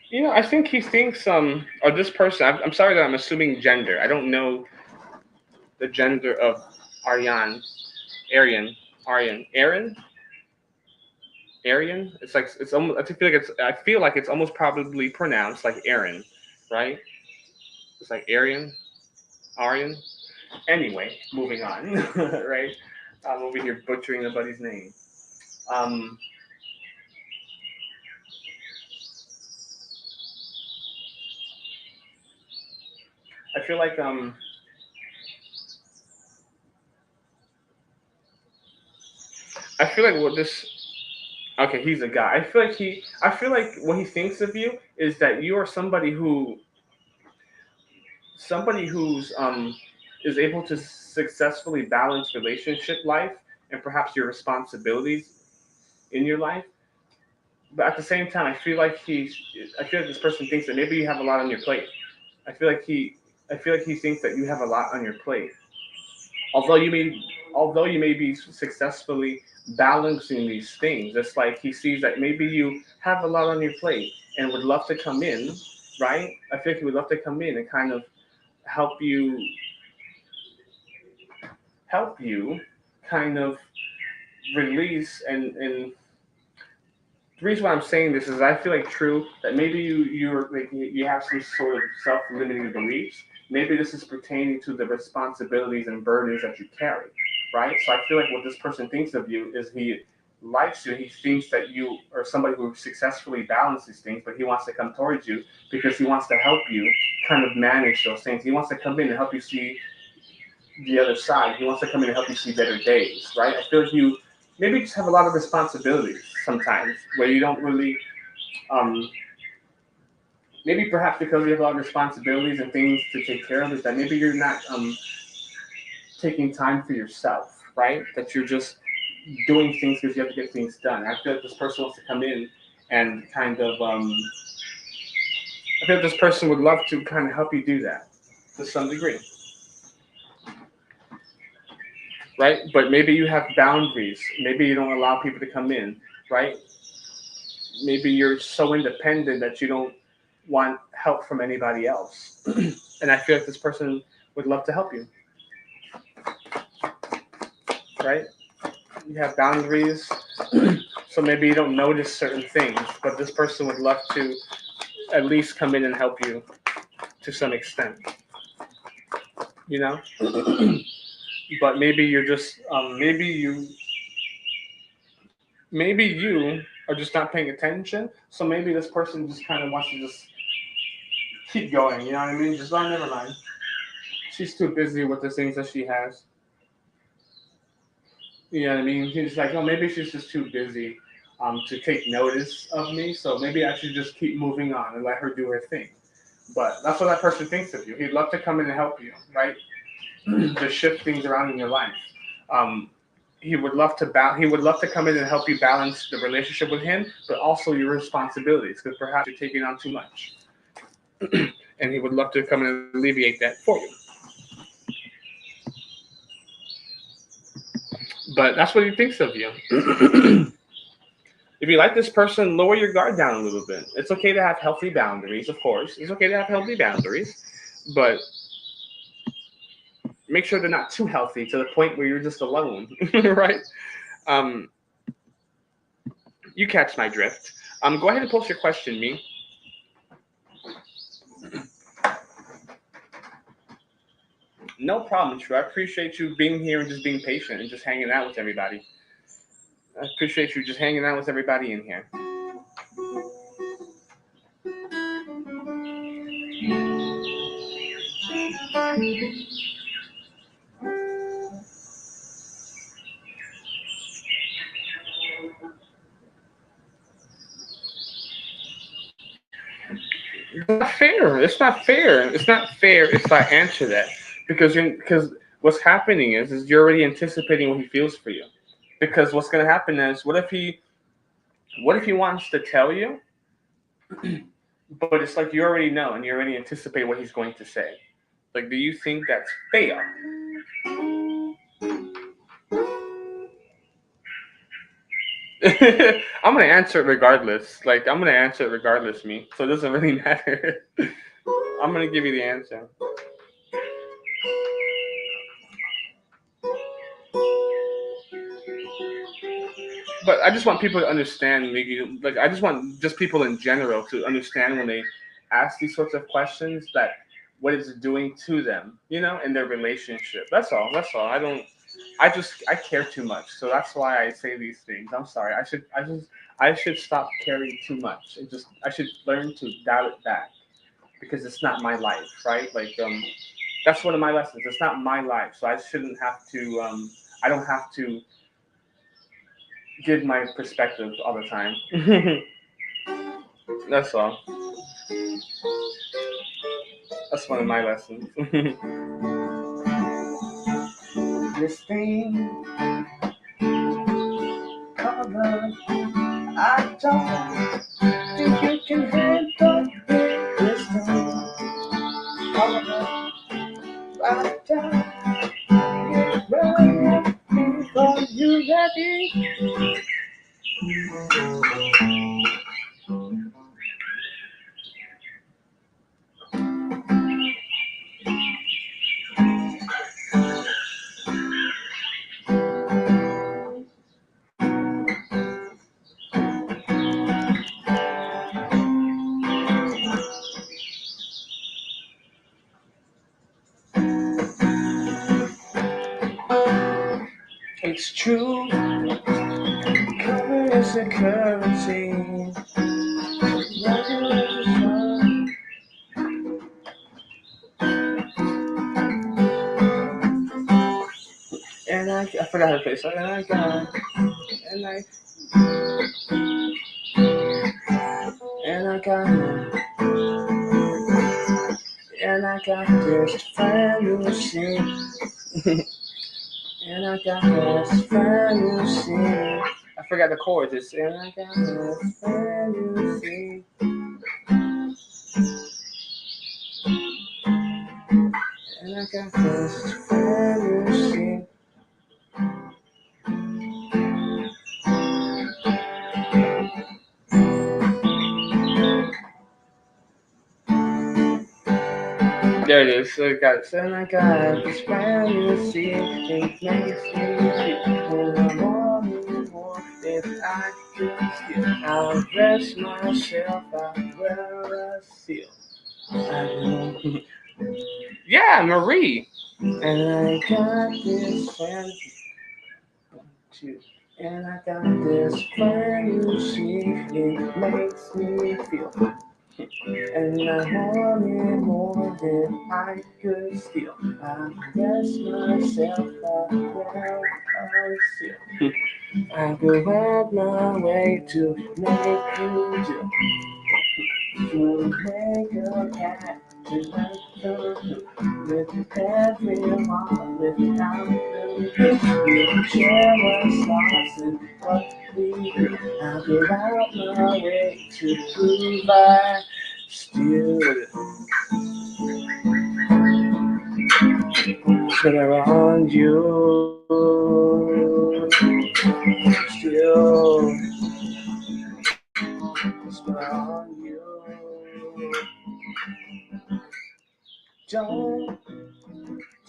You know, I think he thinks or this person. I'm sorry that I'm assuming gender. I don't know the gender of Ariane. Arian. It's like it's almost. I feel like it's almost probably pronounced like Aaron, right? It's like Arian. Anyway, moving on, right? I'm over here butchering nobody's name. Um, I feel like what this. Okay, he's a guy. I feel like what he thinks of you is that you are somebody who's is able to successfully balance relationship life and perhaps your responsibilities in your life. But at the same time, I feel like this person thinks that maybe you have a lot on your plate. I feel like he thinks that you have a lot on your plate. Although you may although you may be successfully balancing these things, it's like he sees that maybe you have a lot on your plate and would love to come in, right? I feel like he would love to come in and kind of help you help you kind of release and the reason why I'm saying this is I feel like true that maybe you're like you have some sort of self-limiting beliefs. Maybe this is pertaining to the responsibilities and burdens that you carry, right? So I feel like what this person thinks of you is he likes you. He thinks that you are somebody who successfully balances things, but he wants to come towards you because he wants to help you kind of manage those things. He wants to come in and help you see the other side. He wants to come in and help you see better days, right? I feel like you maybe just have a lot of responsibilities sometimes where you don't really, um, maybe perhaps because you have a lot of responsibilities and things to take care of, is that maybe you're not taking time for yourself, right? That you're just doing things because you have to get things done. I feel like this person wants to come in and kind of, I feel like this person would love to kind of help you do that to some degree. Right? But maybe you have boundaries. Maybe you don't allow people to come in, right? Maybe you're so independent that you don't want help from anybody else. And I feel like this person would love to help you, right? You have boundaries, so maybe you don't notice certain things, but this person would love to at least come in and help you to some extent, you know? But maybe you're just, maybe you are just not paying attention. So maybe this person just kind of wants to just keep going. You know what I mean? Just never mind. She's too busy with the things that she has. You know what I mean? He's like, oh, maybe she's just too busy to take notice of me. So maybe I should just keep moving on and let her do her thing. But that's what that person thinks of you. He'd love to come in and help you, right? To shift things around in your life. Um, he would love to he would love to come in and help you balance the relationship with him, but also your responsibilities because perhaps you're taking on too much. And he would love to come in and alleviate that for you. But that's what he thinks of you. If you like this person, lower your guard down a little bit. It's okay to have healthy boundaries, of course. It's okay to have healthy boundaries, but make sure they're not too healthy to the point where you're just alone, right? Um, you catch my drift. Go ahead and post your question, me. No problem, True. I appreciate you being here and just being patient and just hanging out with everybody. I appreciate you just hanging out with everybody in here. It's not fair. It's not fair. It's not fair if I answer that because what's happening is you're already anticipating what he feels for you. Because what's going to happen is what if he wants to tell you, but it's like you already know and you already anticipate what he's going to say. Like, do you think that's fair? I'm gonna answer it regardless. Like, I'm gonna answer it regardless, me. So it doesn't really matter. I'm gonna give you the answer. But I just want people to understand. Maybe like I just want just people in general to understand when they ask these sorts of questions that what it's doing to them, you know, in their relationship. That's all. That's all. I don't. I care too much, so that's why I say these things. I'm sorry. I should stop caring too much and just I should learn to dial it back because it's not my life, right? Like that's one of my lessons. It's not my life, so I shouldn't have to. I don't have to give my perspective all the time. That's all. That's one of my lessons. This thing called love, I don't think you can handle this thing called love. Right down, right. It's true. Color is a currency. And I forgot her face. And I got, and I, and I got, and I got this friend you see. And I got this friend you see. I forgot the chords. It's, and I got this friend you see. And I got this friend you see. There it is. So I got it. And I got this friend you see. It makes me feel when I'm on more if I could feel. I'll dress myself out where I feel. Yeah, Marie. And I got this friend too. And I got this friend you see. It makes me feel. And I wanted more than I could steal. I guess myself out where I feel. I go out my way to make you do. To make a cat to make the with every heart without the you share what's lost and what we do. I go out my way to prove I still spin around you. Still spin around you. Don't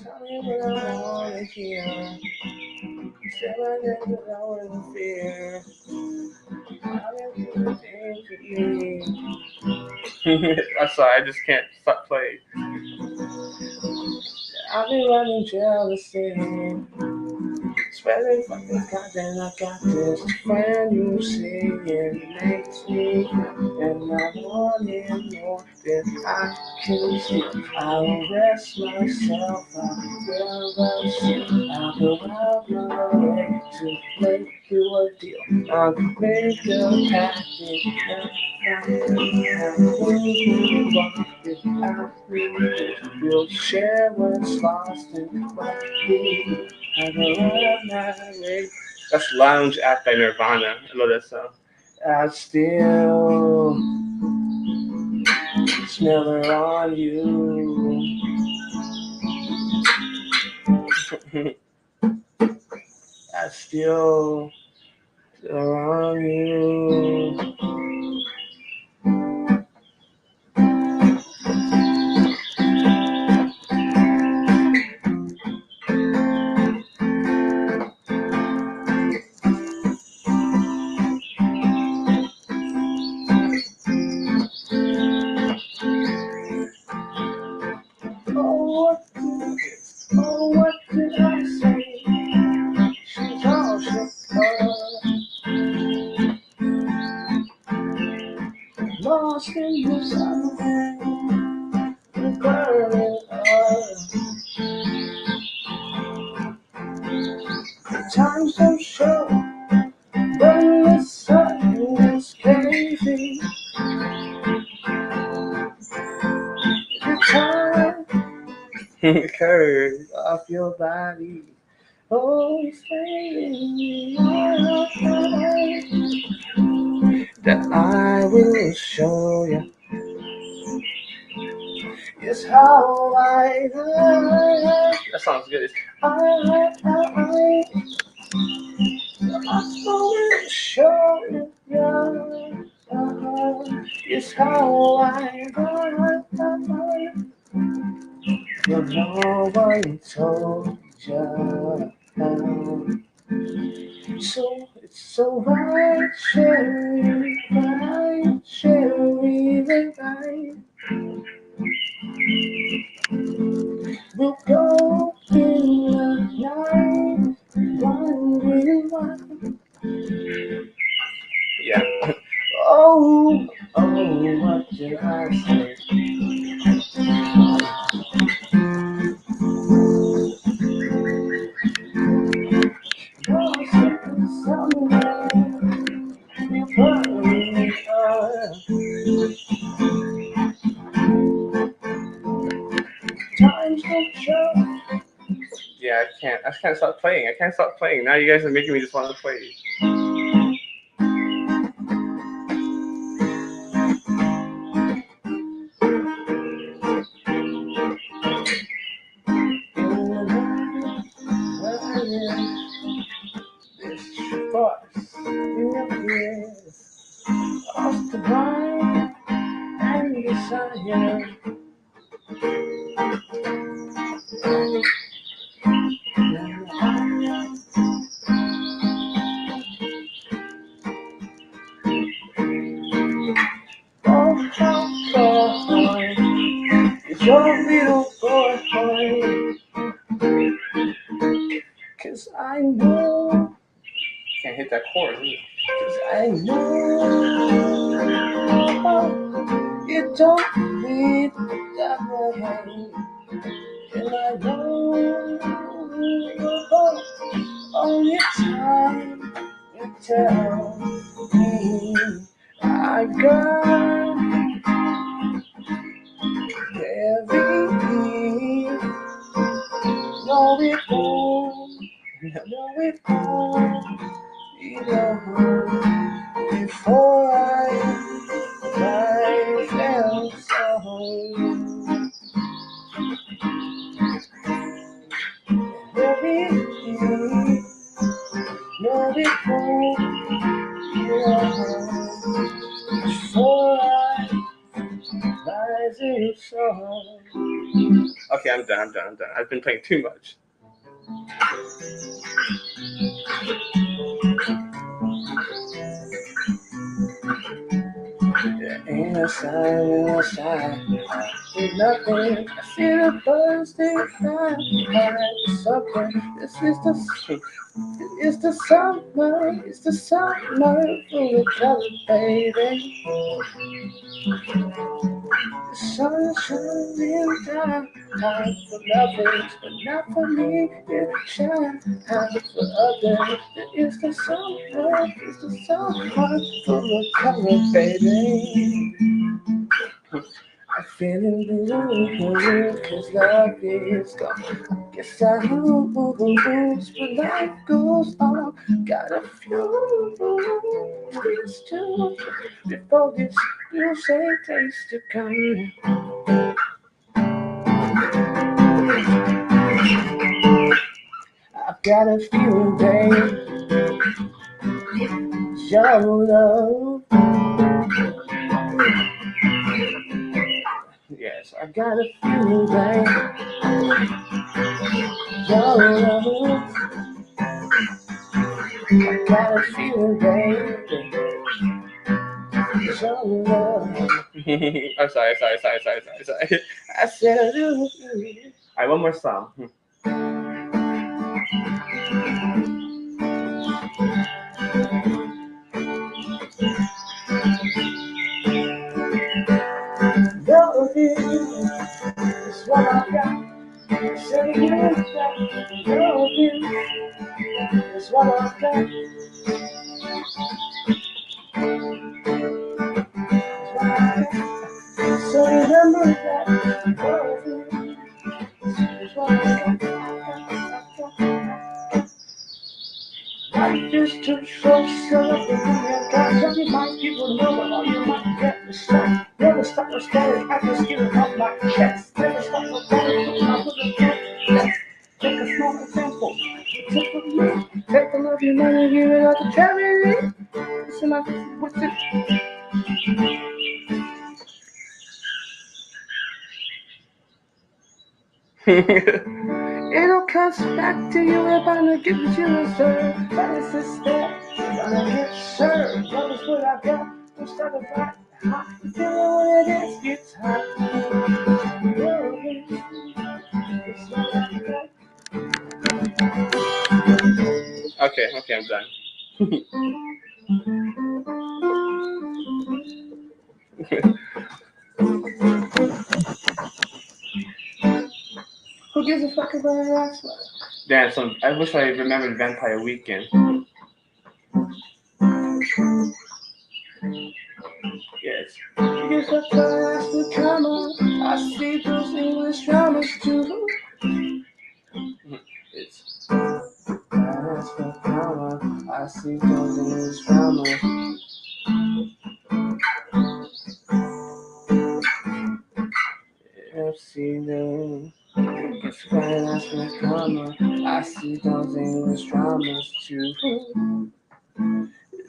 tell me what I wanna hear. Say my name without any fear. I'll do the things with me. I'm sorry, I just can't stop playing. I've been running jealousy. Sweating fucking content, I got this friend you see, it makes me feel, and I want it more than I can see. I'll rest myself out where I see. I'll go out my way to make you a deal. I'll make a package and when you walk without me, we'll share what's lost and what we do. I go out my way. That's Lounge Act by Nirvana. I love that song. I still smell her on you. I still smell her on you. Oh, what did I say? She's all shook up, lost in the sun, burning up. Time's so short, but the sun is crazy. The time curves off your body. Oh, stay that I will show you is how I love. That sounds good. I'm show you is how I got. But no one told you. So it's so right, Sherry, right, Sherry, right. We'll go in the night, wondering why. Yeah. Oh, what did I say? Somewhere, times don't show. Yeah, I can't stop playing. I can't stop playing. Now you guys are making me just want to play. This force in your ears, off the blind and desire. Oh, boy, it's your little boy, 'cause I know, can't hit that chord, 'cause I know you don't need that way, and I know only time will tell me I got everything. No, it won't. No, it won't be long before I felt so. Everything. No, it won't be long before I rising sun. Okay, I'm done. I've been playing too much. There ain't a sign, with nothing. I see the birds they fly behind something. It's the summer, full of color, baby. The sun shining down, time for lovers, but not for me. It shines for others. It's the summer, full of color, baby. I feel it blue, 'cause love is gone. Guess I lose, but life goes on. Got a few things to before this you say taste to come. I've got a few days, your love. Yes, I got a few days, your love. I got a few days, your love. I'm sorry. I said I do. All right, one more song. Love is what I got. Say it back. Love is what I got. So remember that. Love is what I got. Life is too short, so you got some of my people know what all you might get is stuff. Never stop the story, I just get it off my chest. Never stop the story, put my foot in the chest. Take a small example. Take a love you know. wanna give it all to charity. What's it? It all comes back to you if I'm gonna give it you deserve. But it's a step, gonna get served. Love is what I got. I'm stuck with that. Hot, feeling when it is, gets hot. It's what I got. Okay, I'm done. Who gives a fuck about the last one? Damn, I wish I remembered Vampire Weekend. Yes. Who gives a fuck about the drama? I see those English dramas too. It's that's the drama. I see those English dramas. I've seen them. It's fine, that's the drama. I see those English dramas too.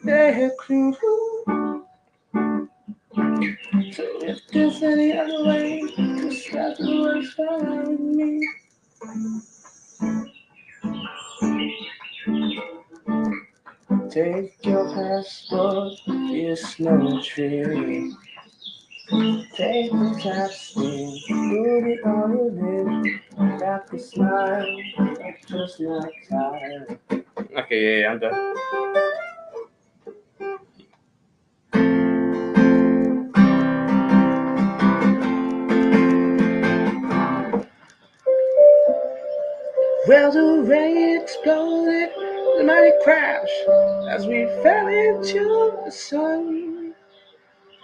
They're cruel. So if there's any other way to stop the words following me, take your passport, be a snow tree. Take the chapstick, put it on your lips, wrap the smile, like just not tired. Okay, yeah, I'm done. Well, the rain exploded, the mighty crash, as we fell into the sun.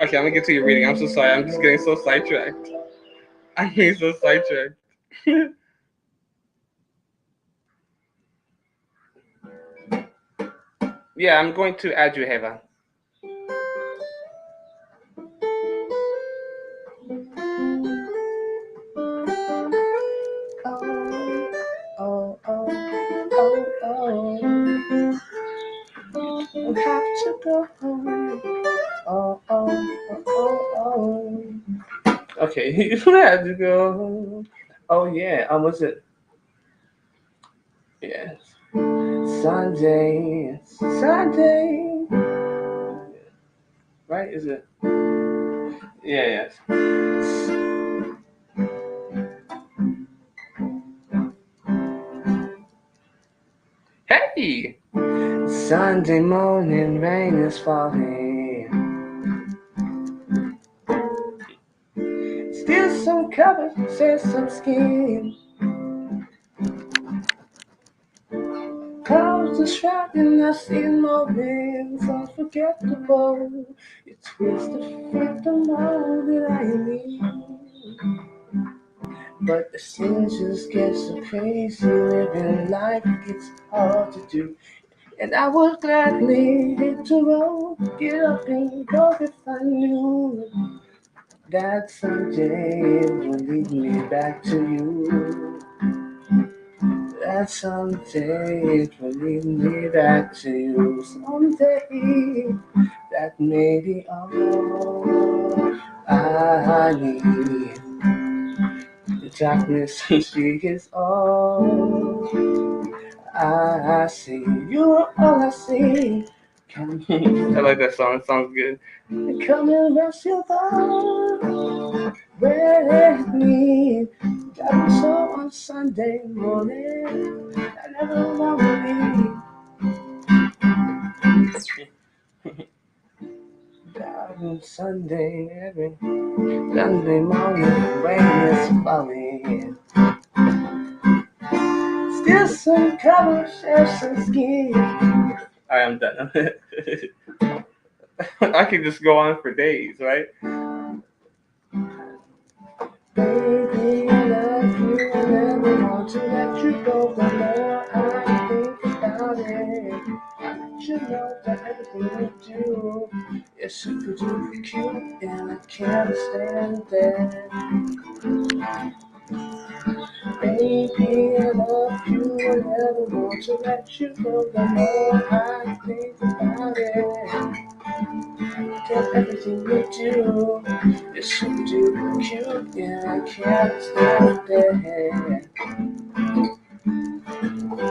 Okay, I'm gonna get to your reading. I'm so sorry. I'm just getting so sidetracked. I'm getting so sidetracked. Yeah, I'm going to add you, Heva. Oh, you have to go home. Oh. Okay, you have to go home. Oh, yeah, was it? Yes. Sunday. Right, is it? Yeah, yes. Hey! Sunday morning, rain is falling. Still some covers, still some skin. Clouds are shrouding us in moments unforgettable. You twist to fit the mold that I need. But the sin just gets so crazy, living life gets hard to do. And I would gladly hit the road, get up and go if I knew that someday it will lead me back to you. That someday it will lead me back to you. Someday that may be all I need. The darkness she is all I see. You're all I see. Come I like that song. It sounds good. Come and rest your body with me. Got me so on Sunday morning. I never want to leave. Down on Sunday morning, rain is falling. Still some color, share some skin. I am done. I can just go on for days, right? Baby, I love you. I never want to let you go. The more I think about it, I let you know that everything you do is super duper cute, and I can't stand that. Baby, I love you and never want to let you go. The more I think about it, that everything you do is so duper cute, and I can't stop it.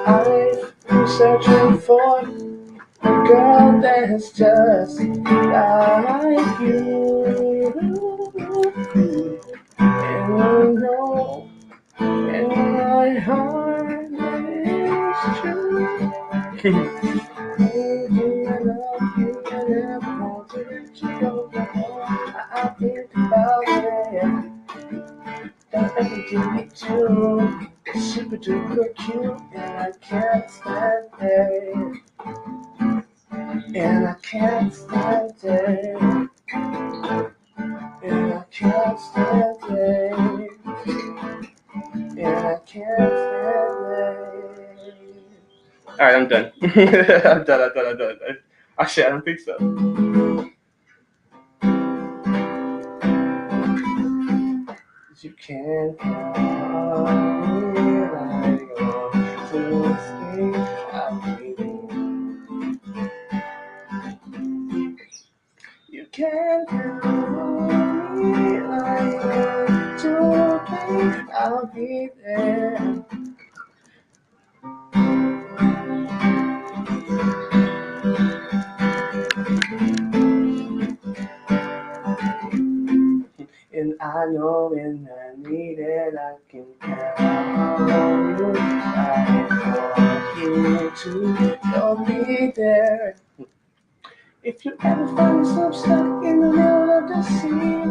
I've been searching for a girl that's just like you. And I know in my heart it's true. Baby, I love you and never want to let you go. The more I think about it, that everything you do is super duper cute, and I can't stand it. And I can't stand it. And I can't stand it. And I can't stand it. Alright, I'm done. I'm done. Actually, I don't think so. You can't count me like to escape out You can't count me like to think I'll be there. And I know when I need it, I can count on you. I want you to you'll be there. If you ever find yourself stuck in the middle of the sea,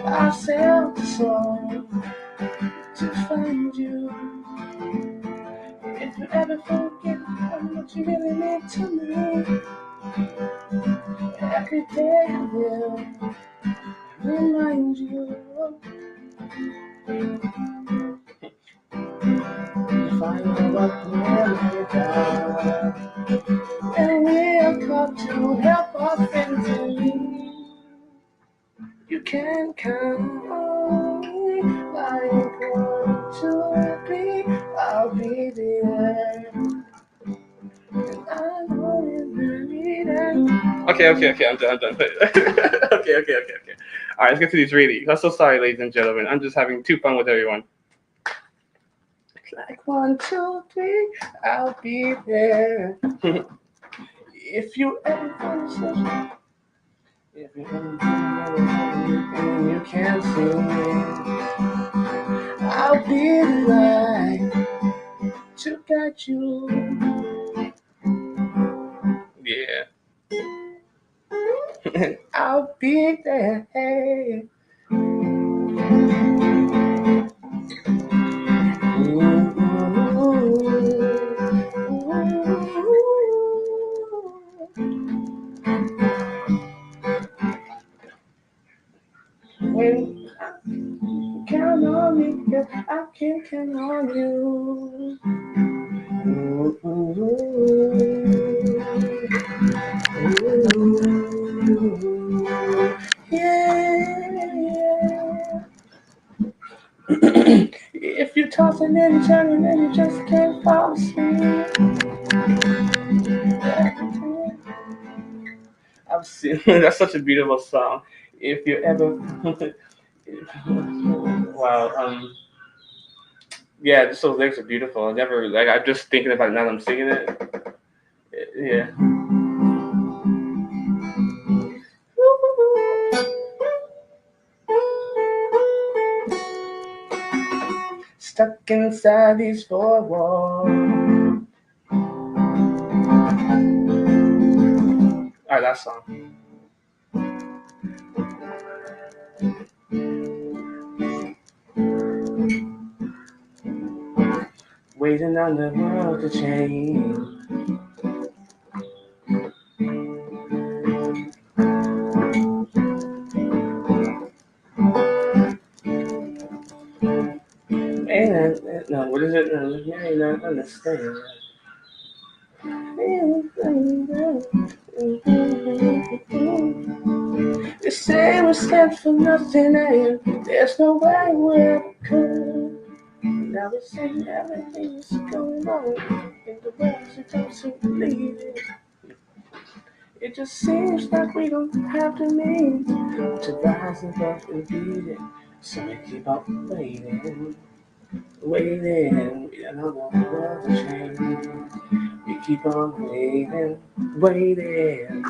I'll sail the song to find you. If you ever forget how much you really mean to me, every day I will remind you. If I know what we're done, and we'll come to help our friends in need. You can count on me like 1, 2, 3, I'll be there. And I know you need it. Okay, I'm done. Okay. Alright, let's get to these readings. I'm so sorry, ladies and gentlemen. I'm just having too fun with everyone. Like 1, 2, 3, I'll be there. If you ever find yourself, if you ever and you can't see me, I'll be the light to guide you. Yeah. I'll be there. When I count on me, girl, I can count on you. Yeah. If you're tossing and turning and you just can't fall asleep, I've seen that's such a beautiful song. If you ever, wow, yeah, just those lyrics are beautiful. I never like. I'm just thinking about it now that I'm singing it. Yeah. Stuck inside these four walls. Alright, that song. Waiting on the world to change. No, what is it? You may not understand. They say we stand for nothing, and There's no way we're cool. Now we see everything's going wrong. In the words it don't seem to believe it. It just seems like we don't have the means to rise above and beat it. So we keep on waiting, waiting. We don't know the world to change. We keep on waiting, waiting.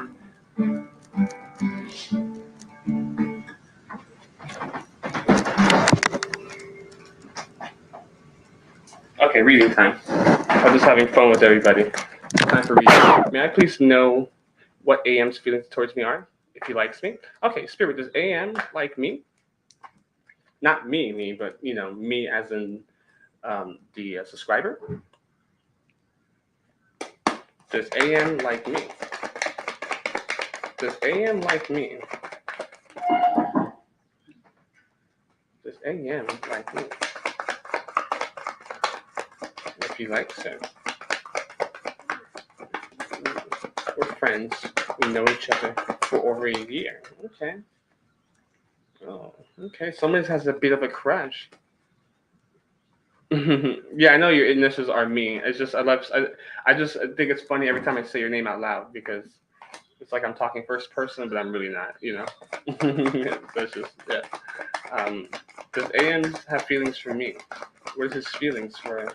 Okay, reading time. I'm just having fun with everybody. Time for reading. May I please know what AM's feelings towards me are? If he likes me. Okay, Spirit, does AM like me? Not me, but me as in the subscriber. Does AM like me? Does AM like me? Does AM like me? If he likes her. We're friends. We know each other for over a year. Okay. Oh, okay. Someone has a bit of a crush. Yeah, I know your initials are me. It's just I just think it's funny every time I say your name out loud because it's like I'm talking first person, but I'm really not. That's just yeah. Does AM have feelings for me? What is his feelings for?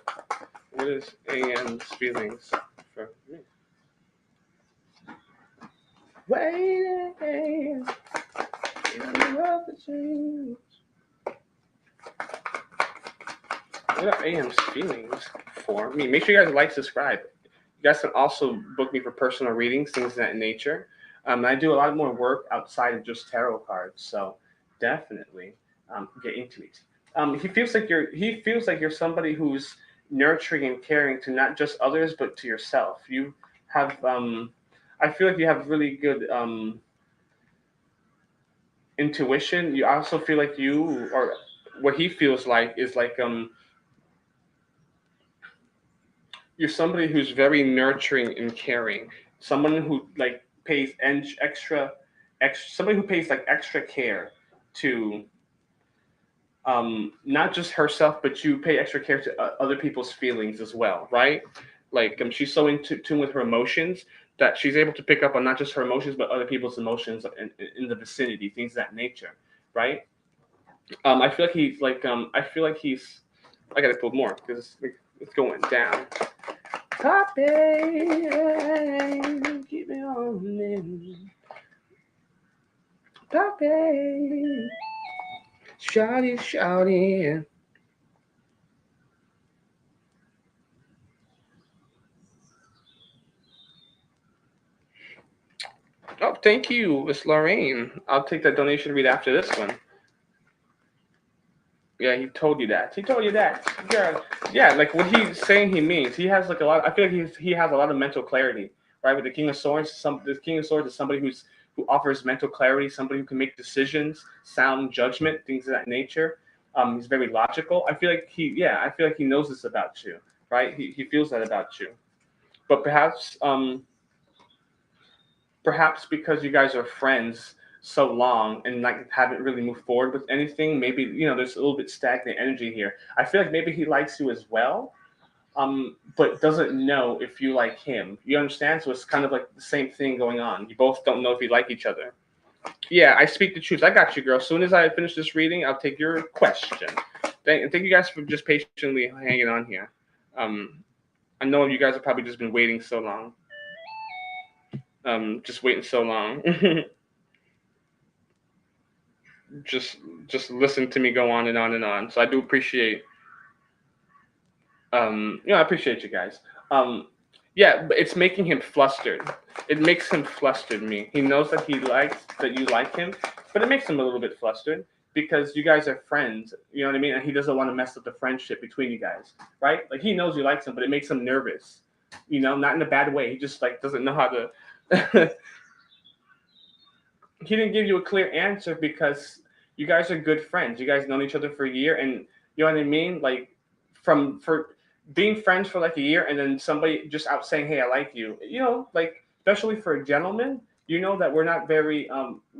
What is AM's feelings for me? Waiting. What are AM's feelings for me? Make sure you guys like, subscribe. You guys can also book me for personal readings, things of that nature. I do a lot more work outside of just tarot cards, so definitely get into it. He feels like you're somebody who's nurturing and caring to not just others but to yourself. You have I feel like you have really good intuition. You also feel like you or what he feels like is like you're somebody who's very nurturing and caring. Someone who like pays extra somebody who pays like extra care to not just herself, but you pay extra care to other people's feelings as well, right? Like she's so in tune with her emotions that she's able to pick up on not just her emotions but other people's emotions in the vicinity, things of that nature, right? I feel like he's like I feel like he's. I gotta put more because it's going down. Poppy, keep me on in. Poppy, shawty, shawty. Oh, thank you, Miss Lorraine. I'll take that donation read after this one. Yeah, he told you that. He told you that. Yeah. Like what he's saying, he means. He has like a lot. I feel like he has a lot of mental clarity, right? With the King of Swords, the King of Swords is somebody who offers mental clarity, somebody who can make decisions, sound judgment, things of that nature. He's very logical. I feel like he knows this about you, right? He feels that about you. But perhaps because you guys are friends so long and like haven't really moved forward with anything, maybe there's a little bit stagnant energy here. I feel like maybe he likes you as well, but doesn't know if you like him. You understand? So it's kind of like the same thing going on. You both don't know if you like each other. Yeah, I speak the truth. I got you, girl. As soon as I finish this reading, I'll take your question. Thank you guys for just patiently hanging on here. I know you guys have probably just been waiting so long. Just waiting so long. just listen to me go on and on and on. So I do appreciate I appreciate you guys. Yeah, but it's making him flustered. It makes him flustered. Me. He knows that he likes that you like him, but it makes him a little bit flustered because you guys are friends. You know what I mean? And he doesn't want to mess up the friendship between you guys, right? Like he knows you like him, but it makes him nervous. Not in a bad way. He just like doesn't know how to. He didn't give you a clear answer because you guys are good friends. You guys known each other for a year, and you know what I mean. Like for being friends for like a year, and then somebody just out saying, "Hey, I like you." Like especially for a gentleman, you know that we're not very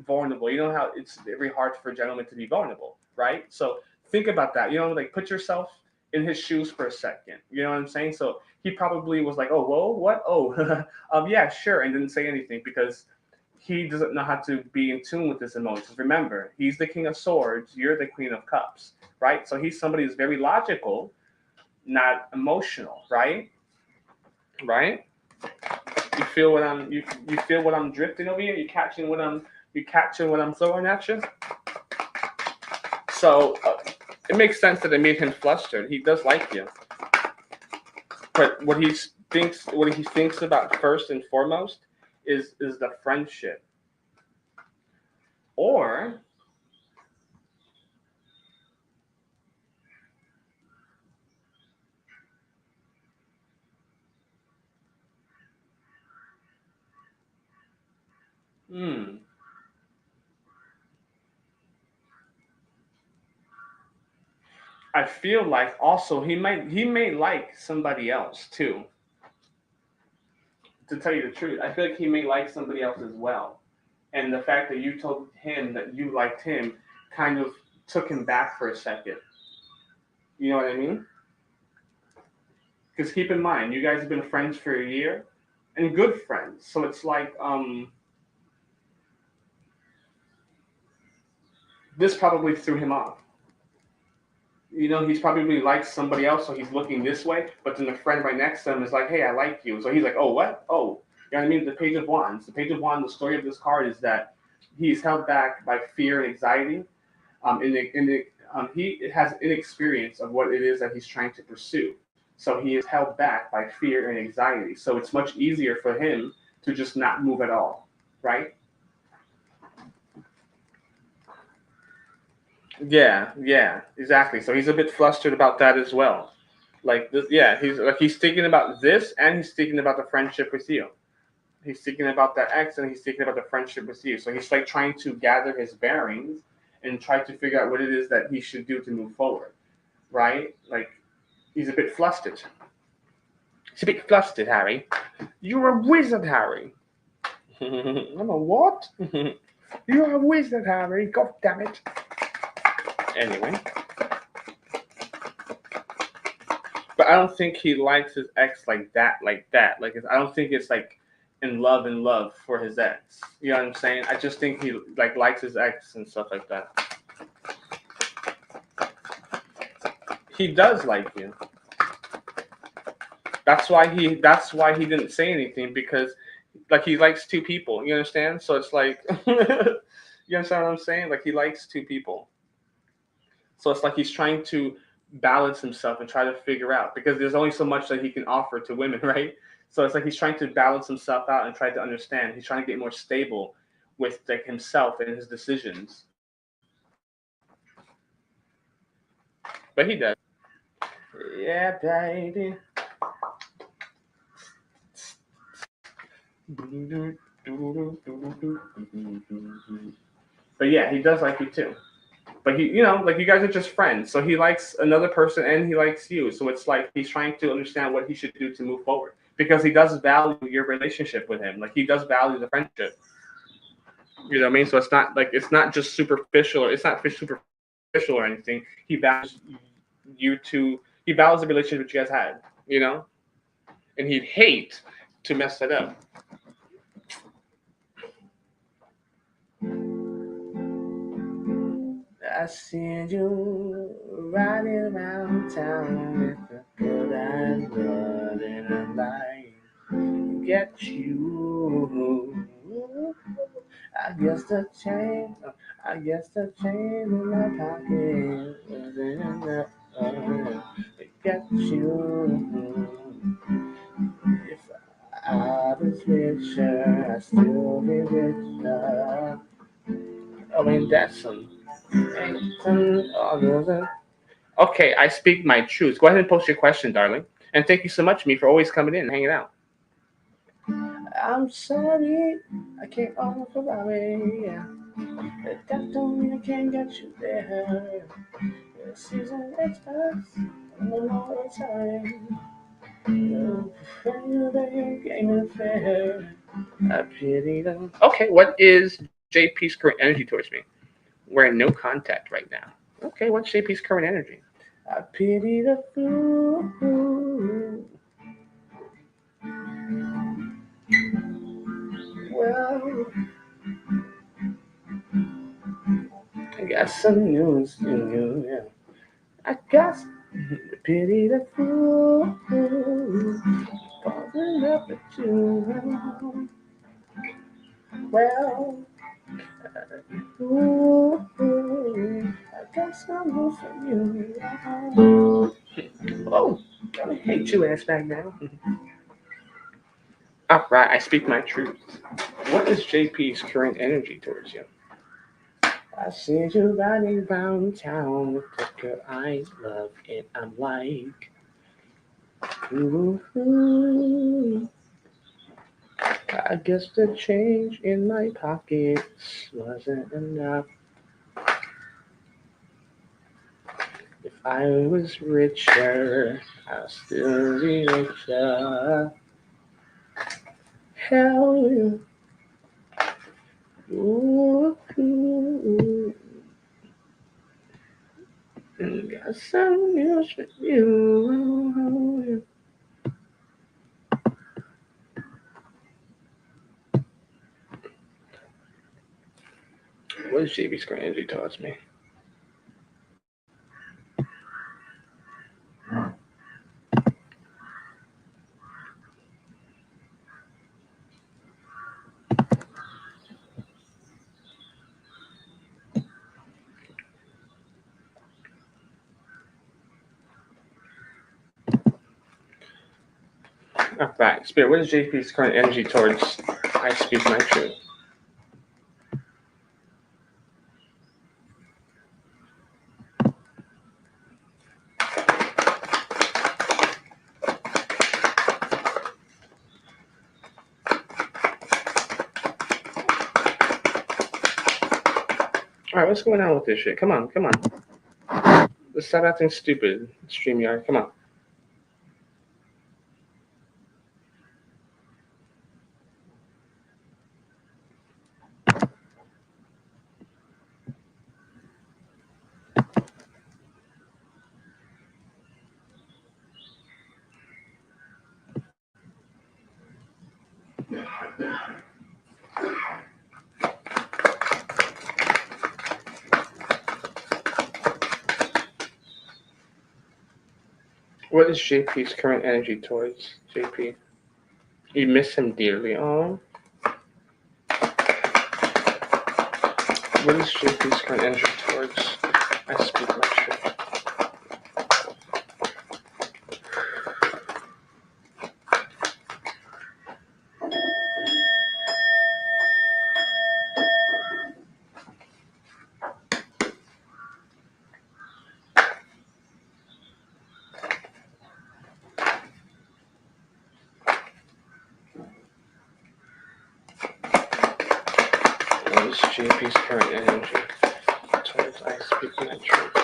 vulnerable. You know how it's very hard for a gentleman to be vulnerable, right? So think about that. You know, like put yourself in his shoes for a second. You know what I'm saying? So he probably was like, "Oh, whoa, what? Oh, yeah, sure," and didn't say anything because he doesn't know how to be in tune with his emotions. Remember, he's the king of swords. You're the queen of cups, right? So he's somebody who's very logical, not emotional, right? Right? You feel what I'm drifting over here. You catching what I'm throwing at you. So it makes sense that it made him flustered. He does like you, but what he thinks about first and foremost is the friendship, or hmm, I feel like also he may like somebody else too. To tell you the truth, I feel like he may like somebody else as well. And the fact that you told him that you liked him kind of took him back for a second. You know what I mean? Because keep in mind, you guys have been friends for a year, and good friends. So it's like this probably threw him off. You know, he's probably likes somebody else, so he's looking this way. But then the friend right next to him is like, "Hey, I like you." So he's like, "Oh, what? Oh." You know what I mean? The Page of Wands. The Page of Wands. The story of this card is that he's held back by fear and anxiety. He has inexperience of what it is that he's trying to pursue. So he is held back by fear and anxiety. So it's much easier for him to just not move at all, right? Yeah, yeah, exactly. So he's a bit flustered about that as well. Like this, yeah, he's thinking about this, and he's thinking about the friendship with you. He's thinking about that ex, and he's thinking about the friendship with you. So he's like trying to gather his bearings and try to figure out what it is that he should do to move forward, right? Like he's a bit flustered. He's a bit flustered, Harry. You're a wizard, Harry. I'm a what? You're a wizard, Harry. God damn it. Anyway, but I don't think he likes his ex like that, like that. Like I don't think it's like in love for his ex. You know what I'm saying? I just think he like likes his ex and stuff like that. He does like you. That's why he didn't say anything because like he likes two people. You understand? So it's like you understand what I'm saying? Like he likes two people. So it's like he's trying to balance himself and try to figure out because there's only so much that he can offer to women, right? So it's like he's trying to balance himself out and try to understand. He's trying to get more stable with like himself and his decisions. But he does. Yeah, baby. But yeah, he does like you too. But he, you know, like you guys are just friends. So he likes another person and he likes you. So it's like he's trying to understand what he should do to move forward because he does value your relationship with him. Like he does value the friendship. You know what I mean? So it's not just superficial or it's not superficial or anything. He values you two. He values the relationship that you guys had. You know, and he'd hate to mess it up. I see you riding around town with a good and blood in a light. Get you. I guess the chain in my pocket was enough to get you. If I was richer, I'd still be richer. I mean, that's some. Okay, I speak my truth. Go ahead and post your question, darling. And thank you so much, me, for always coming in and hanging out. I'm sorry, I can't offer my way. Yeah. But that don't mean I can't get you there. The season expires, no more time. No, friend, they ain't game fair. I pity the... Okay, what is JP's current energy towards me? We're in no contact right now. Okay, what's JP's current energy? I pity the fool. Well, I got some news for you. Yeah. I got pity the fool. Falling up at you. Well, ooh, I got some news for you. Oh, I hate you ass back now. Alright, I speak my truth. What is JP's current energy towards you? I see you riding round town with the girl I love, and I'm like, ooh, I guess the change in my pockets wasn't enough. If I was richer, I'd still be richer. Hell yeah. Ooh, got some news for you. What is JB's current energy towards me? Alright, Spirit, what is JP's current energy towards I speak my truth? Alright, what's going on with this shit? Come on. Let's stop acting stupid, StreamYard. Come on. What is JP's current energy towards JP? You miss him dearly. Oh. What is JP's current energy towards I speak my truth? What is JP's current energy towards I speak my truth?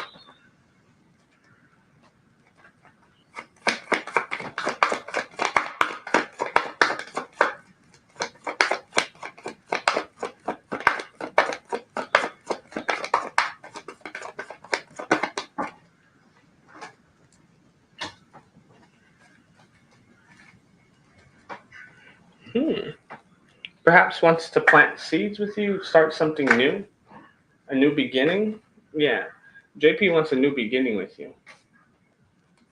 Perhaps wants to plant seeds with you, start something new, a new beginning. Yeah, JP wants a new beginning with you.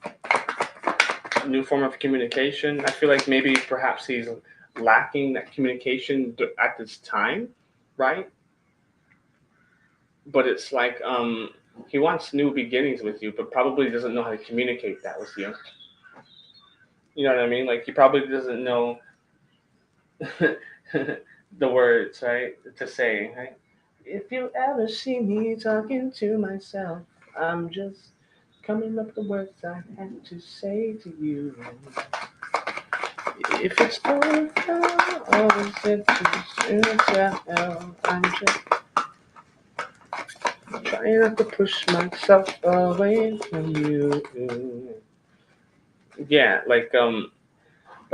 A new form of communication. I feel like maybe perhaps he's lacking that communication at this time, right? But it's like he wants new beginnings with you, but probably doesn't know how to communicate that with you. You know what I mean? Like he probably doesn't know the words, right, to say, right? If you ever see me talking to myself, I'm just coming up with words I have to say to you. If it's going always said to yourself, I'm just trying not to push myself away from you. Yeah, like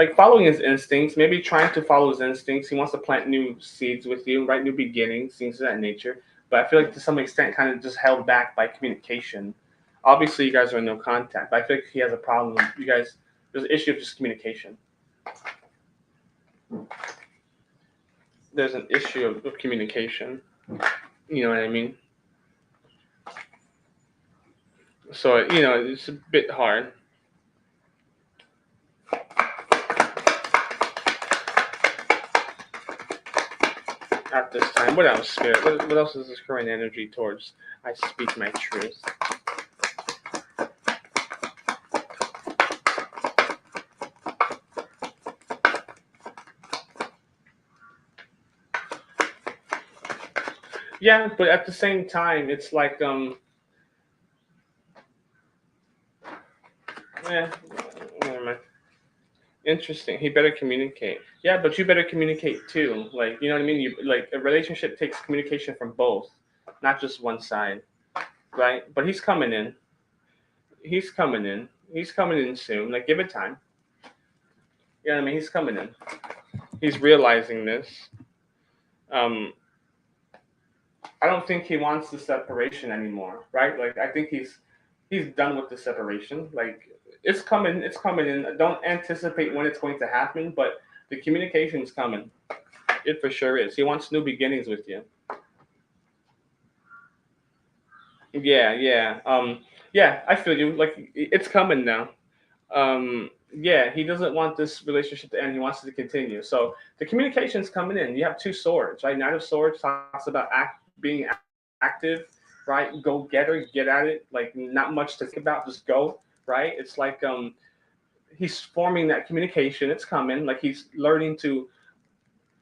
like following his instincts, maybe trying to follow his instincts. He wants to plant new seeds with you, right? New beginnings, things of that nature. But I feel like to some extent, kind of just held back by communication. Obviously, you guys are in no contact, but I feel like he has a problem. You guys, there's an issue of just communication. There's an issue of communication. You know what I mean? So, it's a bit hard. At this time. What else, Spirit? What else is this current energy towards I speak my truth? Yeah, but at the same time, it's like yeah, never mind. Interesting. He better communicate. Yeah, but you better communicate too. Like, you know what I mean? You like a relationship takes communication from both, not just one side, right? But he's coming in. He's coming in. He's coming in soon. Like, give it time. You know what I mean? He's coming in. He's realizing this. Um, I don't think he wants the separation anymore, right? Like, I think he's done with the separation. Like, it's coming. It's coming in. Don't anticipate when it's going to happen, but the communication's coming. It for sure is. He wants new beginnings with you. Yeah, yeah. Yeah, I feel you. Like it's coming now. Yeah, he doesn't want this relationship to end. He wants it to continue. So the communication's coming in. You have two swords, right? Knight of Swords talks about being active, right? Go getter, get at it. Like not much to think about, just go, right? It's like he's forming that communication. It's coming. Like he's learning to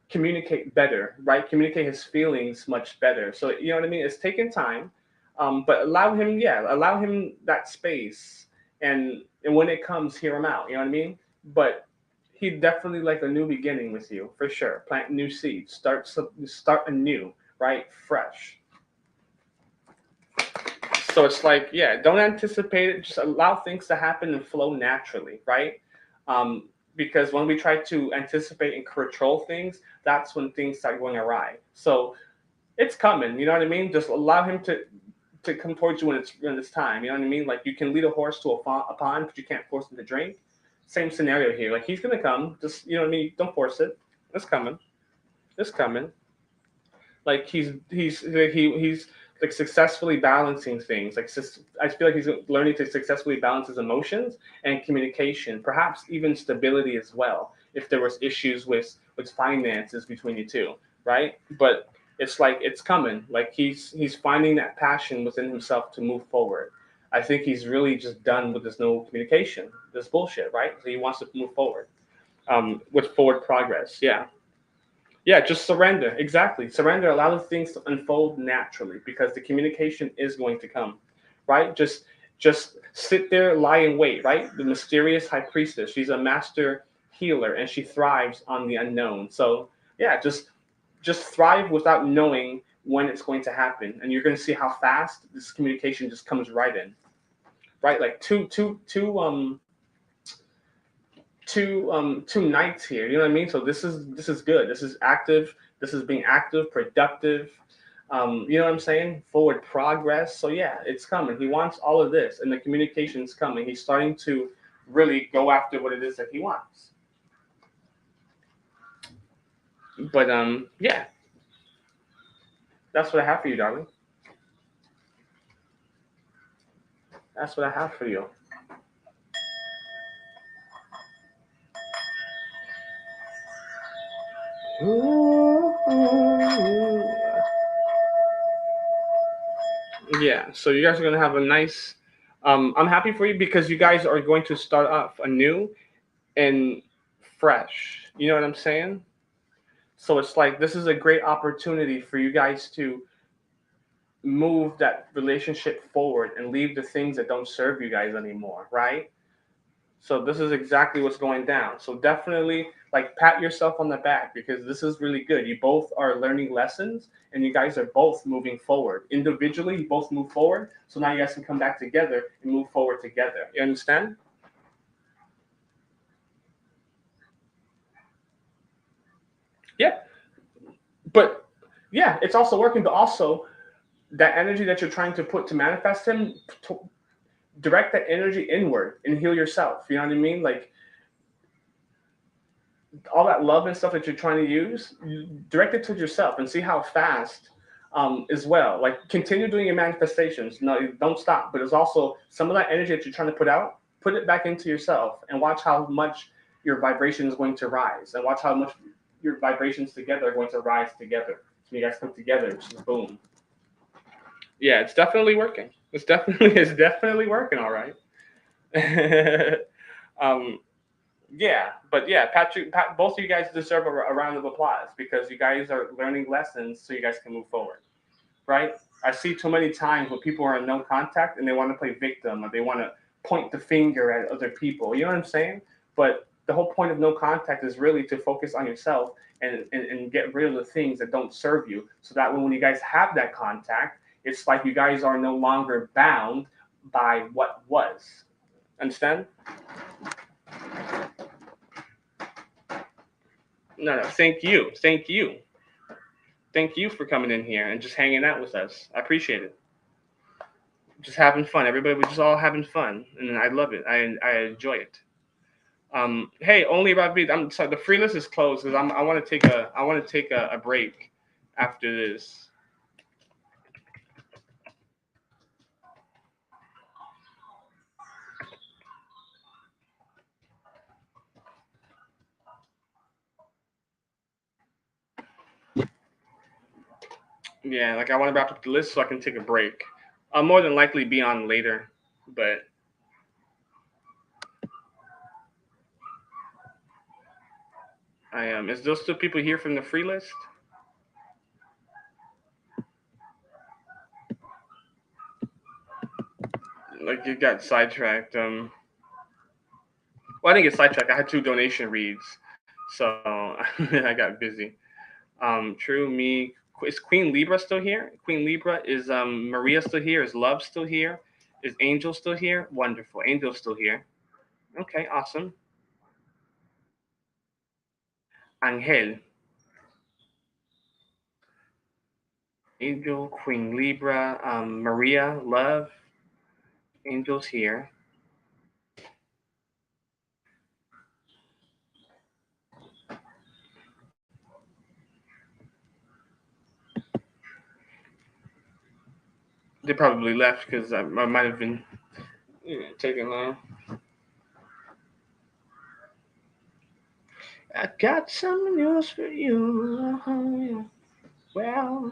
communicate better, right? Communicate his feelings much better. So you know what I mean? It's taking time, but allow him that space, and when it comes, hear him out. You know what I mean? But he definitely like a new beginning with you for sure. Plant new seeds, start anew, right? Fresh. So it's like, yeah, don't anticipate it. Just allow things to happen and flow naturally, right? Because when we try to anticipate and control things, that's when things start going awry. So it's coming. You know what I mean? Just allow him to come towards you when it's time. You know what I mean? Like you can lead a horse to a pond, but you can't force him to drink. Same scenario here. Like he's gonna come. Just you know what I mean? Don't force it. It's coming. It's coming. Like he's like successfully balancing things. Like I feel like he's learning to successfully balance his emotions and communication, perhaps even stability as well. If there was issues with finances between you two, right? But it's like it's coming. Like he's finding that passion within himself to move forward. I think he's really just done with this no communication, this bullshit, right? So he wants to move forward, with forward progress. Yeah. Yeah, just surrender. Exactly. Surrender. Allow the things to unfold naturally because the communication is going to come, right? Just sit there, lie in wait, right? The mysterious high priestess. She's a master healer and she thrives on the unknown. So yeah, just thrive without knowing when it's going to happen, and you're going to see how fast this communication just comes right in, right? Like two nights here. You know what I mean? So this is good. This is active. This is being active, productive. You know what I'm saying? Forward progress. So yeah, it's coming. He wants all of this, and the communication's coming. He's starting to really go after what it is that he wants. But yeah, that's what I have for you, darling. That's what I have for you. Yeah, so you guys are gonna have a nice. I'm happy for you because you guys are going to start off anew and fresh. You know what I'm saying? So it's like this is a great opportunity for you guys to move that relationship forward and leave the things that don't serve you guys anymore, right? So this is exactly what's going down. So definitely like pat yourself on the back because this is really good. You both are learning lessons and you guys are both moving forward. Individually, you both move forward. So now you guys can come back together and move forward together. You understand? Yeah, but yeah, it's also working. But also that energy that you're trying to put to manifest him, direct that energy inward and heal yourself. You know what I mean? Like all that love and stuff that you're trying to use, you direct it to yourself and see how fast. As well, like continue doing your manifestations. No, don't stop. But it's also some of that energy that you're trying to put out, put it back into yourself, and watch how much your vibration is going to rise, and watch how much your vibrations together are going to rise together. So you guys come together, it's just boom. Yeah, it's definitely working. It's definitely working. All right. um, yeah, but yeah, Patrick, both of you guys deserve a round of applause because you guys are learning lessons so you guys can move forward, right? I see too many times where people are in no contact and they want to play victim or they want to point the finger at other people. You know what I'm saying? But the whole point of no contact is really to focus on yourself and get rid of the things that don't serve you. So that when you guys have that contact, it's like you guys are no longer bound by what was. Understand? No, no. Thank you. Thank you. Thank you for coming in here and just hanging out with us. I appreciate it. Just having fun. Everybody was just all having fun, and I love it. I enjoy it. Hey, only Ravid. I'm sorry. The free list is closed because I want to take a break after this. Yeah, like I want to wrap up the list so I can take a break. I'll more than likely be on later, but I am. Is those still people here from the free list? Like you got sidetracked. Well, I didn't get sidetracked. I had two donation reads, so I got busy. True, me. Is Queen Libra still here? Queen Libra is Maria still here? Is Love still here? Is Angel still here? Wonderful. Angel's still here. Okay, awesome. Angel, Angel, Queen Libra, Maria, Love, Angel's here. They probably left because I might have been taking long. I got some news for you. Well,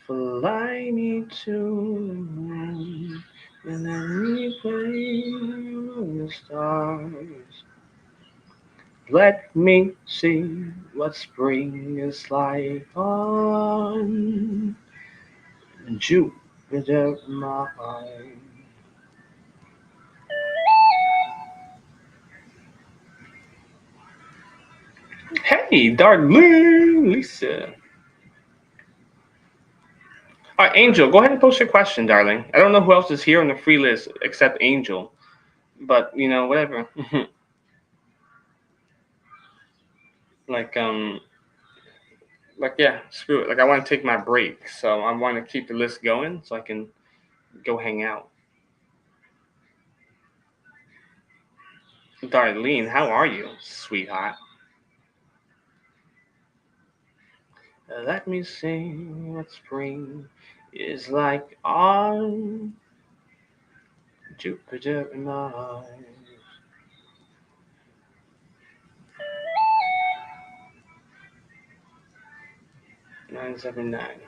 fly me to the moon and let me play among the stars. Let me see what spring is like on Jupiter, my heart. Hey, darling Lisa. All right, Angel, go ahead and post your question, darling. I don't know who else is here on the free list except Angel, but whatever. like, yeah, screw it. Like, I want to take my break, so I want to keep the list going so I can go hang out. Darlene, how are you, sweetheart? Let me see what spring is like on Jupiter and Mars. 979.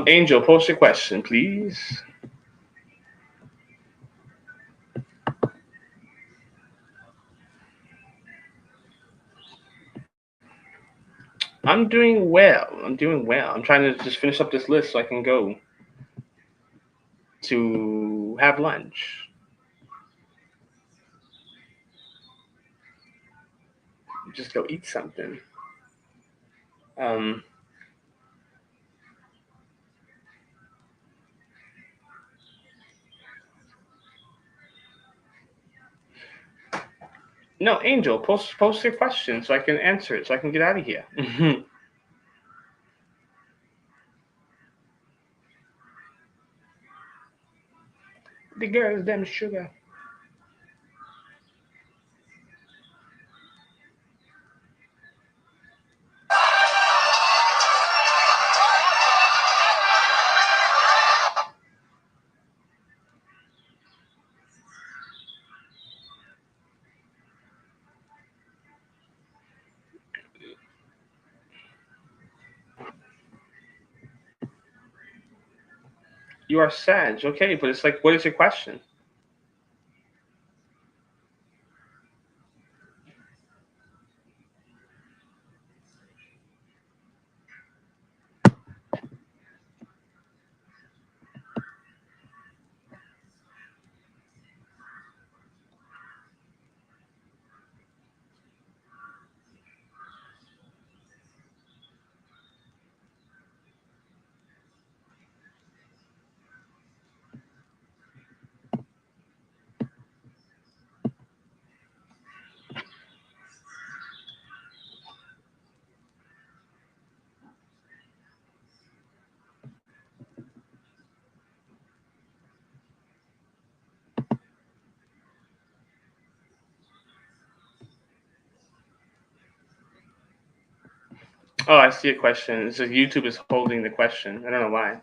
Angel, post your question, please. I'm doing well. I'm doing well. I'm trying to just finish up this list so I can go to have lunch. Just go eat something. Um, no, Angel, post your question so I can answer it so I can get out of here. The girl's damn sugar. You are Sag, okay, but it's like, what is your question? Oh, I see a question. It says YouTube is holding the question. I don't know why.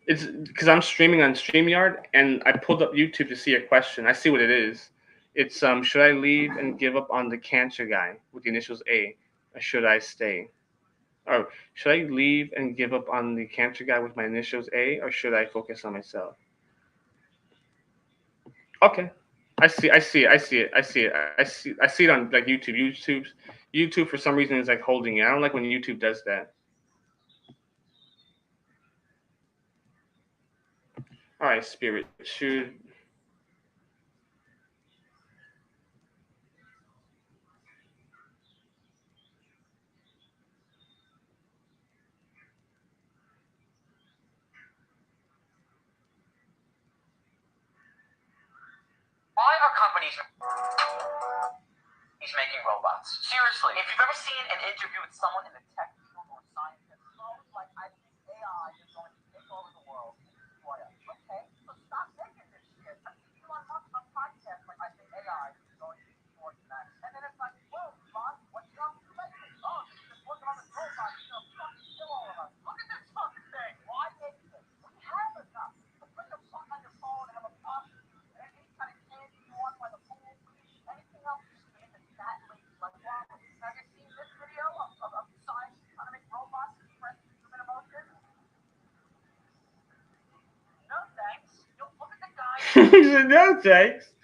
It's because I'm streaming on StreamYard and I pulled up YouTube to see a question. I see what it is. It's should I leave and give up on the cancer guy with the initials A, or should I stay? Or should I leave and give up on the cancer guy with my initials A, or should I focus on myself? Okay, I see it on like YouTube. YouTube for some reason is like holding it. I don't like when YouTube does that. All right, Spirit. Should Why are companies making robots? Seriously, if you've ever seen an interview with someone in the tech field or scientist, it's always like, I think AI is going to take over the world and destroy us. Okay, so stop making this shit. I see Elon Musk on podcasts like, I think AI is going to destroy humanity. And then it's like, whoa, Elon, what you up to lately? Oh, just working on this robot, it's going to fucking kill all of us. Look at this fucking thing. Why make this? We have enough. So put the fuck on your phone and have a pop. And any kind of candy you want by the pool, anything else, just make it that late. Like, wow. Have you seen this video of science trying to make robots express human emotions? No thanks. You'll look at the guy. no thanks.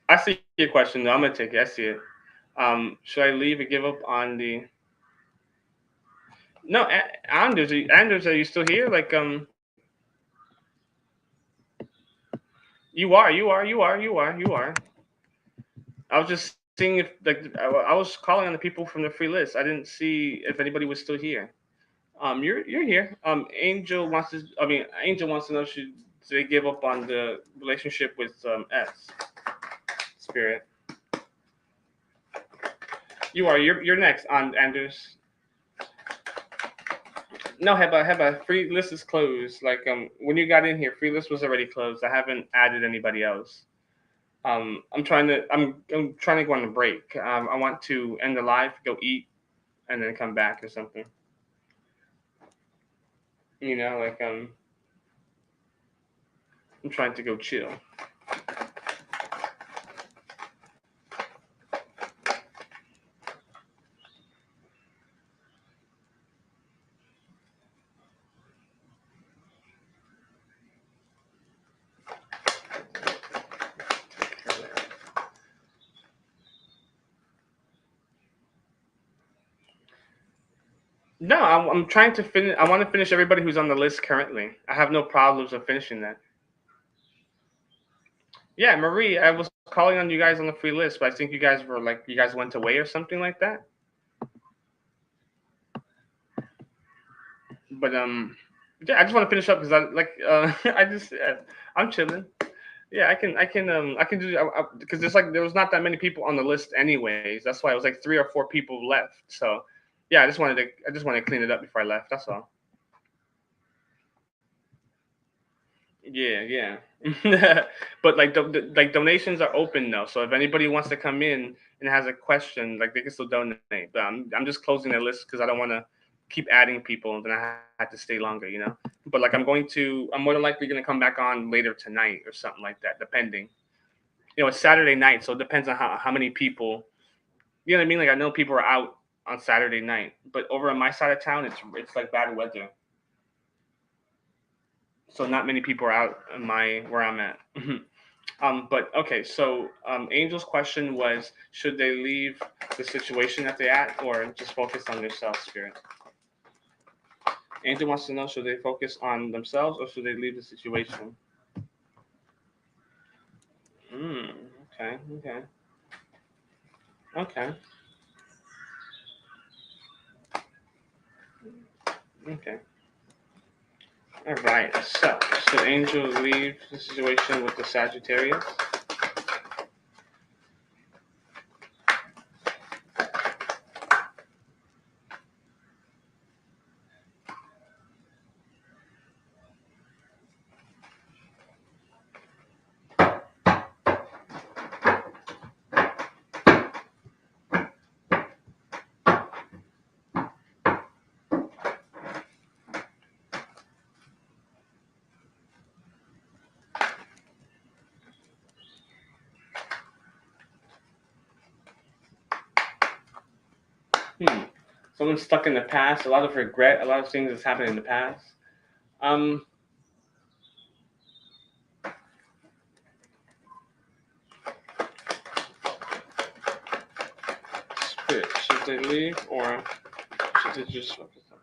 I see your question though. I'm gonna take it. I see it. Should I leave and give up on the? No, Anders. Anders, are you still here? Like, you are. I was just seeing if like I was calling on the people from the free list. I didn't see if anybody was still here. You're here. Angel wants to know should they give up on the relationship with S Spirit. You're next on Anders. No, Heba, free list is closed. Like when you got in here, free list was already closed. I haven't added anybody else. I'm trying to go on a break. I want to end the live, go eat, and then come back or something. Like I'm trying to go chill. No, I'm trying to finish. I want to finish everybody who's on the list currently. I have no problems of finishing that. Yeah, Marie, I was calling on you guys on the free list, but I think you guys went away or something like that. But yeah, I just want to finish up because I just I'm chilling. Yeah, I can do because there was not that many people on the list anyways. That's why it was like 3 or 4 people left. So yeah, I just wanted to clean it up before I left. That's all. Yeah, yeah. But like like donations are open now, so if anybody wants to come in and has a question, like they can still donate. But I'm just closing the list because I don't want to keep adding people, and then I have to stay longer, you know. But like I'm more than likely gonna come back on later tonight or something like that, depending. It's Saturday night, so it depends on how many people. You know what I mean? Like I know people are out on Saturday night, but over on my side of town, it's like bad weather, so not many people are out in my where I'm at. But okay, so Angel's question was, should they leave the situation that they're at, or just focus on their self spirit? Angel wants to know, should they focus on themselves, or should they leave the situation? Mm, okay, okay, okay, okay. All right. So, should Angel leave the situation with the Sagittarius? Hmm. Someone's stuck in the past. A lot of regret. A lot of things that's happened in the past. Um. Spirit. Should they leave, or should they just focus on?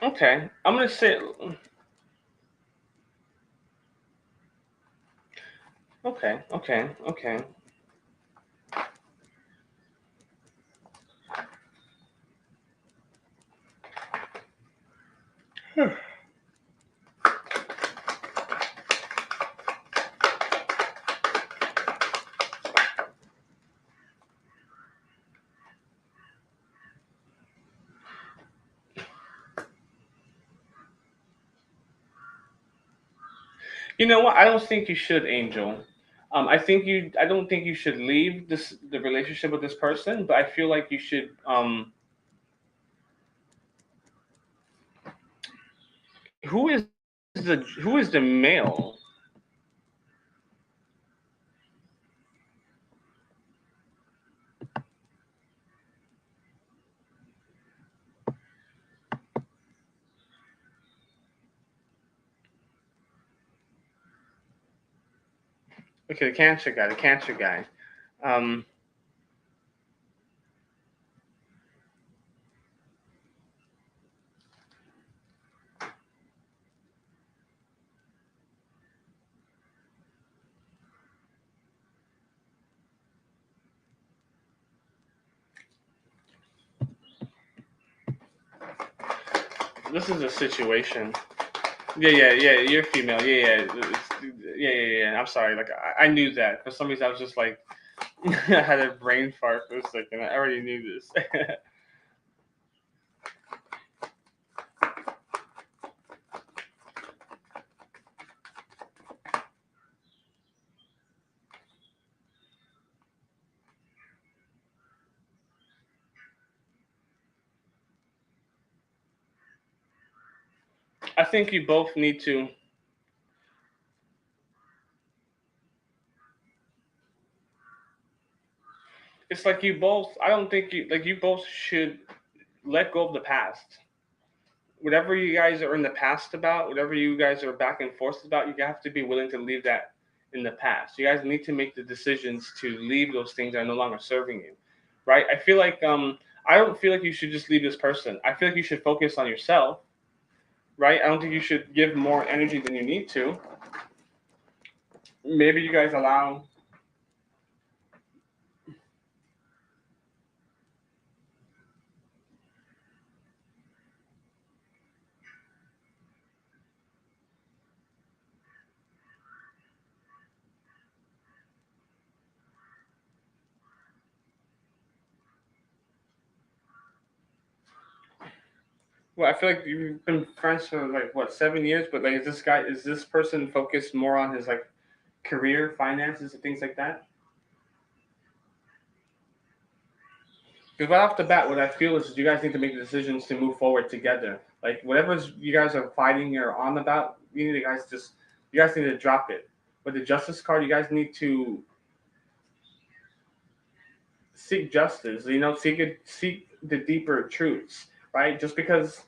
Okay, I'm gonna say. Okay, okay, okay. You know what? I don't think you should, Angel. I think you. I don't think you should leave the relationship with this person, but I feel like you should. Who is the male? Okay, the cancer guy. The cancer guy. Um, this is a situation. Yeah, yeah, yeah. You're female. Yeah, yeah, yeah, yeah, yeah. I'm sorry. Like I knew that. For some reason, I was just like, I had a brain fart for a second. I already knew this. I think you both need to. it's like you both. I don't think you both should let go of the past. Whatever you guys are in the past about, whatever you guys are back and forth about, you have to be willing to leave that in the past. You guys need to make the decisions to leave those things that are no longer serving you, right? I don't feel like you should just leave this person. I feel like you should focus on yourself, right? I don't think you should give more energy than you need to. Maybe you guys allow. Well, I feel like you've been friends for like what 7 years, but like, is this person focused more on his like career, finances, and things like that? Because right off the bat, what I feel is you guys need to make decisions to move forward together. Like whatever you guys are fighting or on about, you guys need to drop it. With the justice card, you guys need to seek justice. Seek the deeper truths, right? Just because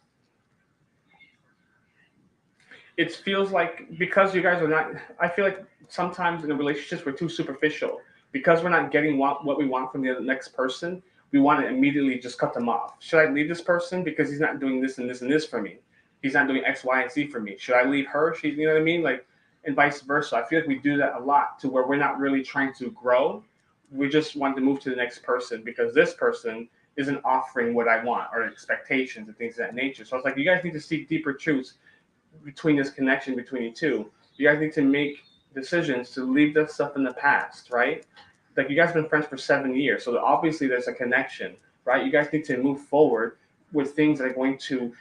it feels like because you guys are not. I feel like sometimes in the relationships we're too superficial because we're not getting what we want from the next person. We want to immediately just cut them off. Should I leave this person because he's not doing this and this and this for me? He's not doing X, Y, and Z for me. Should I leave her? You know what I mean? Like, and vice versa. I feel like we do that a lot to where we're not really trying to grow. We just want to move to the next person because this person isn't offering what I want or expectations and things of that nature. So it's like you guys need to seek deeper truths between this connection between you two. You guys need to make decisions to leave that stuff in the past, right? Like you guys have been friends for 7 years, so obviously there's a connection, right? You guys need to move forward with things that are going to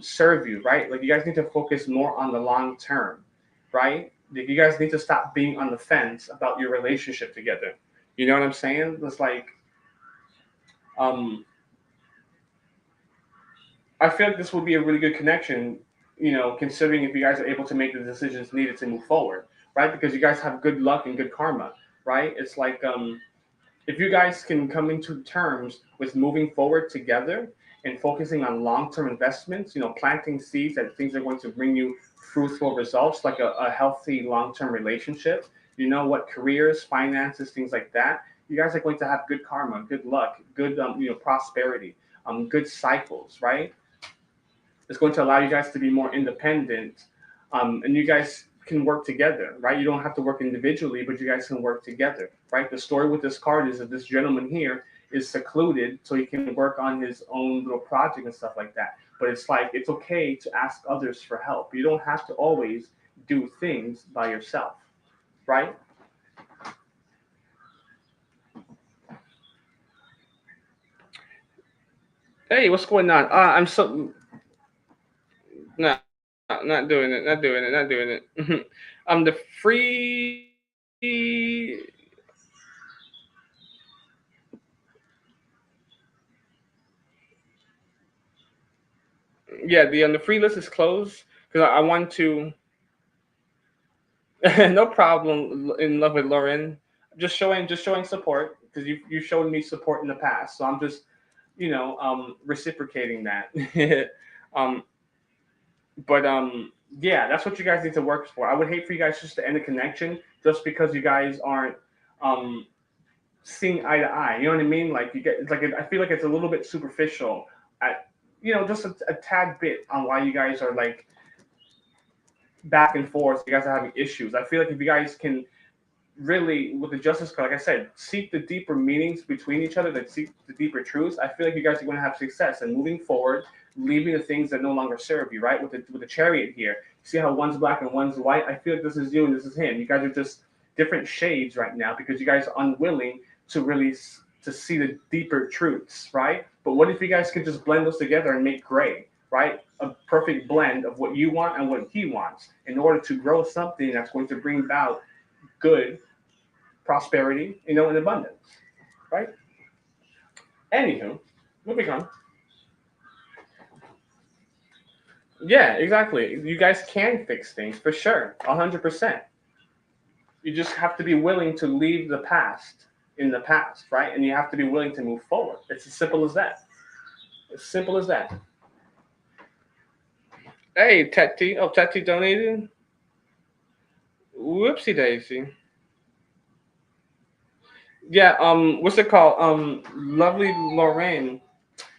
serve you, right? Like you guys need to focus more on the long term, right? Like you guys need to stop being on the fence about your relationship together. You know what I'm saying? It's like um, I feel like this would be a really good connection, considering if you guys are able to make the decisions needed to move forward, right? Because you guys have good luck and good karma, right? It's like if you guys can come into terms with moving forward together and focusing on long-term investments, planting seeds that things are going to bring you fruitful results, like a healthy long-term relationship, what careers, finances, things like that, you guys are going to have good karma, good luck, good prosperity, good cycles, right? It's going to allow you guys to be more independent, and you guys can work together, right? You don't have to work individually, but you guys can work together, right? The story with this card is that this gentleman here is secluded so he can work on his own little project and stuff like that. But it's like it's okay to ask others for help. You don't have to always do things by yourself, right? Hey, what's going on? I'm so no, not doing it, not doing it, not doing it. The free yeah, the free list is closed because I want to. No problem. In love with Lauren. Just showing support because you showed me support in the past, so I'm just reciprocating that. um, but yeah, that's what you guys need to work for. I would hate for you guys just to end a connection just because you guys aren't um seeing eye to eye. You know what I mean? Like you get it's like I feel like it's a little bit superficial at just a tad bit on why you guys are like back and forth. You guys are having issues. I feel like if you guys can really with the justice card, like I said, seek the deeper meanings between each other, like seek the deeper truths. I feel like you guys are going to have success and moving forward, leaving the things that no longer serve you. Right with the chariot here, see how one's black and one's white. I feel like this is you and this is him. You guys are just different shades right now because you guys are unwilling to really to see the deeper truths. Right. But what if you guys could just blend those together and make gray? Right. A perfect blend of what you want and what he wants in order to grow something that's going to bring about good prosperity, and abundance, right? Anywho, moving on. Yeah, exactly. You guys can fix things for sure, 100%. You just have to be willing to leave the past, in the past, right? And you have to be willing to move forward. It's as simple as that. As simple as that. Hey, Tetty. Oh, Tetty donated. Whoopsie daisy. Yeah. What's it called? Lovely Lorraine.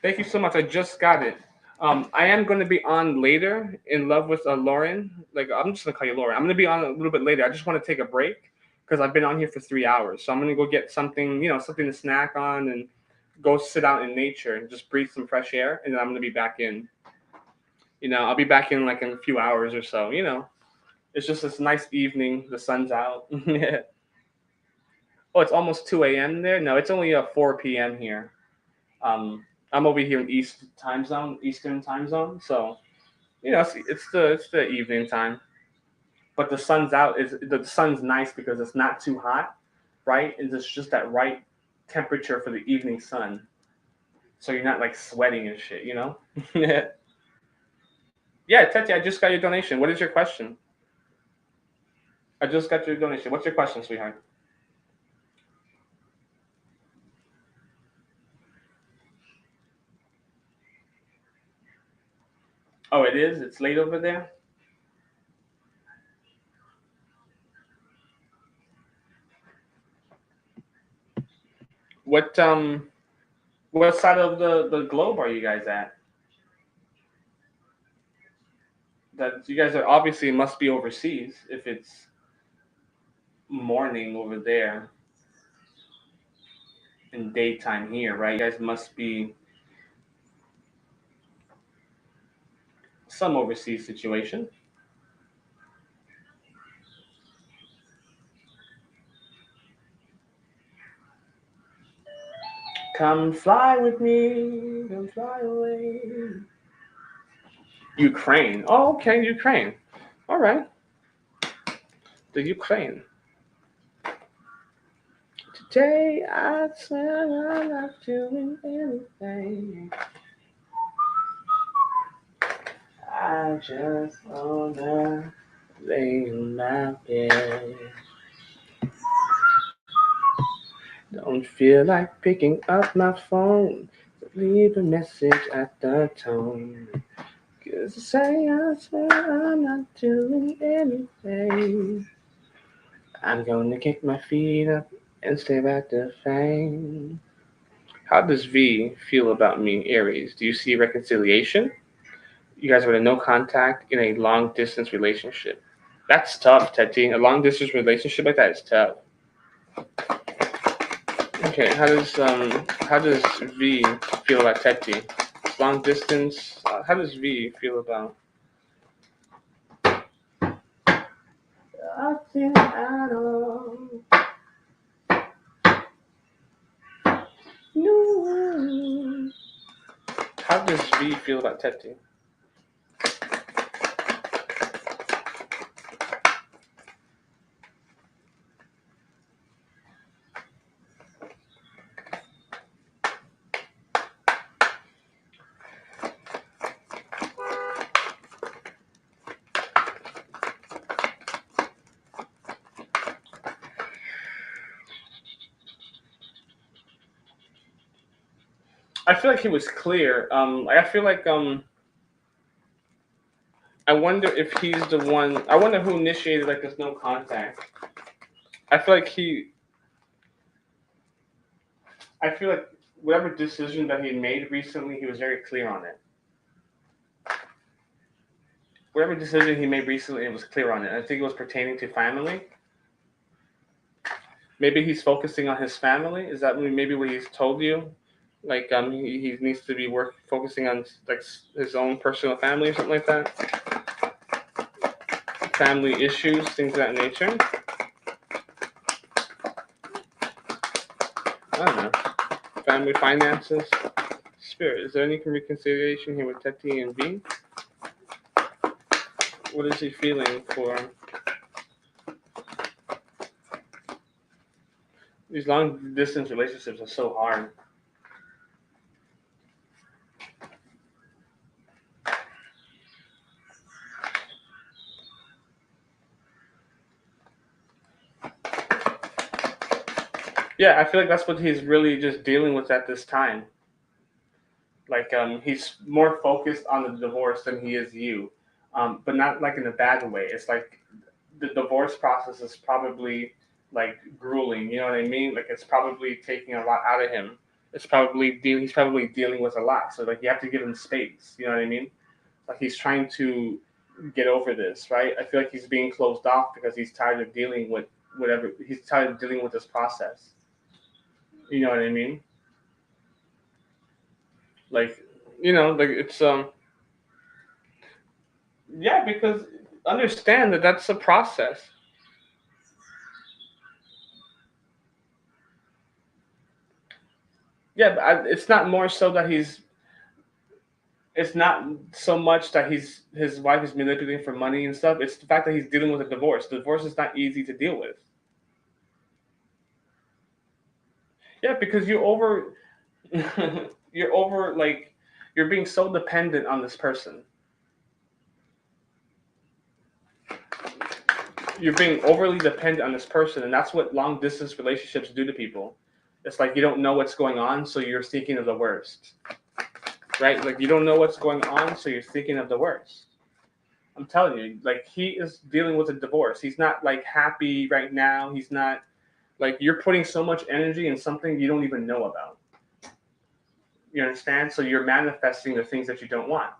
Thank you so much. I just got it. I am going to be on later in love with Lauren. Like I'm just gonna call you Lauren. I'm gonna be on a little bit later. I just want to take a break because I've been on here for 3 hours. So I'm gonna go get something, something to snack on and go sit out in nature and just breathe some fresh air. And then I'm gonna be back in. I'll be back in like in a few hours or so. It's just this nice evening. The sun's out. Yeah. Oh, it's almost 2 a.m. there. No, it's only 4 p.m. here. I'm over here in Eastern time zone. So it's the evening time, but the sun's out. Is the sun's nice because it's not too hot, right? And it's just that right temperature for the evening sun, so you're not like sweating and shit. Yeah, yeah, Tete, I just got your donation. What is your question? I just got your donation. What's your question, sweetheart? Oh, it is. It's late over there. What side of the globe are you guys at? That you guys are obviously must be overseas if it's morning over there and daytime here, right? You guys must be some overseas situation. Come fly with me, come fly away. Ukraine. Oh, okay, Ukraine. All right, the Ukraine. Today I swear I'm not doing anything. I just wanna lay in my bed. Don't feel like picking up my phone. Leave a message at the tone. 'Cause I swear I'm not doing anything. I'm gonna kick my feet up and stare at the fame. How does V feel about me, Aries? Do you see reconciliation? You guys are in no contact in a long distance relationship. That's tough, Teddy. A long distance relationship like that is tough. Okay, how does V feel about Teddy? Long distance. How does V feel about? Nothing at all. No. How does V feel about Teddy? I feel like he was clear. I feel like I wonder if he's the one. I wonder who initiated like this no contact. I feel like he. I feel like whatever decision that he made recently, he was very clear on it. Whatever decision he made recently, it was clear on it. I think it was pertaining to family. Maybe he's focusing on his family. Is that maybe what he's told you? Like he needs to be focusing on like his own personal family or something like that. Family issues, things of that nature. I don't know. Family finances. Spirit. Is there any reconciliation here with Teti and V? What is he feeling for these long distance relationships? Are so hard. Yeah, I feel like that's what he's really just dealing with at this time. Like he's more focused on the divorce than he is you, but not like in a bad way. It's like the divorce process is probably like grueling. You know what I mean? Like it's probably taking a lot out of him. He's probably dealing with a lot. So like you have to give him space. You know what I mean? Like he's trying to get over this, right? I feel like he's being closed off because he's tired of dealing with whatever. He's tired of dealing with this process. You know what I mean? Like like it's yeah, because understand that that's a process. Yeah, but it's not more so that it's not so much that his wife is manipulating for money and stuff. It's the fact that he's dealing with a divorce. The divorce is not easy to deal with. Yeah, because you're over like you're being so dependent on this person. You're being overly dependent on this person, and that's what long distance relationships do to people. It's like you don't know what's going on, so you're thinking of the worst, right? Like you don't know what's going on, so you're thinking of the worst. I'm telling you, like he is dealing with a divorce. He's not like happy right now. He's not like you're putting so much energy in something you don't even know about. You understand? So you're manifesting the things that you don't want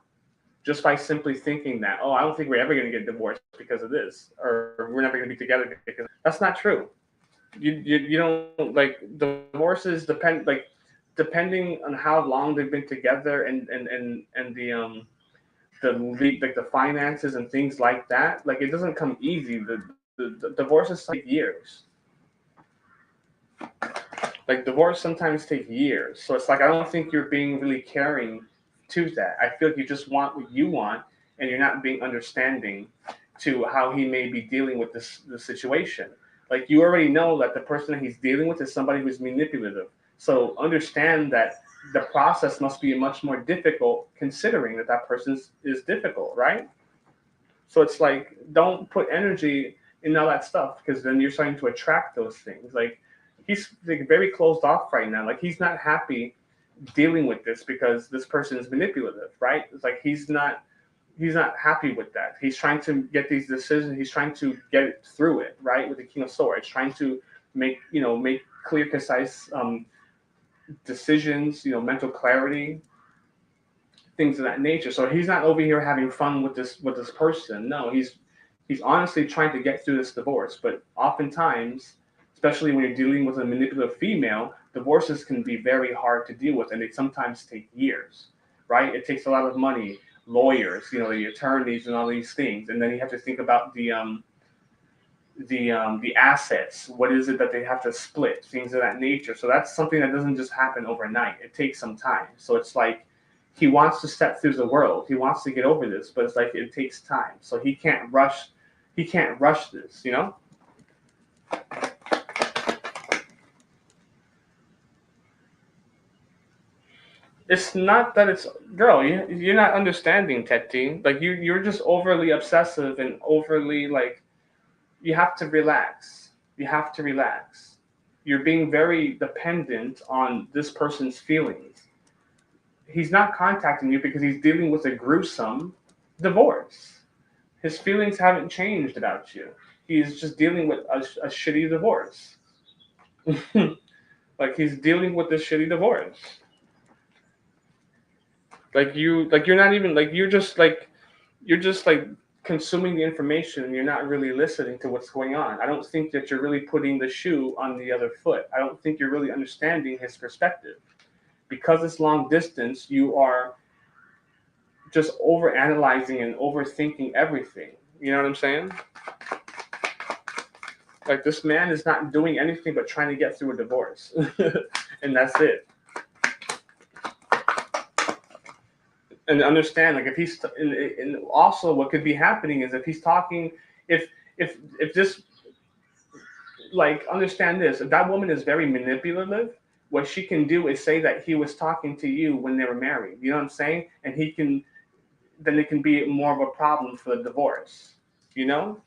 just by simply thinking that, oh, I don't think we're ever going to get divorced because of this, or we're never going to be together because that's not true. You don't like divorces depend like depending on how long they've been together and like the finances and things like that. Like it doesn't come easy. The divorces take years. Like divorce sometimes take years. So it's like I don't think you're being really caring to that. I feel like you just want what you want, and you're not being understanding to how he may be dealing with this situation. Like you already know that the person that he's dealing with is somebody who's manipulative. So understand that the process must be much more difficult considering that that person is difficult, right? So it's like don't put energy in all that stuff because then you're starting to attract those things. Like he's like very closed off right now. Like he's not happy dealing with this because this person is manipulative, right? It's like he's not happy with that. He's trying to get these decisions. He's trying to get it through it, right? With the King of Swords, trying to make clear, concise decisions. Mental clarity, things of that nature. So he's not over here having fun with this person. No, he's honestly trying to get through this divorce. But oftentimes, especially when you're dealing with a manipulative female, divorces can be very hard to deal with, and they sometimes take years. Right? It takes a lot of money, lawyers, the attorneys, and all these things, and then you have to think about the assets. What is it that they have to split? Things of that nature. So that's something that doesn't just happen overnight. It takes some time. So it's like he wants to step through the world. He wants to get over this, but it's like it takes time. So he can't rush. He can't rush this. It's not that it's girl. You're not understanding, Teti. Like you're just overly obsessive and overly like you have to relax. You have to relax. You're being very dependent on this person's feelings. He's not contacting you because he's dealing with a gruesome divorce. His feelings haven't changed about you. He's just dealing with a shitty divorce. Like he's dealing with this shitty divorce. You're not even like you're just like consuming the information and you're not really listening to what's going on. I don't think that you're really putting the shoe on the other foot. I don't think you're really understanding his perspective. Because it's long distance, you are just over analyzing and overthinking everything. You know what I'm saying? Like this man is not doing anything but trying to get through a divorce. And that's it. And understand, like if he's and also what could be happening is if he's talking, if this like understand this, if that woman is very manipulative, what she can do is say that he was talking to you when they were married. You know what I'm saying? And he can then it can be more of a problem for the divorce. You know?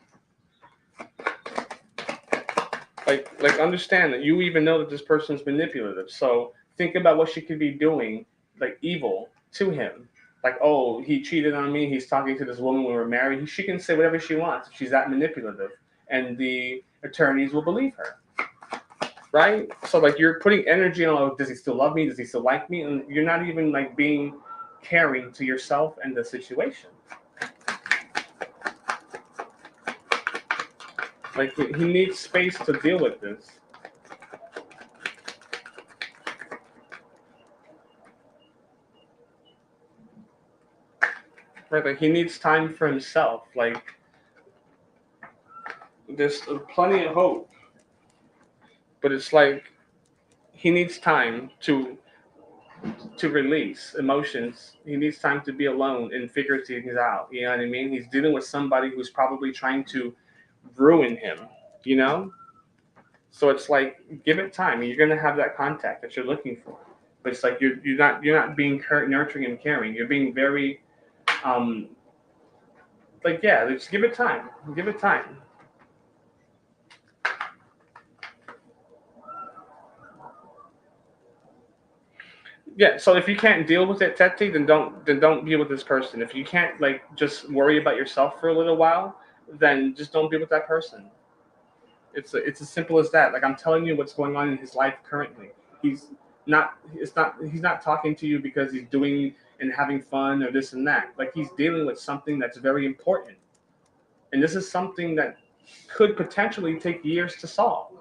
Like understand that you even know that this person's manipulative. So think about what she could be doing, like evil to him. Like, oh, he cheated on me. He's talking to this woman when we're married. She can say whatever she wants if she's that manipulative, and the attorneys will believe her, right? So like you're putting energy on, oh, does he still love me? Does he still like me? And you're not even like being caring to yourself and the situation. Like he needs space to deal with this. Right, like he needs time for himself. Like there's plenty of hope, but it's like he needs time to release emotions. He needs time to be alone and figure things out. You know what I mean? He's dealing with somebody who's probably trying to ruin him. You know, so it's like give it time. You're gonna have that contact that you're looking for, but it's like you're not being nurturing and caring. You're being very um like yeah. Just give it time. Give it time. Yeah, so if you can't deal with it, Teti, then don't be with this person. If you can't like just worry about yourself for a little while, then just don't be with that person. It's as simple as that. Like I'm telling you what's going on in his life currently. He's he's not talking to you because he's doing and having fun or this and that. Like he's dealing with something that's very important. And this is something that could potentially take years to solve.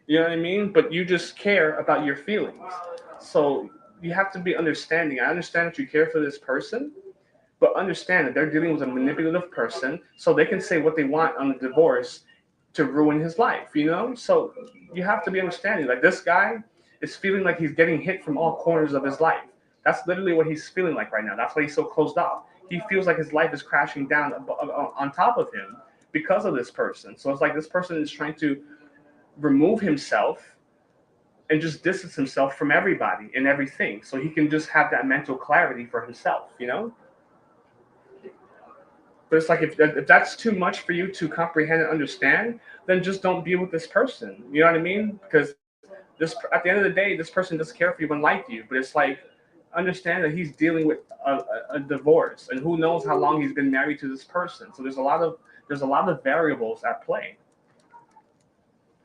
You know what I mean? But you just care about your feelings. So you have to be understanding. I understand that you care for this person, but understand that they're dealing with a manipulative person, so they can say what they want on the divorce to ruin his life, you know? So you have to be understanding. Like this guy is feeling like he's getting hit from all corners of his life. That's literally what he's feeling like right now. That's why he's so closed off. He feels like his life is crashing down on top of him because of this person. So it's like this person is trying to remove himself and just distance himself from everybody and everything so he can just have that mental clarity for himself, you know? But it's like if that's too much for you to comprehend and understand, then just don't be with this person. You know what I mean? Because this at the end of the day, this person doesn't care for you and like you. But it's like understand that he's dealing with a divorce, and who knows how long he's been married to this person. So there's a lot of variables at play.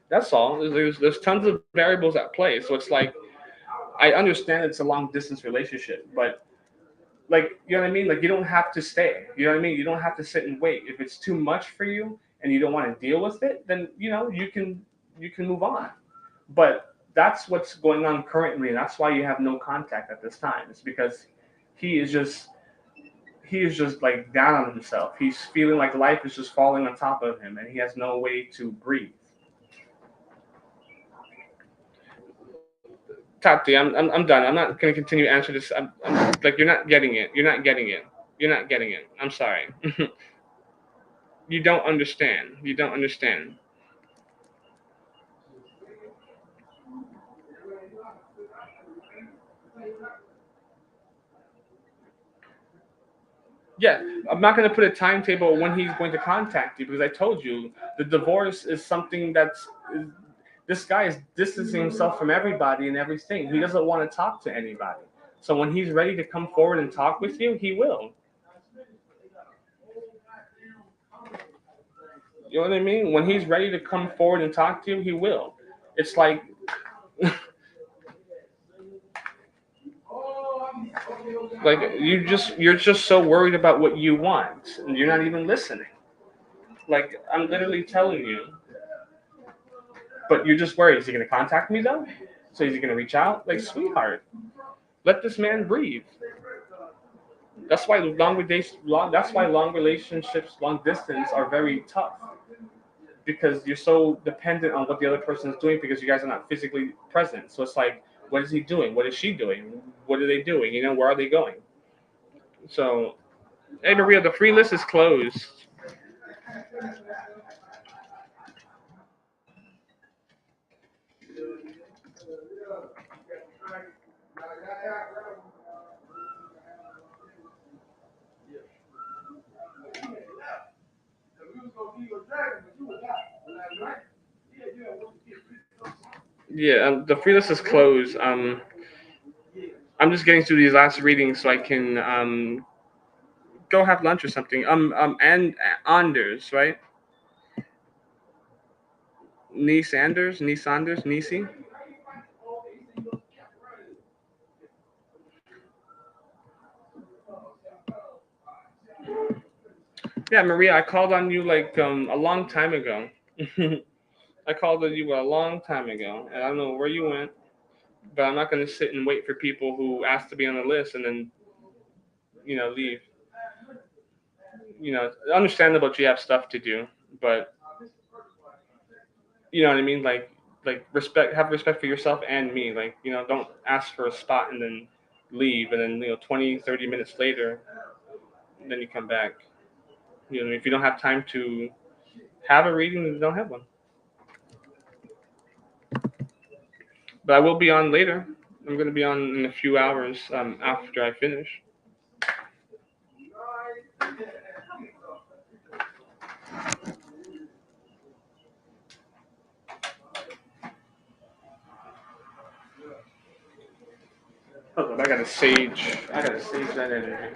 That's all. There's tons of variables at play. So it's like I understand it's a long distance relationship, but like you know what I mean? Like you don't have to stay. You know what I mean? You don't have to sit and wait. If it's too much for you and you don't want to deal with it, then you can move on. But that's what's going on currently, and that's why you have no contact at this time. It's because he is just he is just like down on himself. He's feeling like life is just falling on top of him, and he has no way to breathe. Tati, I'm done. I'm not going to continue to answer this. Like you're not getting it. You're not getting it. You're not getting it. I'm sorry. You don't understand. You don't understand. Yeah, I'm not going to put a timetable when he's going to contact you because I told you the divorce is something this guy is distancing himself from everybody and everything. He doesn't want to talk to anybody. So when he's ready to come forward and talk with you, he will. You know what I mean? When he's ready to come forward and talk to you, he will. It's like you're just so worried about what you want and you're not even listening. Like I'm literally telling you, but you're just worried. Is he gonna contact me though? So is he gonna reach out? Like sweetheart, let this man breathe. That's why long relationships, long distance are very tough because you're so dependent on what the other person is doing because you guys are not physically present. So it's like, what is he doing? What is she doing? What are they doing? You know, where are they going? So, hey Maria, the free list is closed. Yeah, the free list is closed. I'm just getting through these last readings so I can go have lunch or something. And Anders, right? Niece. Yeah, Maria, I called on you like a long time ago. I called on you a long time ago, and I don't know where you went, but I'm not going to sit and wait for people who ask to be on the list and then leave. Understandable that you have stuff to do, but you know what I mean. Like have respect for yourself and me. Like don't ask for a spot and then leave, and then 20, 30 minutes later, then you come back. If you don't have time to have a reading, then don't have one. But I will be on later. I'm going to be on in a few hours after I finish. Hold up, I gotta sage. I gotta sage that energy.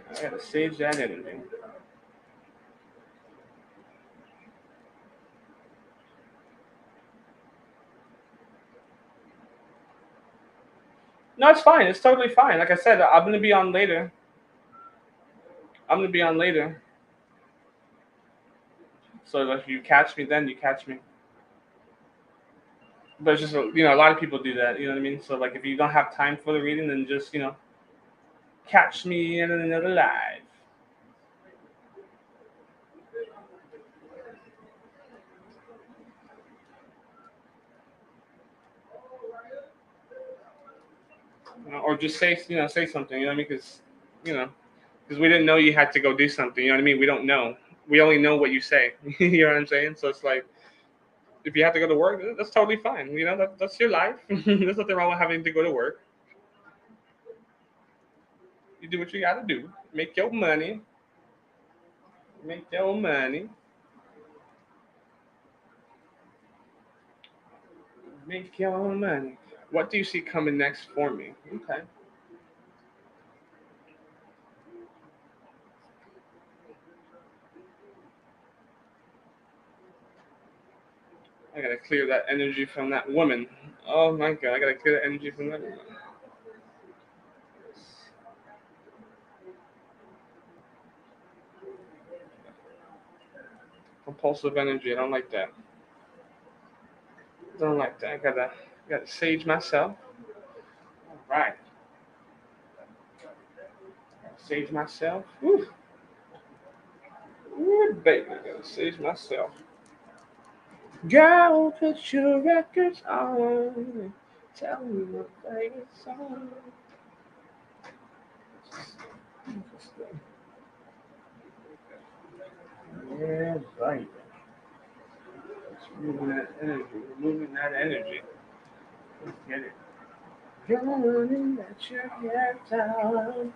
I gotta sage that energy. No, it's fine. It's totally fine. Like I said, I'm gonna be on later. I'm gonna be on later. So if you catch me, then you catch me. But it's just a lot of people do that. You know what I mean? So like if you don't have time for the reading, then just catch me in another live. Or just say something. You know what I mean? You know because we didn't know you had to go do something. You know what I mean? We don't know. We only know what you say. You know what I'm saying? So it's like if you have to go to work, that's totally fine. That's your life. There's nothing wrong with having to go to work. You do what you got to do. Make your money. Make your money. Make your money. What do you see coming next for me? Okay. I gotta clear that energy from that woman. Oh my god, I gotta clear that energy from that woman. Compulsive energy. I don't like that. Don't like that. I gotta sage myself. All right. Sage myself. Woo. Woo, baby. I gotta sage myself. Girl, put your records on. Tell me my favorite song. Yeah, right. It's moving that energy. We're moving that energy. Let's get it. Gonna let your hair down.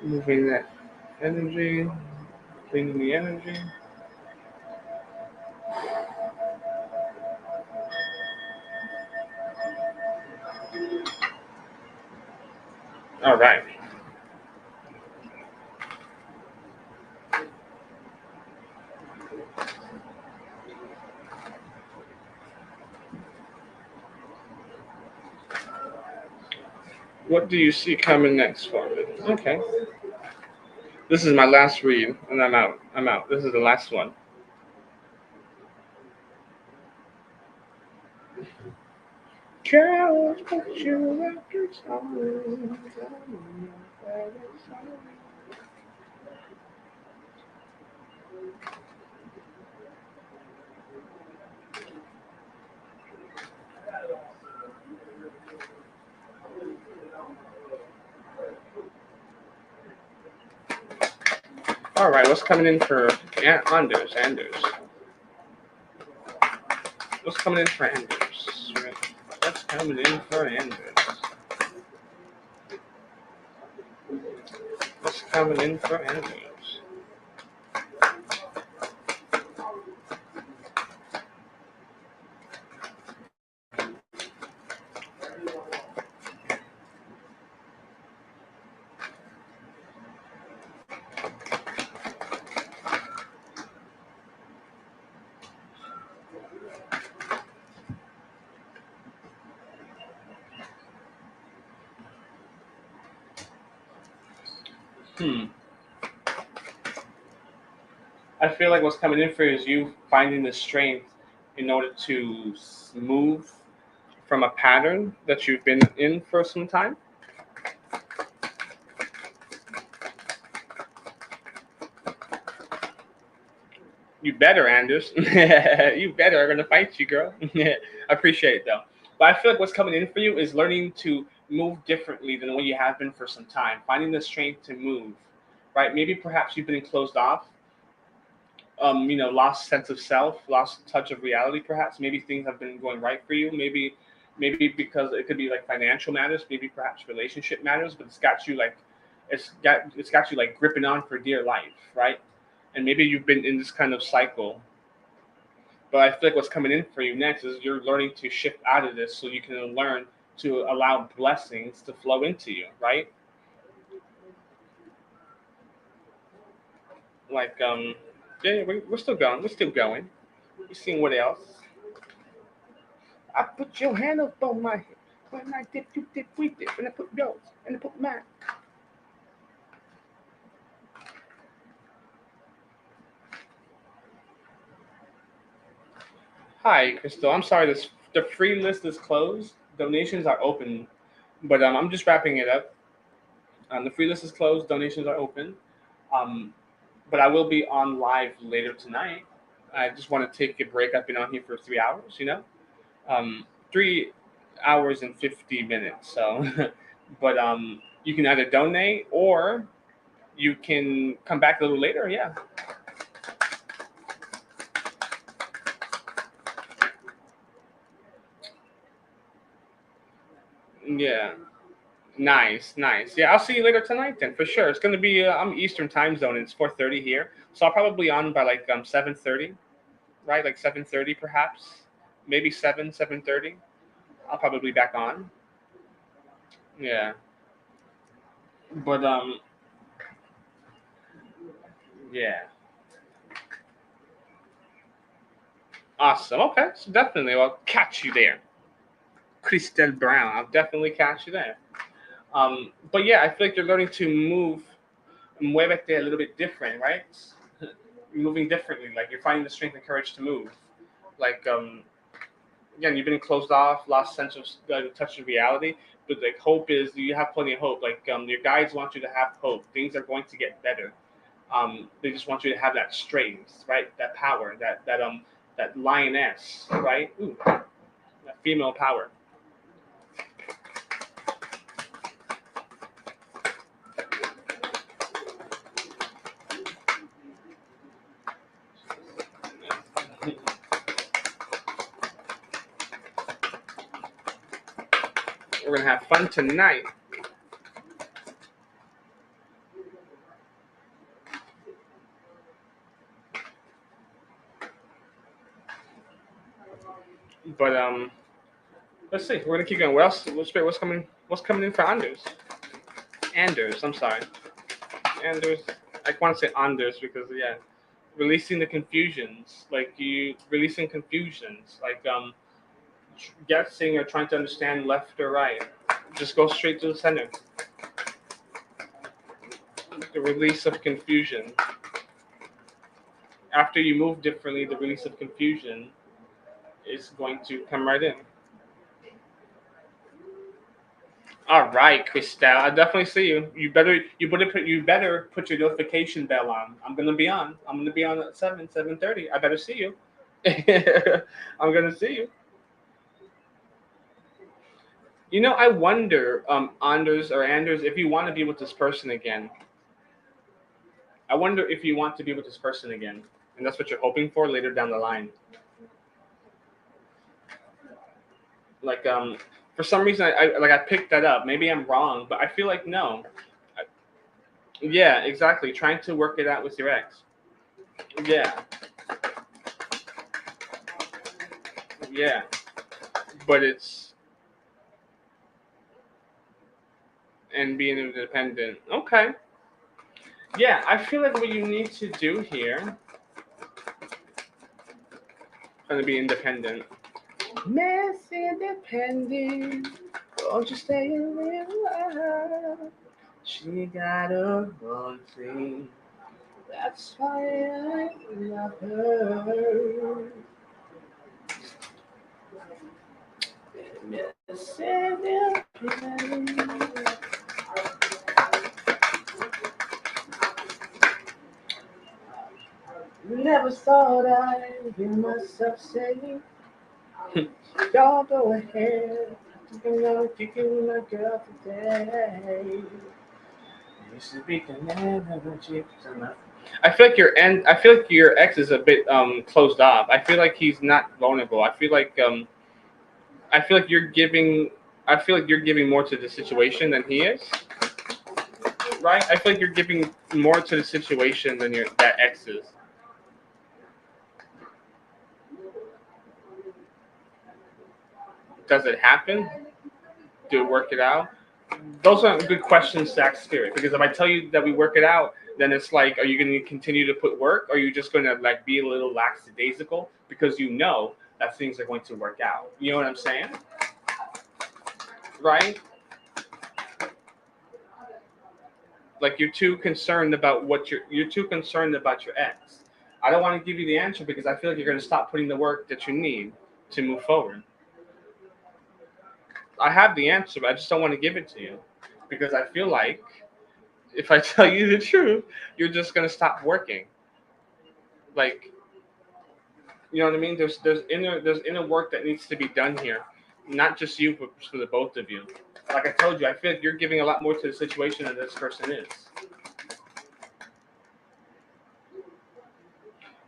Moving that energy. Cleaning the energy. All right. What do you see coming next for me? Okay. This is my last read, and I'm out. I'm out. This is the last one. Girl, put your records on. All right, what's coming in for Anders? What's coming in for Anders? What's coming in for Anders? What's coming in for Anders? Hmm. I feel like what's coming in for you is you finding the strength in order to move from a pattern that you've been in for some time. You better, Anders. You better. I'm gonna fight you, girl. I appreciate it though. But I feel like what's coming in for you is learning to move differently than what you have been for some time. Finding the strength to move, right? Maybe perhaps you've been closed off. Lost sense of self, lost touch of reality. Perhaps maybe things have been going right for you. Maybe because it could be like financial matters. Maybe perhaps relationship matters. But it's got you like gripping on for dear life, right? And maybe you've been in this kind of cycle. But I feel like what's coming in for you next is you're learning to shift out of this so you can learn to allow blessings to flow into you, right? Like, yeah, we're still going. We're still going. We're seeing what else. I put your hand up on my head. When I dip, you dip, we dip. And I put yours. And I put mine. Hi, Crystal. I'm sorry. The free list is closed. Donations are open, but I'm just wrapping it up. The free list is closed. Donations are open. Um, but I will be on live later tonight. I just want to take a break. I've been on here for 3 hours. 3 hours and 50 minutes. So, but you can either donate or you can come back a little later. Yeah, yeah. Nice, nice. Yeah, I'll see you later tonight then for sure. It's gonna be I'm Eastern time zone. It's 4:30 here, so I'll probably on by like 7:30, right? Like 7:30 perhaps, maybe 7:30. I'll probably be back on. Yeah, but yeah, awesome. Okay, so definitely I'll catch you there, Christelle Brown. I'll definitely catch you there. But yeah, I feel like you're learning to move, muévete a little bit different, right? Moving differently, like you're finding the strength and courage to move. Like again, you've been closed off, lost sense of touch of reality. But like hope is you have plenty of hope. Like your guides want you to have hope. Things are going to get better. They just want you to have that strength, right? That power, that lioness, right? Ooh, that female power. We're gonna have fun tonight. But let's see. We're gonna keep going. What else? What's coming? What's coming in for Anders? Anders. I'm sorry. Anders. I want to say Anders because yeah, releasing the confusions. Like you releasing confusions. Like guessing or trying to understand left or right. Just go straight to the center. The release of confusion. After you move differently, the release of confusion is going to come right in. All right, Christelle, I definitely see you. You better put your notification bell on. I'm gonna be on. I'm gonna be on at 7:30. I better see you. I'm gonna see you. I wonder, Anders, if you want to be with this person again. I wonder if you want to be with this person again, and that's what you're hoping for later down the line. Like, for some reason, I picked that up. Maybe I'm wrong, but I feel like no. Yeah, exactly. Trying to work it out with your ex. Yeah, yeah. But it's and being independent. Okay. Yeah, I feel like what you need to do here is going to be independent. Miss Independent, won't you stay a little while? She got her own thing. That's why I love her. Never thought I'd hear myself saying, y'all go ahead. I'm gonna kick you my girl today. You should be I feel like I feel like your ex is a bit closed off. I feel like he's not vulnerable. I feel like you're giving I feel like you're giving more to the situation than he is. Right? I feel like you're giving more to the situation than your that ex is. Does it happen? Do we work it out? Those are good questions to ask spirit, because if I tell you that we work it out, then it's like, are you going to continue to put work, or are you just going to like be a little lackadaisical because you know that things are going to work out? You know what I'm saying? Right? Like you're too concerned about your ex. I don't want to give you the answer because I feel like you're going to stop putting the work that you need to move forward. I have the answer, but I just don't want to give it to you because I feel like if I tell you the truth, you're just going to stop working. Like, you know what I mean? There's inner work that needs to be done here, not just you, but for the both of you. Like I told you, I feel like you're giving a lot more to the situation than this person is.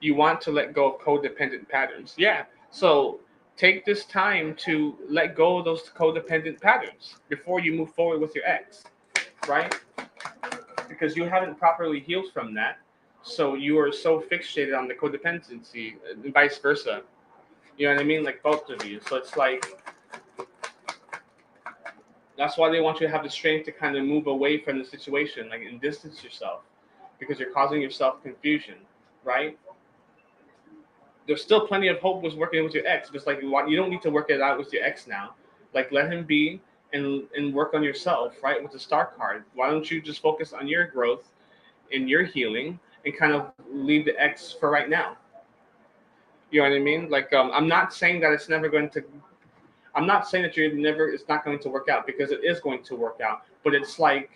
You want to let go of codependent patterns. Yeah. So take this time to let go of those codependent patterns before you move forward with your ex, right? Because you haven't properly healed from that. So you are so fixated on the codependency and vice versa. You know what I mean? Like both of you. So it's like that's why they want you to have the strength to kind of move away from the situation, like and distance yourself, because you're causing yourself confusion, right? There's still plenty of hope with working with your ex. Just like you don't need to work it out with your ex now. Like let him be and work on yourself, right? With the star card. Why don't you just focus on your growth and your healing and kind of leave the ex for right now? You know what I mean? Like I'm not saying that it's never going to I'm not saying that it's not going to work out, because it is going to work out. But it's like,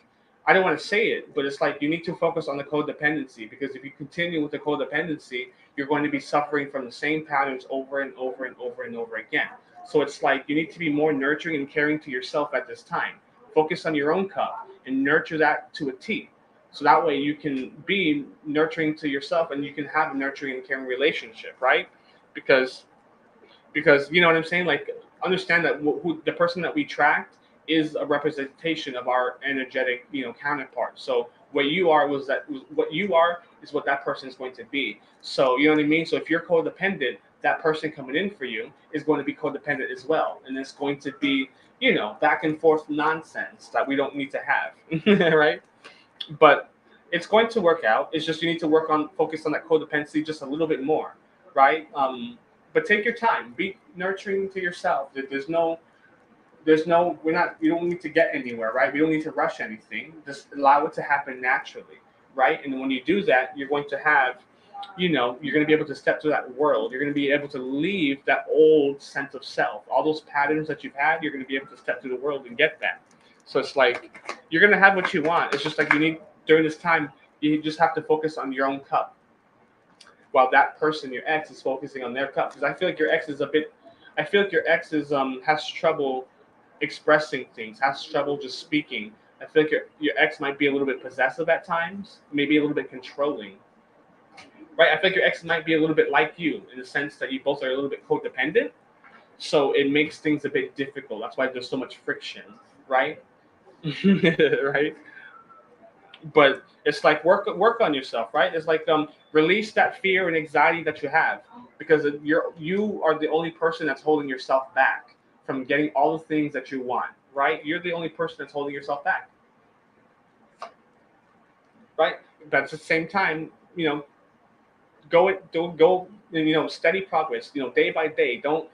I don't want to say it, but it's like you need to focus on the codependency, because if you continue with the codependency, you're going to be suffering from the same patterns over and over and over and over again. So it's like you need to be more nurturing and caring to yourself at this time. Focus on your own cup and nurture that to a T. So that way you can be nurturing to yourself and you can have a nurturing and caring relationship, right? Because you know what I'm saying. Like understand that the person that we tracked is a representation of our energetic counterpart. So what you are is what that person is going to be. So you know what I mean. So if you're codependent, that person coming in for you is going to be codependent as well, and it's going to be back and forth nonsense that we don't need to have, right? But it's going to work out. It's just you need to focus on that codependency just a little bit more, right? But take your time. Be nurturing to yourself. We're not. You don't need to get anywhere, right? We don't need to rush anything. Just allow it to happen naturally, right? And when you do that, you're going to have, you're going to be able to step to that world. You're going to be able to leave that old sense of self. All those patterns that you've had, you're going to be able to step through the world and get that. So it's like you're going to have what you want. It's just like you need during this time. You just have to focus on your own cup, while that person, your ex, is focusing on their cup. Because I feel like your ex is a bit. I feel like your ex is has trouble expressing things, has trouble just speaking. I feel like your ex might be a little bit possessive at times, maybe a little bit controlling. Right? I feel like your ex might be a little bit like you in the sense that you both are a little bit codependent. So it makes things a bit difficult. That's why there's so much friction, right? Right? But it's like work on yourself, right? It's like release that fear and anxiety that you have, because you are the only person that's holding yourself back from getting all the things that you want, right? You're the only person that's holding yourself back, right? But at the same time, go steady progress, day by day. Don't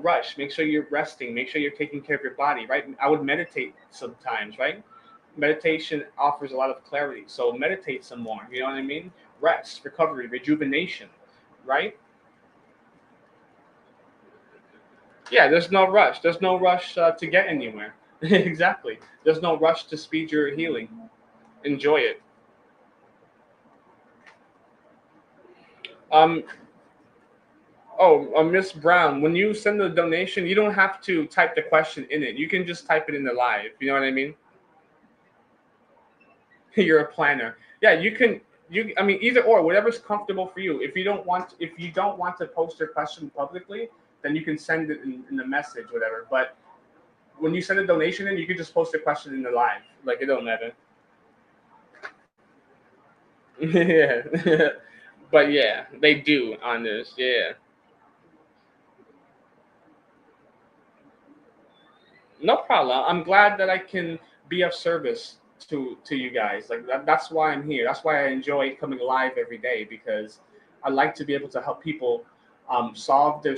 rush. Make sure you're resting. Make sure you're taking care of your body, right? I would meditate sometimes, right? Meditation offers a lot of clarity. So meditate some more. You know what I mean? Rest, recovery, rejuvenation, right? Yeah, there's no rush. There's no rush to get anywhere. Exactly. There's no rush to speed your healing. Enjoy it. Um, Miss Brown, when you send the donation, you don't have to type the question in it. You can just type it in the live. You know what I mean? You're a planner. Yeah, you can. I mean, either or, whatever's comfortable for you. If you don't want to post your question publicly, then you can send it in the message, whatever. But when you send a donation in, you can just post a question in the live. Like it don't matter. Yeah, but yeah, they do on this. Yeah, no problem. I'm glad that I can be of service to you guys. Like that's why I'm here. That's why I enjoy coming live every day because I like to be able to help people solve their.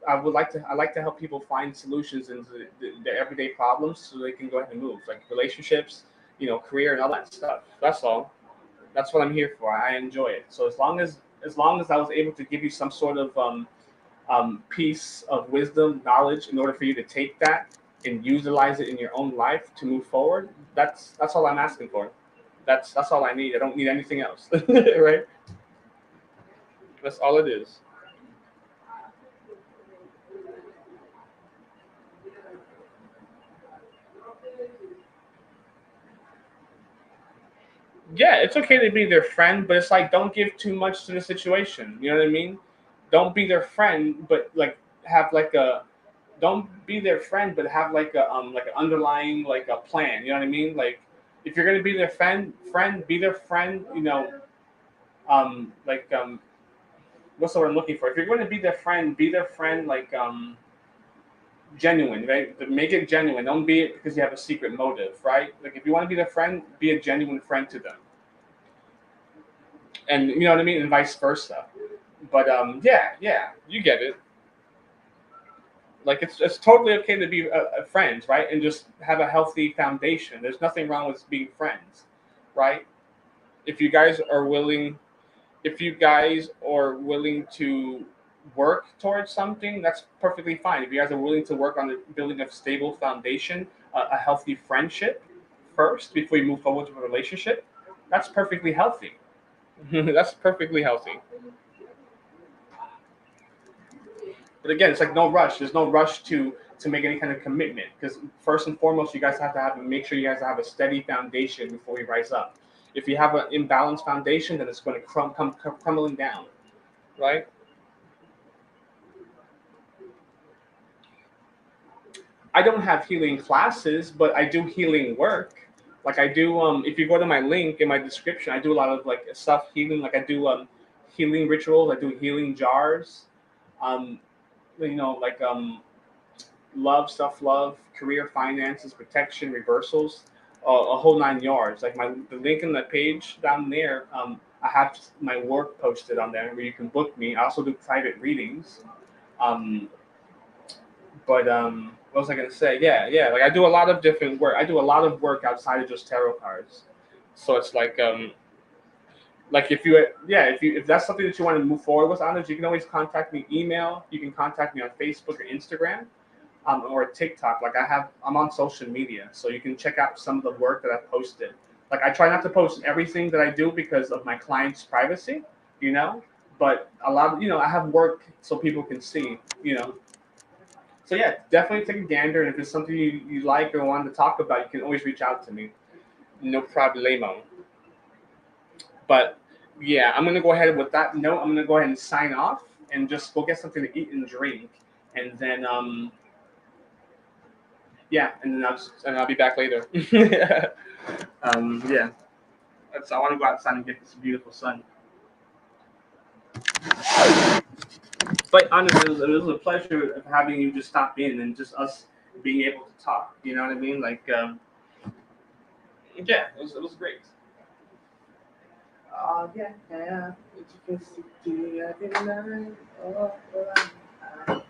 I like to help people find solutions into their everyday problems so they can go ahead and move, like relationships, career and all that stuff. That's all. That's what I'm here for. I enjoy it. So as long as I was able to give you some sort of piece of wisdom, knowledge, in order for you to take that and utilize it in your own life to move forward. That's all I'm asking for. That's all I need. I don't need anything else, right? That's all it is. Yeah, it's okay to be their friend, but it's like don't give too much to the situation. You know what I mean? Don't be their friend, but like have like a don't be their friend, but have like an underlying like a plan. You know what I mean? Like if you're gonna be their friend, be their friend. Like what's the word I'm looking for? If you're going to be their friend like genuine, right? Make it genuine. Don't be it because you have a secret motive, right? Like if you want to be their friend, be a genuine friend to them, and you know what I mean, and vice versa. But yeah, you get it. Like it's totally okay to be friends, right? And just have a healthy foundation. There's nothing wrong with being friends, right? If you guys are willing if you guys are willing to work towards something, that's perfectly fine. If you guys are willing to work on the building a stable foundation, a healthy friendship first before you move forward to a relationship, that's perfectly healthy. That's perfectly healthy. But again, it's like no rush. There's no rush to make any kind of commitment because first and foremost, you guys have to have make sure you guys have a steady foundation before you rise up. If you have an imbalanced foundation, then it's going to come crumbling down, right? I don't have healing classes, but I do healing work. Like I do, if you go to my link in my description, I do a lot of like self healing. Like I do healing rituals. I do healing jars. Um, like love, self love, career, finances, protection, reversals, a whole nine yards. Like the link in the page down there. I have my work posted on there where you can book me. I also do private readings. Um, but what was I gonna say? Yeah. Like I do a lot of different work. I do a lot of work outside of just tarot cards. So it's like if that's something that you want to move forward with, Anders, you can always contact me. Email. You can contact me on Facebook or Instagram, or TikTok. Like I'm on social media, so you can check out some of the work that I've posted. Like I try not to post everything that I do because of my clients' privacy, you know. But a lot of I have work so people can see, so yeah, definitely take a gander, and if it's something you like or want to talk about, you can always reach out to me. No problemo. But yeah, I'm gonna go ahead with that note. I'm gonna go ahead and sign off and just go get something to eat and drink, and then yeah, and I'll be back later. Yeah, I want to go outside and get this beautiful sun. But honestly, it was a pleasure of having you just stop in and just us being able to talk. You know what I mean? Like yeah, it was great. Oh yeah, yeah. It's supposed to do every night. Oh, yeah.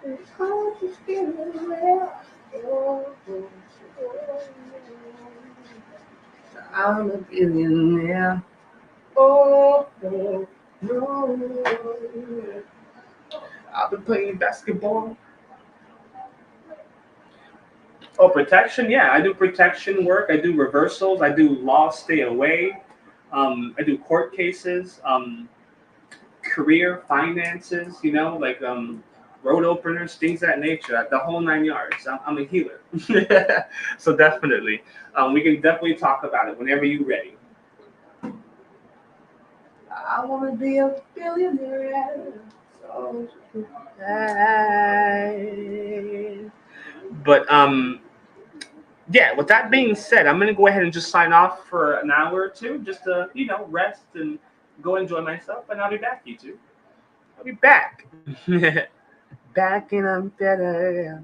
It's hard to get away. I'm a billionaire. Oh, oh, no. I've been playing basketball. Oh, protection? Yeah, I do protection work. I do reversals. I do law stay away. I do court cases, career finances, like road openers, things of that nature, the whole 9 yards. I'm a healer. So definitely, we can definitely talk about it whenever you're ready. I want to be a billionaire. So bad. But yeah, with that being said, I'm gonna go ahead and just sign off for an hour or two, just to rest and go enjoy myself, and I'll be back, you two. I'll be back. Back and I'm better.